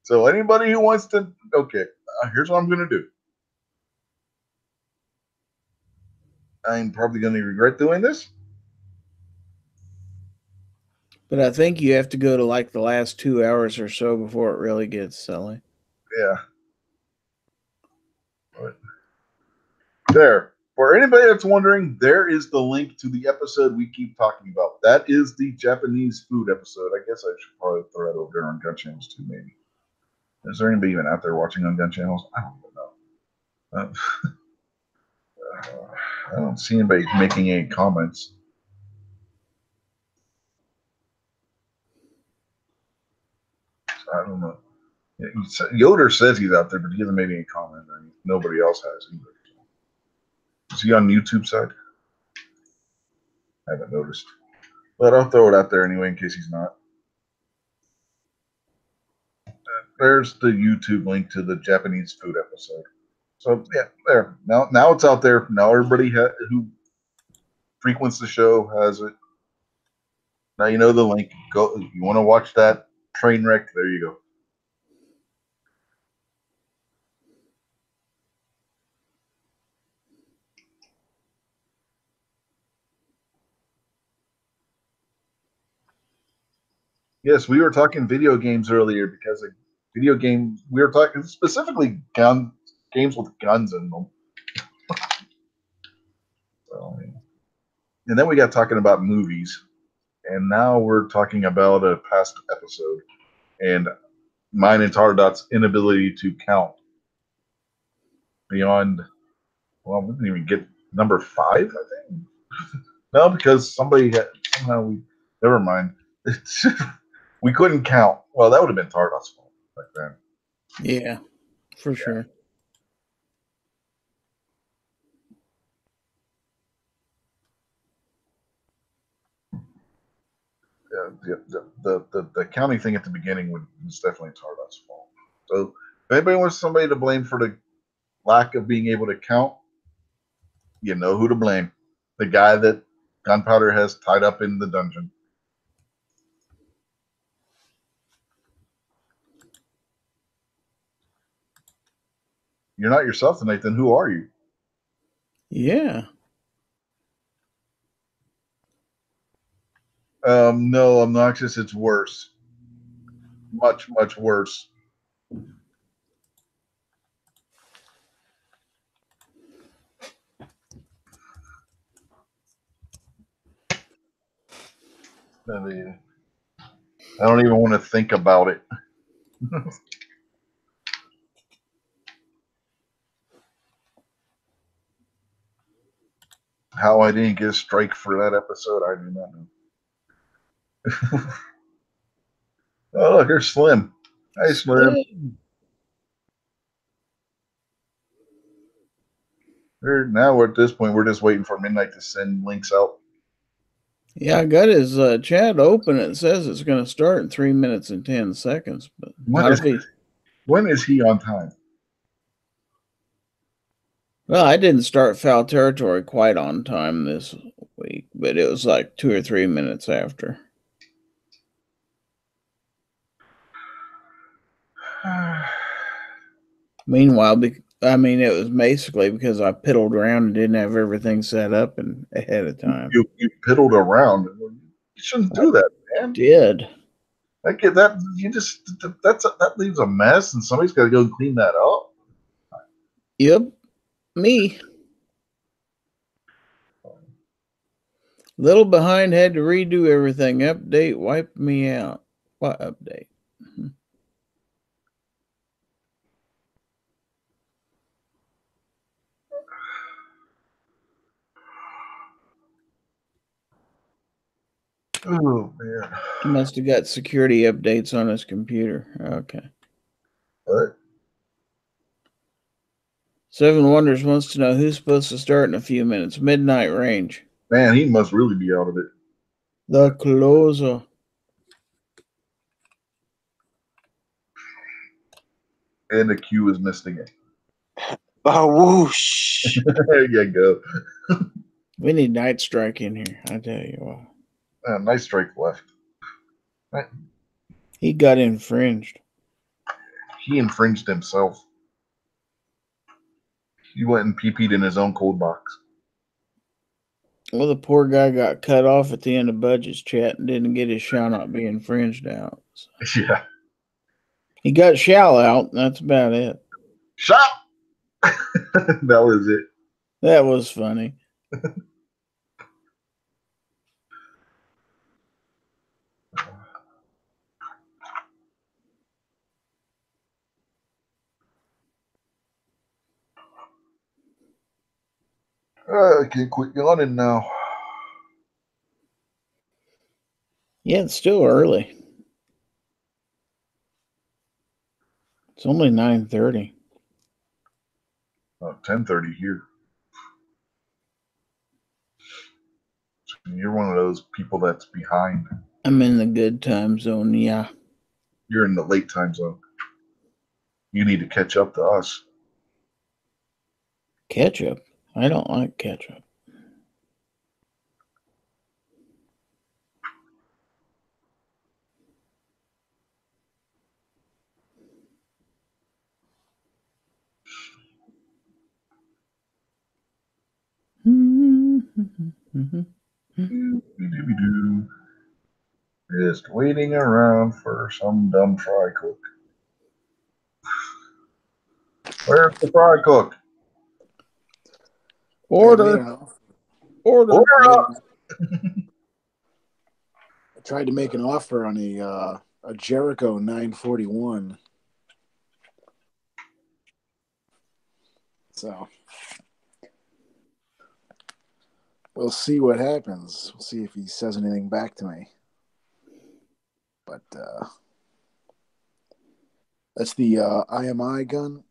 So anybody who wants to, okay, here's what I'm going to do. I'm probably going to regret doing this. But I think you have to go to like the last 2 hours or so before it really gets silly. Yeah. But there. For anybody that's wondering, there is the link to the episode we keep talking about. That is the Japanese food episode. I guess I should probably throw that over there on Gun Channels too, maybe. Is there anybody even out there watching on Gun Channels? I don't even know. I don't see anybody making any comments. I don't know. Yoder says he's out there, but he hasn't made any comment. I mean, nobody else has either. Is he on YouTube side? I haven't noticed. But I'll throw it out there anyway in case he's not. There's the YouTube link to the Japanese food episode. So yeah, there. Now it's out there. Now everybody who frequents the show has it. Now you know the link. Go. If you want to watch that train wreck, there you go. Yes, we were talking video games earlier because we were talking specifically games with guns in them. So, and then we got talking about movies, and now we're talking about a past episode and mine and Tardot's inability to count beyond. Well, we didn't even get number 5, I think. No, because somebody had somehow never mind. We couldn't count. Well, that would have been Tardot's fault back then. Yeah, for sure. The counting thing at the beginning was definitely Tardot's fault. So if anybody wants somebody to blame for the lack of being able to count, you know who to blame. The guy that Gunpowder has tied up in the dungeon. You're not yourself tonight, then who are you? Yeah. No, Obnoxious, it's worse. Much, much worse. I don't even want to think about it. How I didn't get a strike for that episode, I do not know. Oh, look, here's Slim. Hey, Slim. Now we're at this point, we're just waiting for Midnight to send links out. Yeah, I got his chat open. It says it's going to start in 3 minutes and 10 seconds. But when is he on time? Well, I didn't start Foul Territory quite on time this week, but it was like 2 or 3 minutes after. Meanwhile, it was basically because I piddled around and didn't have everything set up and ahead of time. You piddled around. You shouldn't do that, man. Did. That leaves a mess, and somebody's got to go clean that up. Yep, me. Little behind, had to redo everything. Update wiped me out. What update? Oh, man. He must have got security updates on his computer. Okay. What? Seven Wonders wants to know who's supposed to start in a few minutes. Midnight Range. Man, he must really be out of it. The closer. And the Q is missed again. Oh, whoosh. There you go. We need Night Strike in here. I tell you what. Nice strike left. He got infringed. He infringed himself. He went and pee-peed in his own cold box. Well, the poor guy got cut off at the end of Budget's chat and didn't get his shall not be infringed out. So Yeah. he got shall out, and that's about it. Shop! That was it. That was funny. I can't quit yawning now. Yeah, it's still early. It's only 9:30. 10:30 here. You're one of those people that's behind. I'm in the good time zone, yeah. You're in the late time zone. You need to catch up to us. Ketchup? I don't like ketchup. Just waiting around for some dumb fry cook. Where's the fry cook? Order. Order. Order up! I tried to make an offer on a Jericho 941. So we'll see what happens. We'll see if he says anything back to me. But that's the IMI gun.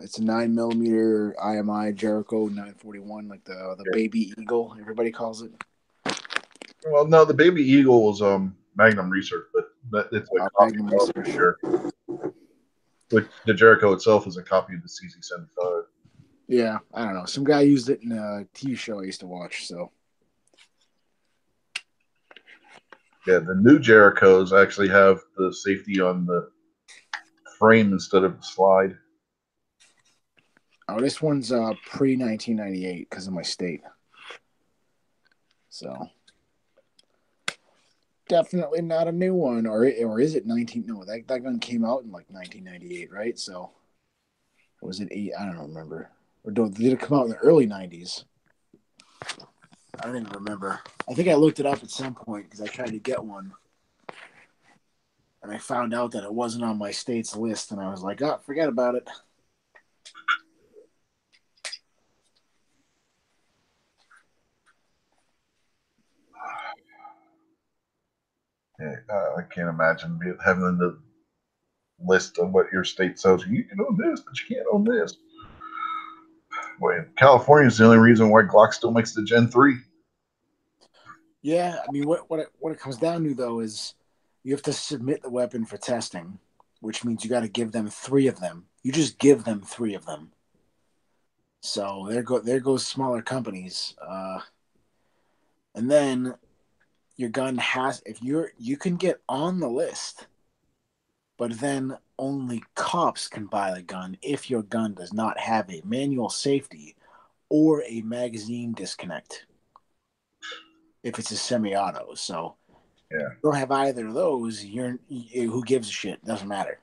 It's a 9mm IMI Jericho 941, like the Baby Eagle, everybody calls it. Well, no, the Baby Eagle was Magnum Research, but it's a copy Magnum of the Research. Jericho. Which the Jericho itself is a copy of the CZ75. Yeah, I don't know. Some guy used it in a TV show I used to watch. So yeah, the new Jerichos actually have the safety on the frame instead of the slide. oh, this one's pre-1998 because of my state. So definitely not a new one, or is it 19? No, that gun came out in like 1998, right? So was it 8? I don't remember. Or did it come out in the early 90s? I don't even remember. I think I looked it up at some point because I tried to get one, and I found out that it wasn't on my state's list, and I was like, oh, forget about it. Yeah, I can't imagine having the list of what your state sells. You can own this, but you can't own this. Boy, California is the only reason why Glock still makes the Gen 3. Yeah, I mean, what it comes down to, though, is you have to submit the weapon for testing, which means you got to give them 3 of them. You just give them 3 of them. So there goes smaller companies. And then your gun has, you can get on the list, but then only cops can buy the gun if your gun does not have a manual safety or a magazine disconnect. If it's a semi-auto, so yeah, if you don't have either of those, who gives a shit? Doesn't matter.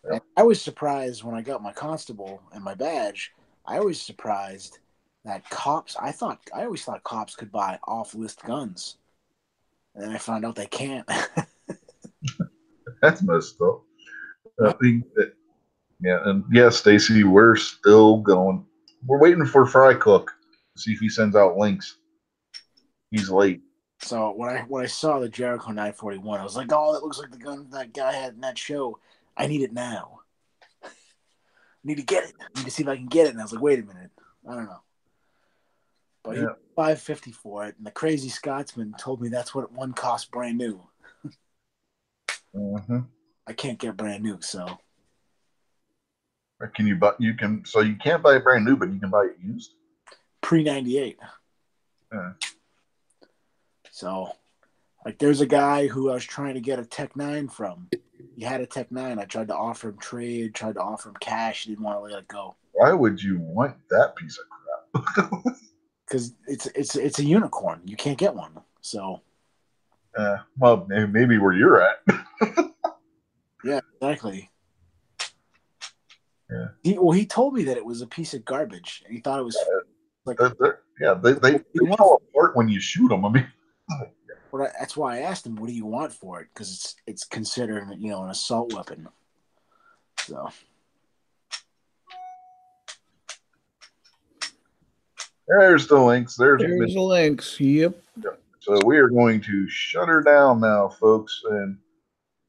Yeah. I was surprised when I got my constable and my badge. I was surprised that cops. I always thought cops could buy off-list guns, and then I found out they can't. That's messed up. Stacy, we're still going. We're waiting for Fry Cook to see if he sends out links. He's late. So when I saw the Jericho 941, I was like, "Oh, that looks like the gun that guy had in that show. I need it now. I need to get it. I need to see if I can get it." And I was like, "Wait a minute, I don't know." But he $550 for it, and the crazy Scotsman told me that's what one cost brand new. Mm-hmm. I can't get brand new, so Can you buy? You can. So you can't buy it brand new, but you can buy it used. pre-98. Yeah. So, like, there's a guy who I was trying to get a Tech 9 from. He had a Tech 9. I tried to offer him trade, tried to offer him cash. He didn't want to let it go Why would you want that piece of crap? because it's a unicorn. You can't get one. So, Well, maybe where you're at. yeah, exactly. Yeah. He told me that it was a piece of garbage, and he thought it was like They fall apart when you shoot them. I mean, that's why I asked him, "What do you want for it?" Because it's considered an assault weapon. So there's the links. There's the links. Yep. So we are going to shut her down now, folks, and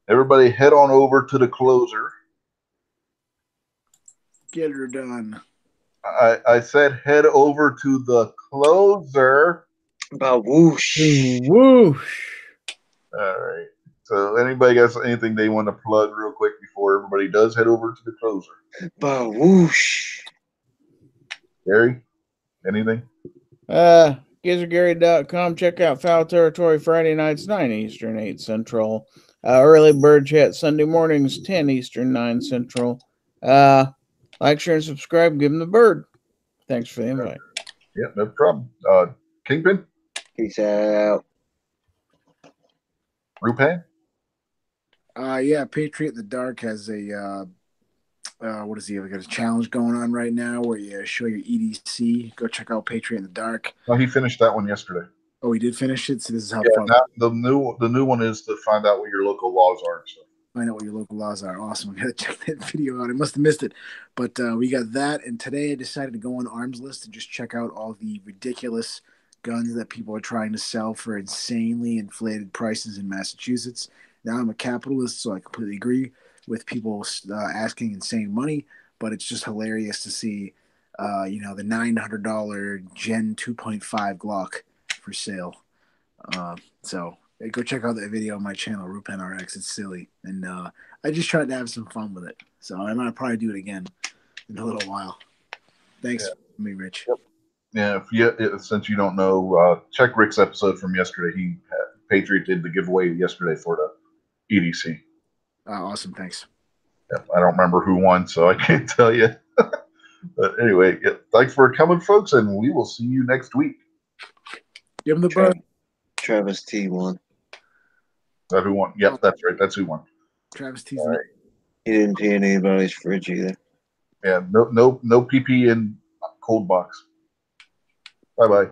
everybody head on over to the closer. get her done. I said head over to the closer. About whoosh. Whoosh. All right. So anybody got anything they want to plug real quick before everybody does head over to the closer? About whoosh. Gary, anything? GizzerGary.com. Check out Foul Territory Friday nights, 9 Eastern, 8 Central. Early Bird Chat Sunday mornings, 10 Eastern, 9 Central. Like, share, and subscribe. Give them the bird. Thanks for the invite. Yeah, no problem. Kingpin? Peace out. Rupan? Yeah, Patriot in the Dark has a what is he? Got a challenge going on right now where you show your EDC. Go check out Patriot in the Dark. Oh, he finished that one yesterday. Oh, he did finish it. So this is how far. The new one is to find out what your local laws are and stuff. Find out what your local laws are. Awesome. I gotta check that video out. I must have missed it. But we got that. And today I decided to go on Arms List and just check out all the ridiculous guns that people are trying to sell for insanely inflated prices in Massachusetts. Now I'm a capitalist, so I completely agree with people asking insane money, but it's just hilarious to see the $900 Gen 2.5 Glock for sale. So go check out that video on my channel, RupenRX. It's silly, and I just tried to have some fun with it. So I might probably do it again in a little while. Thanks for me, Rich. Yep. Yeah, since you don't know, check Rick's episode from yesterday. Patriot did the giveaway yesterday for the EDC. Awesome, thanks. Yep, I don't remember who won, so I can't tell you. But anyway, thanks for coming, folks, and we will see you next week. Give him the bird. Travis T won. That who won? Yep, that's right. That's who won. Travis T's. Right. He didn't pee in anybody's fridge either. Yeah, no PP in cold box. Bye-bye.